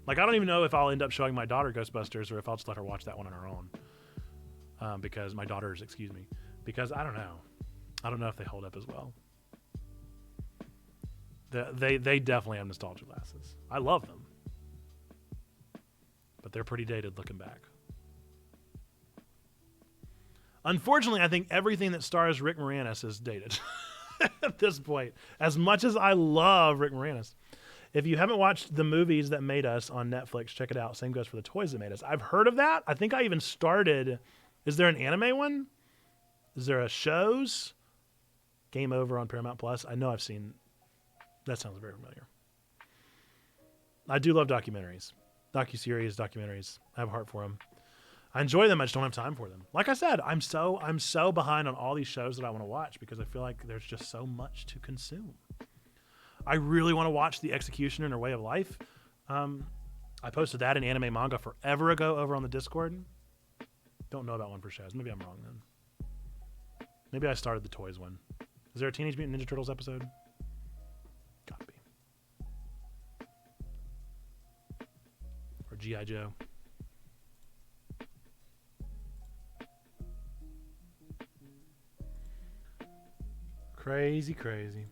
Like, I don't even know if I'll end up showing my daughter Ghostbusters or if I'll just let her watch that one on her own. Because I don't know. I don't know if they hold up as well. They definitely have nostalgia glasses. I love them. But they're pretty dated looking back. Unfortunately, I think everything that stars Rick Moranis is dated at this point. As much as I love Rick Moranis. If you haven't watched The Movies That Made Us on Netflix, check it out. Same goes for The Toys That Made Us. I've heard of that. I think I even started. Is there an anime one? Is there a shows? Game Over on Paramount Plus. I know I've seen. That sounds very familiar. I do love documentaries. Docuseries, documentaries. I have a heart for them. I enjoy them. I just don't have time for them. Like I said, I'm so behind on all these shows that I want to watch because I feel like there's just so much to consume. I really want to watch The Executioner and Her Way of Life. I posted that in anime manga forever ago over on the Discord. Don't know about one for shows. Maybe I'm wrong then. Maybe I started the toys one. Is there a Teenage Mutant Ninja Turtles episode? Gotta be. Or G.I. Joe. Crazy, crazy.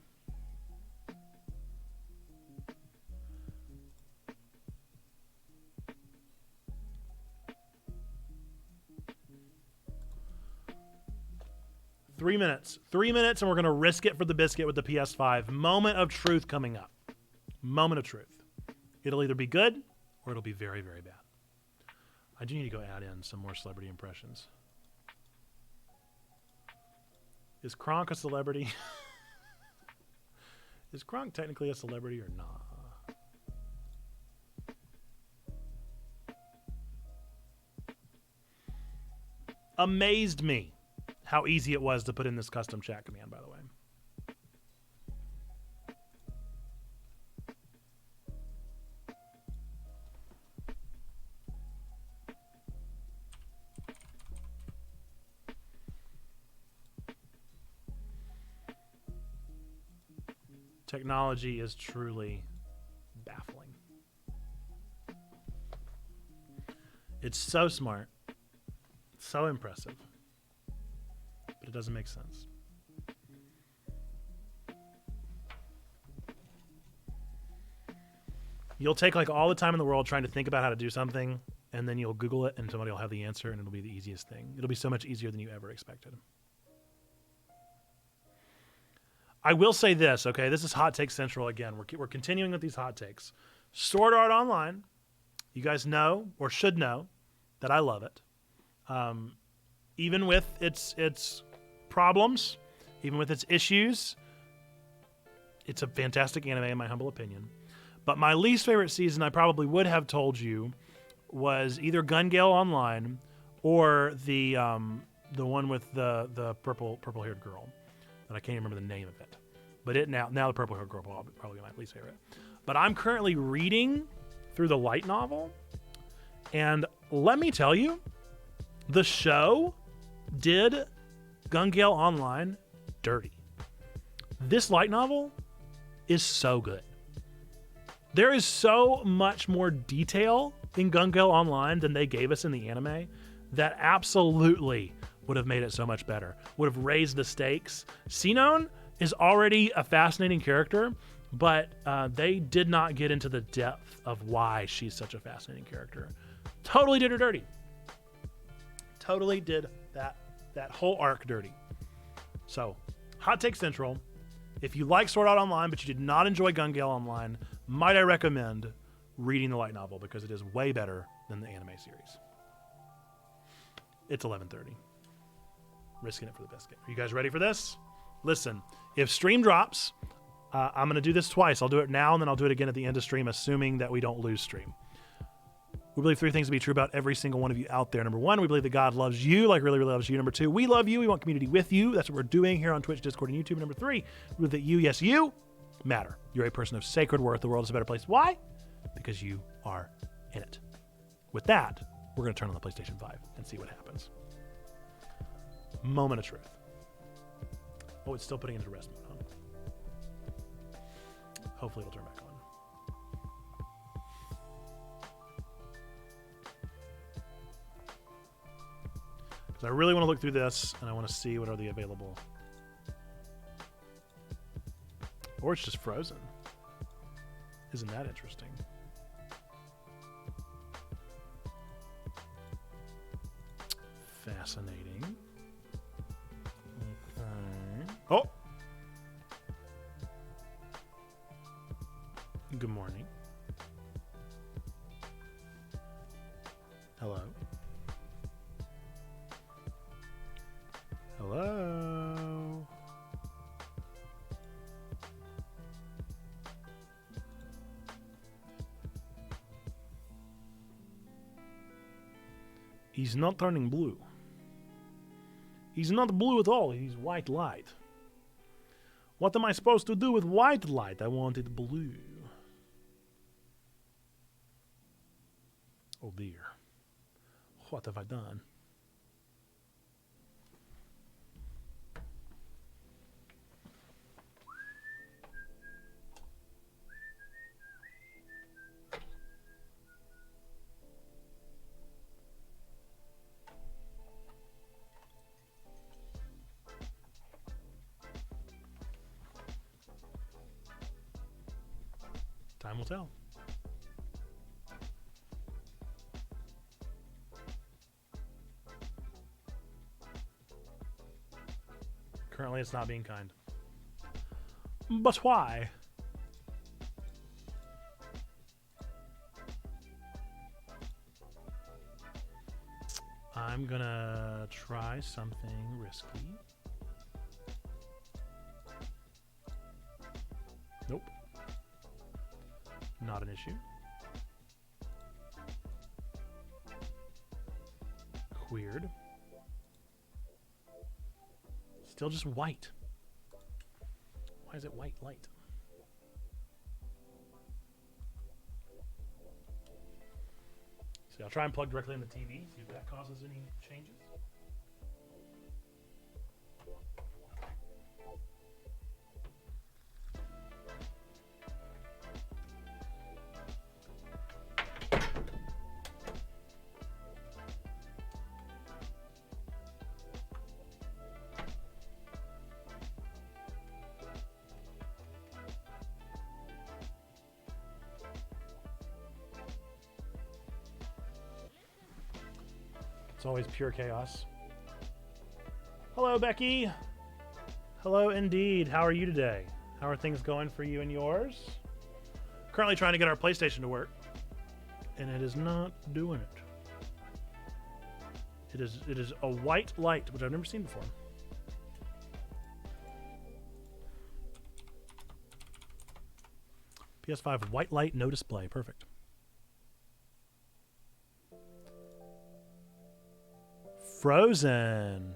Three minutes, and we're going to risk it for the biscuit with the PS5. Moment of truth coming up. Moment of truth. It'll either be good or it'll be very, very bad. I do need to go add in some more celebrity impressions. Is Kronk a celebrity? Is Kronk technically a celebrity or not? Amazed me how easy it was to put in this custom chat command, by the way. Technology is truly baffling. It's so smart, so impressive, but it doesn't make sense. You'll take like all the time in the world trying to think about how to do something, and then you'll Google it, and somebody will have the answer, and it'll be the easiest thing. It'll be so much easier than you ever expected. I will say this, okay? This is Hot Take Central again. We're continuing with these hot takes. Sword Art Online, you guys know, or should know, that I love it. Even with its problems, even with its issues, it's a fantastic anime in my humble opinion. But my least favorite season, I probably would have told you, was either Gun Gale Online or the one with the purple-haired girl. And I can't even remember the name of it. But now the purple-haired girl will probably be my least favorite. But I'm currently reading through the light novel, and let me tell you, the show did Gun Gale Online dirty. This light novel is so good. There is so much more detail in Gun Gale Online than they gave us in the anime that absolutely would have made it so much better. Would have raised the stakes. Sinon is already a fascinating character, but they did not get into the depth of why she's such a fascinating character. Totally did her dirty. Totally did that whole arc dirty. So, Hot Take Central. If you like Sword Art Online, but you did not enjoy Gun Gale Online, might I recommend reading the light novel because it is way better than the anime series. It's 11:30. Risking it for the biscuit. Are you guys ready for this? Listen, if stream drops, I'm going to do this twice. I'll do it now, and then I'll do it again at the end of stream, assuming that we don't lose stream. We believe three things to be true about every single one of you out there. Number one, we believe that God loves you, like really, really loves you. Number two, we love you. We want community with you. That's what we're doing here on Twitch, Discord, and YouTube. And number three, we believe that you, yes, you, matter. You're a person of sacred worth. The world is a better place. Why? Because you are in it. With that, we're going to turn on the PlayStation 5 and see what happens. Moment of truth. Oh, it's still putting into rest mode, huh? Hopefully it'll turn back on. Because I really want to look through this, and I want to see what are the available. Or it's just frozen. Isn't that interesting? Fascinating. Okay. Oh! Good morning. Hello. Hello. He's not turning blue. He's not blue at all. He's white light. What am I supposed to do with white light? I want it blue. Oh dear. What have I done? Time will tell. Currently, it's not being kind. But why? I'm gonna try something risky. Nope. Not an issue. Weird. Still just white. Why is it white light? See, I'll try and plug directly in the TV, see if that causes any changes. It's always pure chaos. Hello, Becky. Hello, indeed. How are you today? How are things going for you and yours? Currently trying to get our PlayStation to work, and it is not doing it. It is a white light, which I've never seen before. PS5 white light, no display. Perfect. Frozen.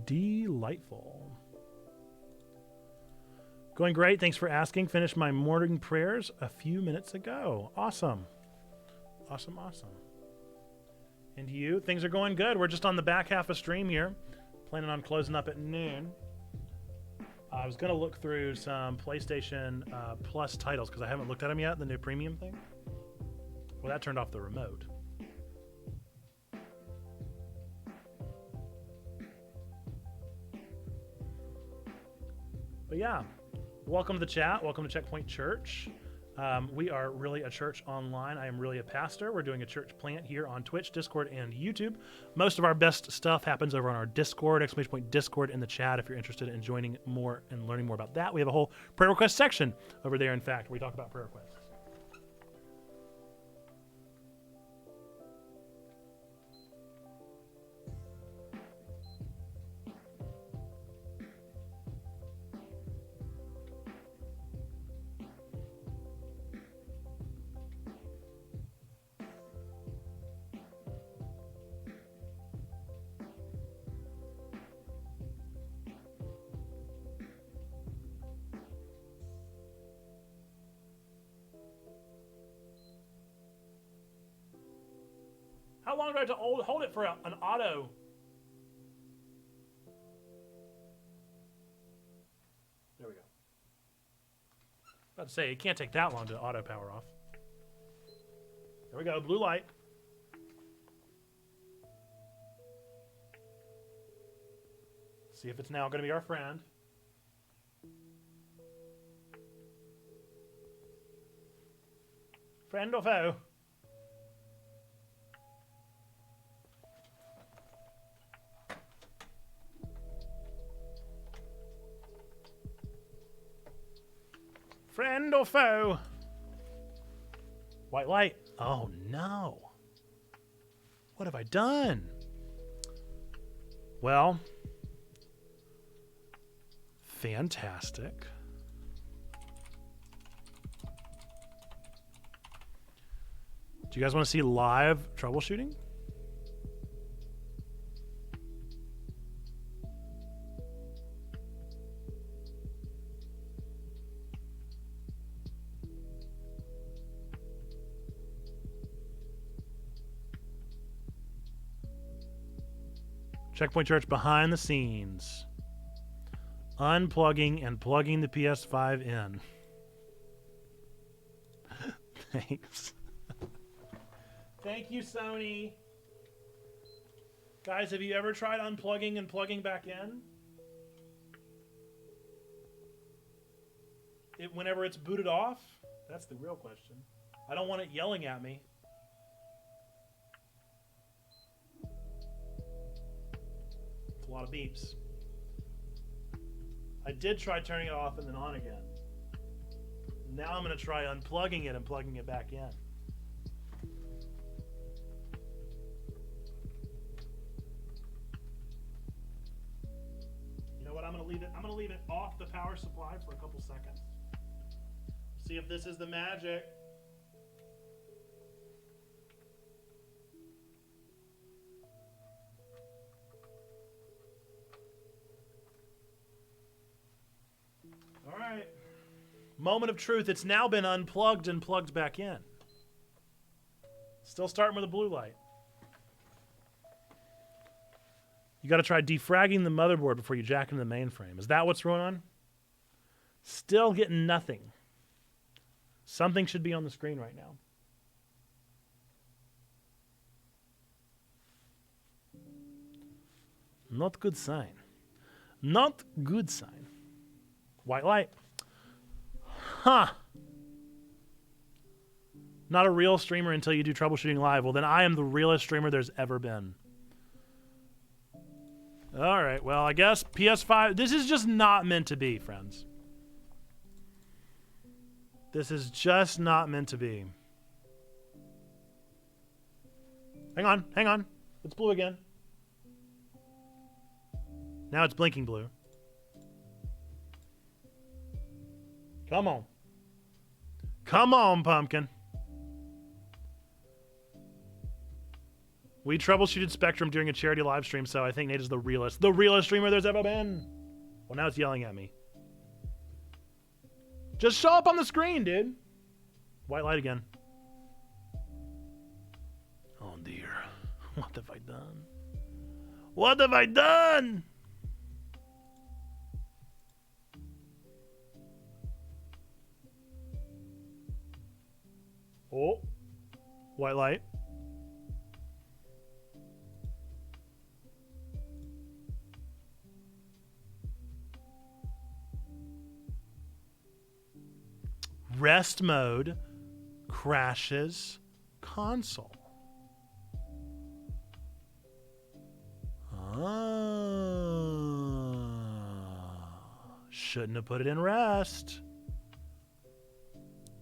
Delightful. Going great. Thanks for asking. Finished my morning prayers a few minutes ago. Awesome. Awesome, awesome. And you? Things are going good. We're just on the back half of stream here. Planning on closing up at noon. I was going to look through some PlayStation Plus titles because I haven't looked at them yet, the new premium thing. Well, that turned off the remote. But yeah, welcome to the chat. Welcome to Checkpoint Church. We are really a church online. I am really a pastor. We're doing a church plant here on Twitch, Discord, and YouTube. Most of our best stuff happens over on our Discord, !Discord in the chat if you're interested in joining more and learning more about that. We have a whole prayer request section over there, in fact, where we talk about prayer requests. How long do I have to hold it for an auto? There we go. About to say, it can't take that long to auto power off. There we go, blue light. See if it's now going to be our friend. Friend or foe? Friend or foe? White light. Oh no. What have I done? Well, fantastic. Do you guys want to see live troubleshooting? Checkpoint Church behind the scenes. Unplugging and plugging the PS5 in. Thanks. Thank you, Sony. Guys, have you ever tried unplugging and plugging back in? Whenever it's booted off? That's the real question. I don't want it yelling at me. It's a lot of beeps. I did try turning it off and then on again. Now I'm going to try unplugging it and plugging it back in. You know what? I'm going to leave it off the power supply for a couple seconds. See if this is the magic. All right. Moment of truth. It's now been unplugged and plugged back in. Still starting with a blue light. You got to try defragging the motherboard before you jack into the mainframe. Is that what's going on? Still getting nothing. Something should be on the screen right now. Not good sign. Not good sign. White light. Huh. Not a real streamer until you do troubleshooting live. Well, then I am the realest streamer there's ever been. All right. Well, I guess PS5. This is just not meant to be, friends. This is just not meant to be. Hang on. Hang on. It's blue again. Now it's blinking blue. Come on. Come on, pumpkin. We troubleshooted Spectrum during a charity live stream, so I think Nate is the realest streamer there's ever been. Well, now it's yelling at me. Just show up on the screen, dude. White light again. Oh, dear. What have I done? What have I done? Oh. White light. Rest mode crashes console. Shouldn't have put it in rest.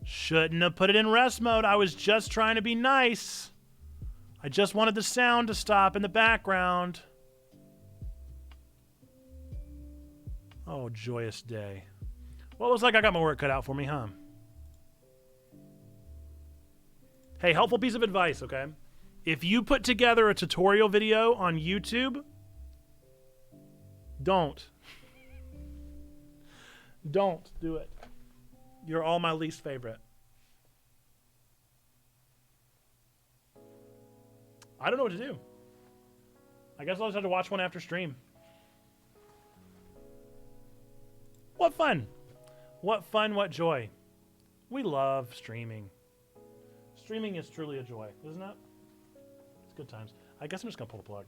Shouldn't have put it in rest mode. I was just trying to be nice. I just wanted the sound to stop in the background. Oh, joyous day. Well, it looks like I got my work cut out for me, huh? Hey, helpful piece of advice, okay? If you put together a tutorial video on YouTube, don't. Don't do it. You're all my least favorite. I don't know what to do. I guess I'll just have to watch one after stream. What fun. What fun, what joy. We love streaming. Streaming is truly a joy, isn't it? It's good times. I guess I'm just going to pull the plug.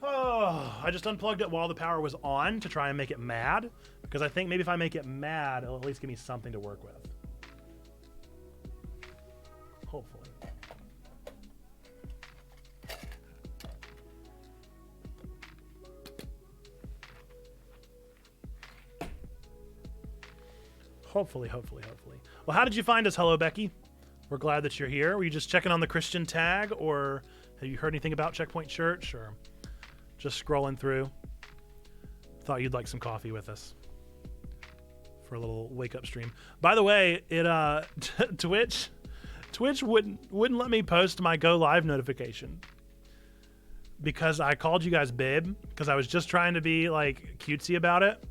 Oh, I just unplugged it while the power was on to try and make it mad, because I think maybe if I make it mad, it'll at least give me something to work with. Hopefully. Hopefully. Well, how did you find us? Hello, Becky. We're glad that you're here. Were you just checking on the Christian tag, or have you heard anything about Checkpoint Church, or just scrolling through? Thought you'd like some coffee with us for a little wake-up stream. By the way, Twitch wouldn't let me post my go live notification because I called you guys babe, because I was just trying to be like cutesy about it.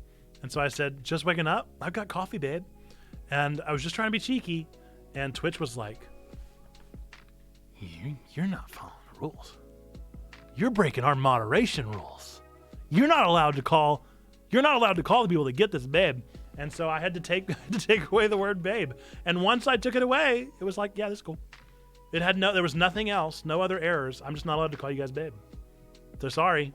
And so I said, just waking up, I've got coffee, babe. And I was just trying to be cheeky. And Twitch was like, you're not following the rules. You're breaking our moderation rules. You're not allowed to call the people that get this babe. And so I had to take away the word babe. And once I took it away, it was like, yeah, this is cool. There was nothing else, no other errors. I'm just not allowed to call you guys babe. So sorry.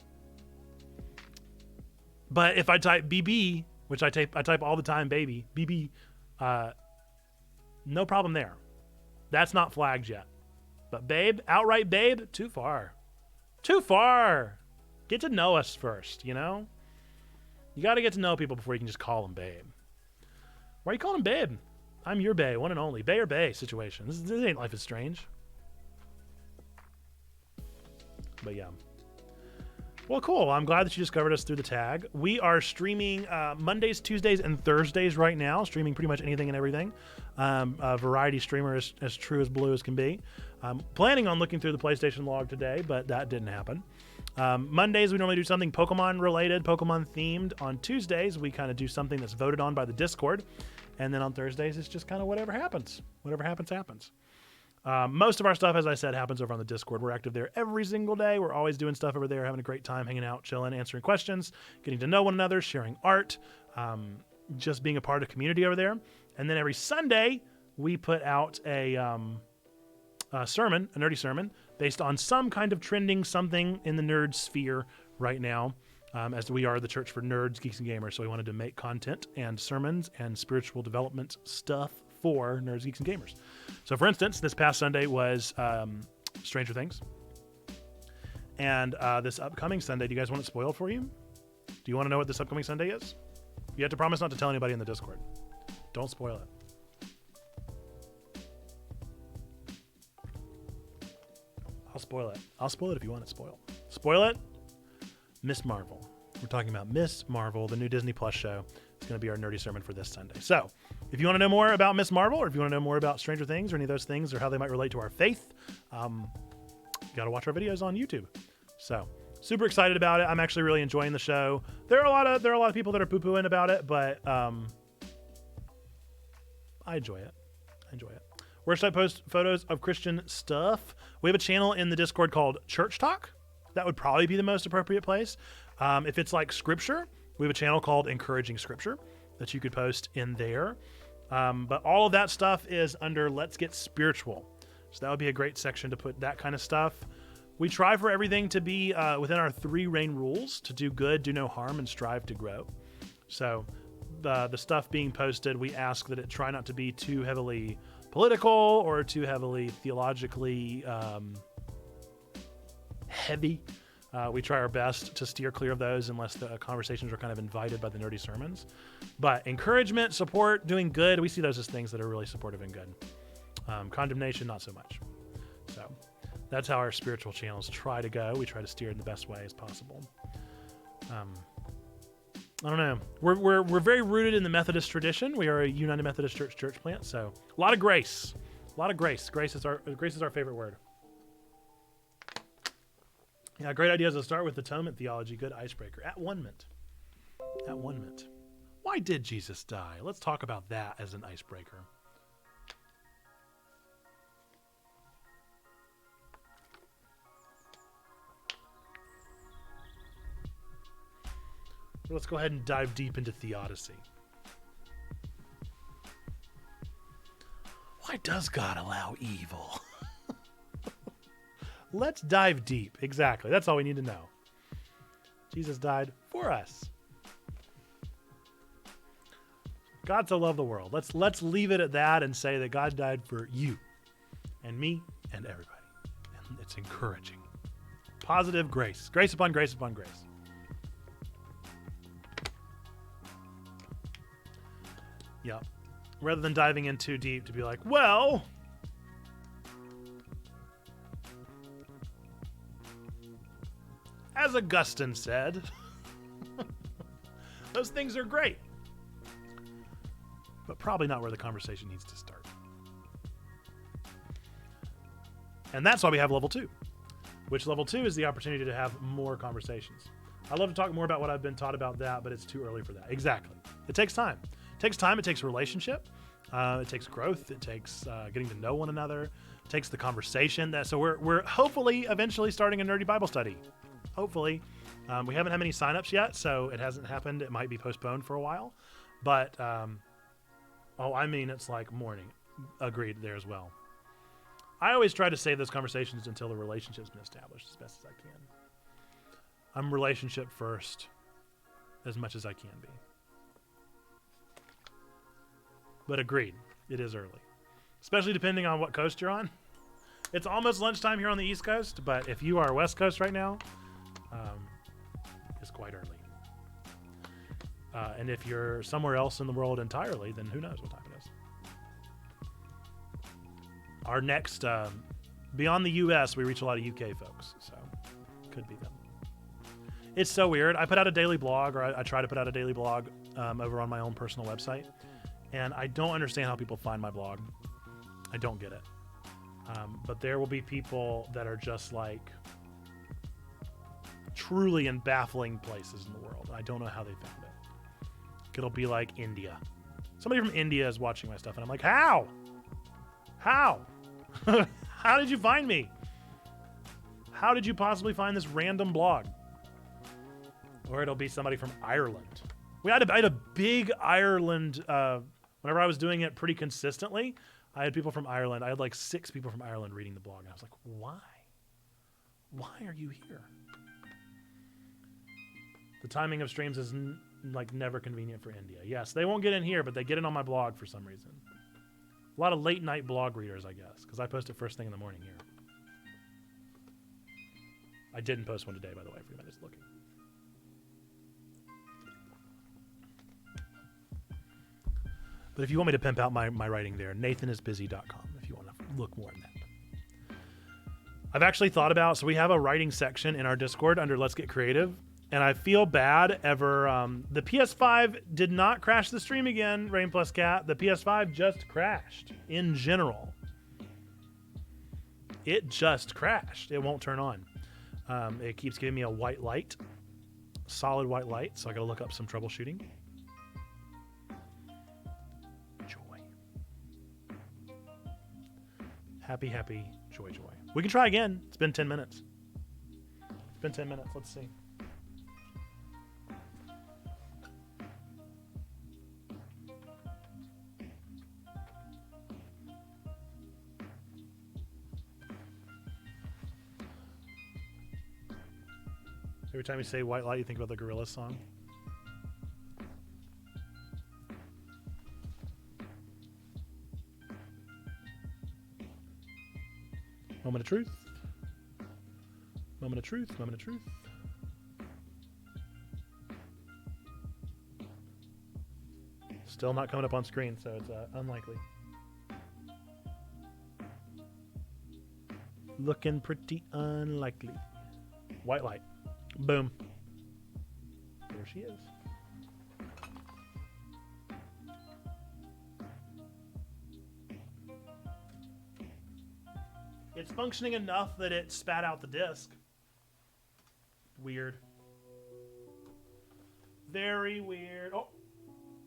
But if I type BB, which I type all the time, baby, BB, no problem there. That's not flagged yet. But babe, outright babe, too far. Too far. Get to know us first, you know? You got to get to know people before you can just call them babe. Why are you calling them babe? I'm your bae, one and only. Bae or bae situation. This ain't Life is Strange. But yeah. Well, cool. I'm glad that you discovered us through the tag. We are streaming Mondays, Tuesdays, and Thursdays right now, streaming pretty much anything and everything. A variety streamer as true as blue as can be. Planning on looking through the PlayStation log today, but that didn't happen. Mondays, we normally do something Pokemon related, Pokemon themed. On Tuesdays, we kind of do something that's voted on by the Discord. And then on Thursdays, it's just kind of whatever happens. Whatever happens, happens. Most of our stuff, as I said, happens over on the Discord. We're active there every single day. We're always doing stuff over there, having a great time, hanging out, chilling, answering questions, getting to know one another, sharing art, just being a part of community over there. And then every Sunday, we put out a sermon, a nerdy sermon, based on some kind of trending something in the nerd sphere right now, as we are the church for nerds, geeks, and gamers. So we wanted to make content and sermons and spiritual development stuff for nerds, geeks, and gamers. So for instance, this past Sunday was Stranger Things. And this upcoming Sunday, do you guys want it spoiled for you? Do you want to know what this upcoming Sunday is? You have to promise not to tell anybody in the Discord. Don't spoil it. I'll spoil it. I'll spoil it if you want it spoiled. Spoil it? Miss Marvel. We're talking about Miss Marvel, the new Disney Plus show. It's going to be our nerdy sermon for this Sunday. So, if you want to know more about Miss Marvel, or if you want to know more about Stranger Things, or any of those things, or how they might relate to our faith, you got to watch our videos on YouTube. So, super excited about it. I'm actually really enjoying the show. There are a lot of people that are poo-pooing about it, but I enjoy it. Where should I post photos of Christian stuff? We have a channel in the Discord called Church Talk. That would probably be the most appropriate place. If it's like scripture, we have a channel called Encouraging Scripture that you could post in there. But all of that stuff is under Let's Get Spiritual. So that would be a great section to put that kind of stuff. We try for everything to be within our 3 reign rules: to do good, do no harm, and strive to grow. So the stuff being posted, we ask that it try not to be too heavily political or too heavily theologically heavy. We try our best to steer clear of those unless the conversations are kind of invited by the nerdy sermons. But encouragement, support, doing good, we see those as things that are really supportive and good. Condemnation, not so much. So that's how our spiritual channels try to go. We try to steer in the best way as possible. I don't know. We're very rooted in the Methodist tradition. We are a United Methodist Church plant, so a lot of grace. A lot of grace. Grace is our favorite word. Yeah, great ideas to start with atonement theology. Good icebreaker. At one mint. Why did Jesus die? Let's talk about that as an icebreaker. Let's go ahead and dive deep into theodicy. Why does God allow evil? Let's dive deep. Exactly. That's all we need to know. Jesus died for us. God so loved the world. Let's leave it at that and say that God died for you and me and everybody. And it's encouraging. Positive grace. Grace upon grace upon grace. Yeah. Rather than diving in too deep to be like, well, as Augustine said, those things are great, but probably not where the conversation needs to start. And that's why we have level 2, which level 2 is the opportunity to have more conversations. I'd love to talk more about what I've been taught about that, but it's too early for that. Exactly. It takes time. It takes time. It takes relationship. It takes growth. It takes getting to know one another. It takes the conversation. So we're hopefully eventually starting a nerdy Bible study. Hopefully. We haven't had many signups yet, so it hasn't happened. It might be postponed for a while. But, it's like morning. Agreed there as well. I always try to save those conversations until the relationship's been established as best as I can. I'm relationship first as much as I can be. But agreed, it is early. Especially depending on what coast you're on. It's almost lunchtime here on the East Coast, but if you are West Coast right now, it's quite early. And if you're somewhere else in the world entirely, then who knows what time it is. Our next, beyond the U.S., we reach a lot of UK folks, so could be them. It's so weird. I put out a daily blog, or I try to put out a daily blog over on my own personal website, and I don't understand how people find my blog. I don't get it. But there will be people that are just like truly in baffling places in the world. I don't know how they found it. It'll be like India. Somebody from India is watching my stuff, and I'm like, how? How? How did you find me? How did you possibly find this random blog? Or it'll be somebody from Ireland. I had a big Ireland, whenever I was doing it pretty consistently, I had people from Ireland. I had like 6 people from Ireland reading the blog. And I was like, why? Why are you here? The timing of streams is never convenient for India. Yes, they won't get in here, but they get in on my blog for some reason. A lot of late night blog readers, I guess, because I post it first thing in the morning here. I didn't post one today, by the way, for anybody that's looking. But if you want me to pimp out my writing there, nathanisbusy.com if you want to look more in that. I've actually thought about, so we have a writing section in our Discord under Let's Get Creative, and I feel bad the PS5 did not crash the stream again, Rain Plus Cat. The PS5 just crashed in general. It just crashed. It won't turn on. It keeps giving me a white light, solid white light, so I gotta look up some troubleshooting. Happy, happy, joy, joy. We can try again. It's been 10 minutes. It's been 10 minutes. Let's see. Every time you say white light, you think about the Gorillaz song. Moment of truth. Moment of truth. Moment of truth. Still not coming up on screen, so it's unlikely. Looking pretty unlikely. White light. Boom. There she is. It's functioning enough that it spat out the disc. Weird. Very weird. Oh,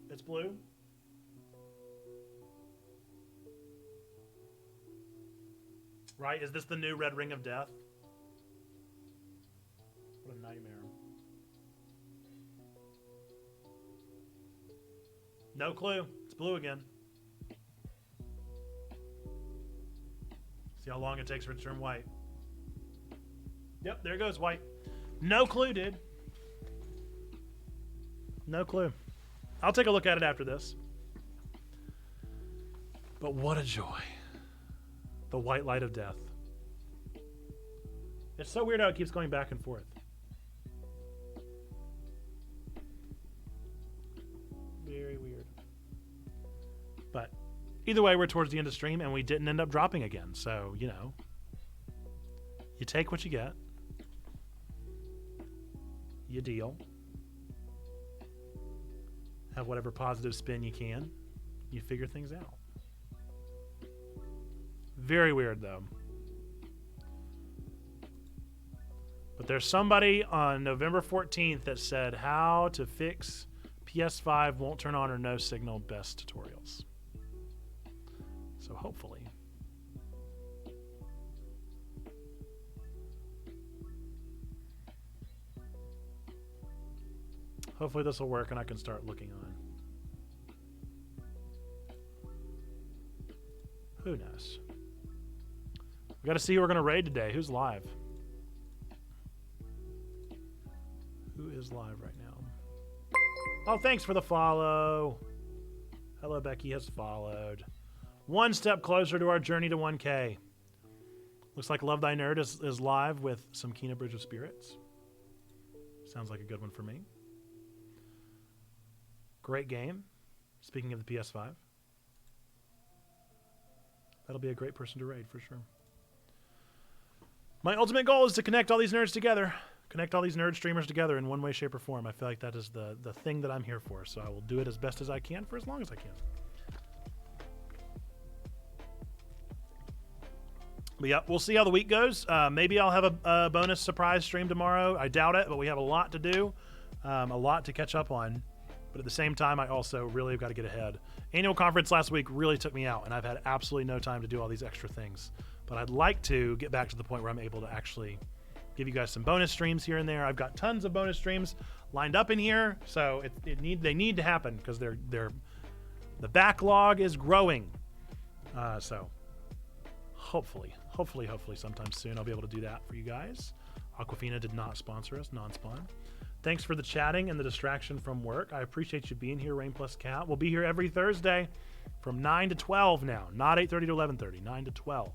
it's blue. Right? Is this the new red ring of death? What a nightmare. No clue. It's blue again. See how long it takes for it to turn white. Yep, there goes white. No clue, dude. No clue. I'll take a look at it after this. But what a joy. The white light of death. It's so weird how it keeps going back and forth. Very weird. But either way, we're towards the end of stream and we didn't end up dropping again. So, you know, you take what you get. You deal. Have whatever positive spin you can. You figure things out. Very weird, though. But there's somebody on November 14th that said how to fix PS5 won't turn on or no signal best tutorials. So hopefully. Hopefully this will work and I can start looking on. Who knows? We got to see who we're going to raid today. Who's live? Who is live right now? Oh, thanks for the follow. Hello, Becky has followed. One step closer to our journey to 1K. Looks like Love Thy Nerd is live with some Kena Bridge of Spirits. Sounds like a good one for me. Great game. Speaking of the PS5. That'll be a great person to raid for sure. My ultimate goal is to connect all these nerds together. Connect all these nerd streamers together in one way, shape, or form. I feel like that is the thing that I'm here for. So I will do it as best as I can for as long as I can. But yeah, we'll see how the week goes. Maybe I'll have a bonus surprise stream tomorrow. I doubt it, but we have a lot to do. A lot to catch up on. But at the same time, I also really have got to get ahead. Annual conference last week really took me out, and I've had absolutely no time to do all these extra things. But I'd like to get back to the point where I'm able to actually give you guys some bonus streams here and there. I've got tons of bonus streams lined up in here, so they need to happen because the backlog is growing. So hopefully sometime soon I'll be able to do that for you guys. Aquafina did not sponsor us, non-spawn. Thanks for the chatting and the distraction from work. I appreciate you being here, Rain Plus Cat. We'll be here every Thursday from 9 to 12 now. Not 8:30 to 11:30, 9 to 12.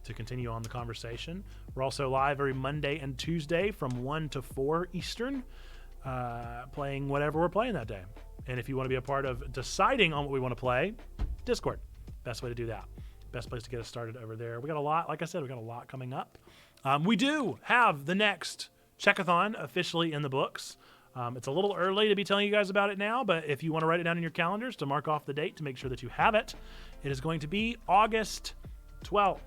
To continue on the conversation. We're also live every Monday and Tuesday from 1 to 4 Eastern, playing whatever we're playing that day. And if you want to be a part of deciding on what we want to play, Discord. Best way to do that. Best place to get us started over there. We got a lot, like I said, we got a lot coming up. We do have the next Checkathon officially in the books. It's a little early to be telling you guys about it now, but if you want to write it down in your calendars to mark off the date to make sure that you have it, it is going to be August 12th.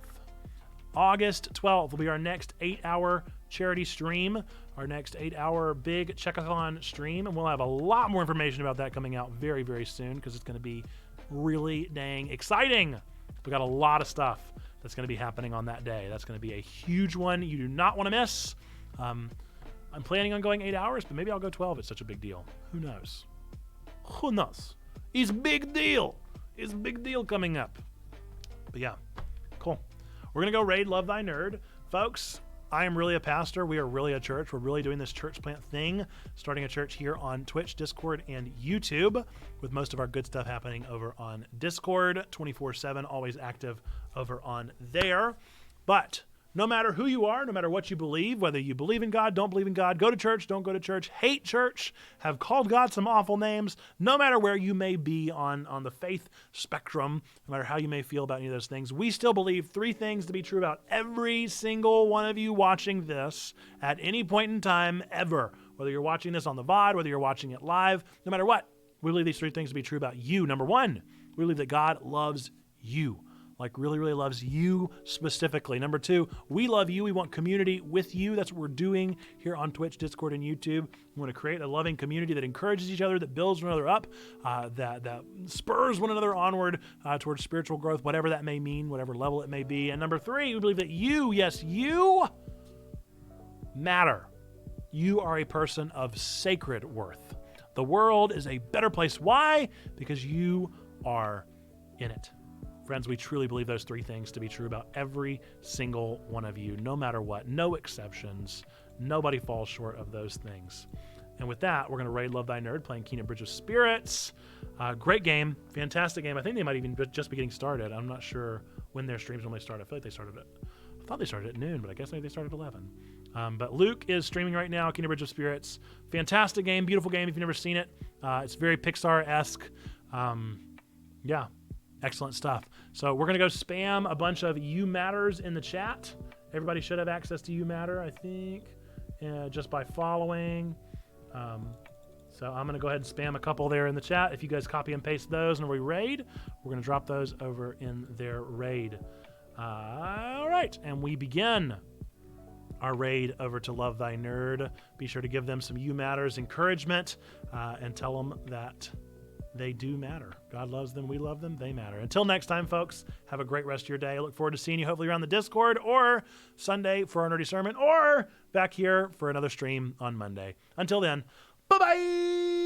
August 12th will be our next 8-hour charity stream, our next 8-hour big Checkathon stream, and we'll have a lot more information about that coming out very, very soon because it's going to be really dang exciting. We got a lot of stuff that's going to be happening on that day. That's going to be a huge one you do not want to miss. I'm planning on going 8 hours, but maybe I'll go 12. It's such a big deal. Who knows? Who knows? It's big deal. It's a big deal coming up. But yeah, cool. We're going to go raid Love Thy Nerd. Folks, I am really a pastor. We are really a church. We're really doing this church plant thing, starting a church here on Twitch, Discord, and YouTube, with most of our good stuff happening over on Discord, 24/7, always active over on there. But no matter who you are, no matter what you believe, whether you believe in God, don't believe in God, go to church, don't go to church, hate church, have called God some awful names, no matter where you may be on the faith spectrum, no matter how you may feel about any of those things, we still believe 3 things to be true about every single one of you watching this at any point in time ever. Whether you're watching this on the VOD, whether you're watching it live, no matter what, we believe these 3 things to be true about you. Number 1, we believe that God loves you. Like really, really loves you specifically. Number 2, we love you. We want community with you. That's what we're doing here on Twitch, Discord, and YouTube. We want to create a loving community that encourages each other, that builds one another up, that spurs one another onward towards spiritual growth, whatever that may mean, whatever level it may be. And number 3, we believe that you, yes, you matter. You are a person of sacred worth. The world is a better place. Why? Because you are in it. Friends, we truly believe those 3 things to be true about every single one of you, no matter what, no exceptions. Nobody falls short of those things. And with that, we're going to raid Love Thy Nerd, playing Kena Bridge of Spirits. Great game. Fantastic game. I think they might even just be getting started. I'm not sure when their streams normally start. I feel like I thought they started at noon, but I guess maybe they started at 11. But Luke is streaming right now, Kena Bridge of Spirits. Fantastic game, beautiful game if you've never seen it. It's very Pixar-esque. Yeah, excellent stuff. So we're going to go spam a bunch of You Matters in the chat. Everybody should have access to You Matter, I think, just by following. So I'm going to go ahead and spam a couple there in the chat. If you guys copy and paste those and we raid, we're going to drop those over in their raid. All right, and we begin our raid over to Love Thy Nerd. Be sure to give them some You Matters encouragement and tell them that they do matter. God loves them. We love them. They matter. Until next time, folks, have a great rest of your day. I look forward to seeing you hopefully around the Discord or Sunday for our Nerdy Sermon or back here for another stream on Monday. Until then, bye-bye!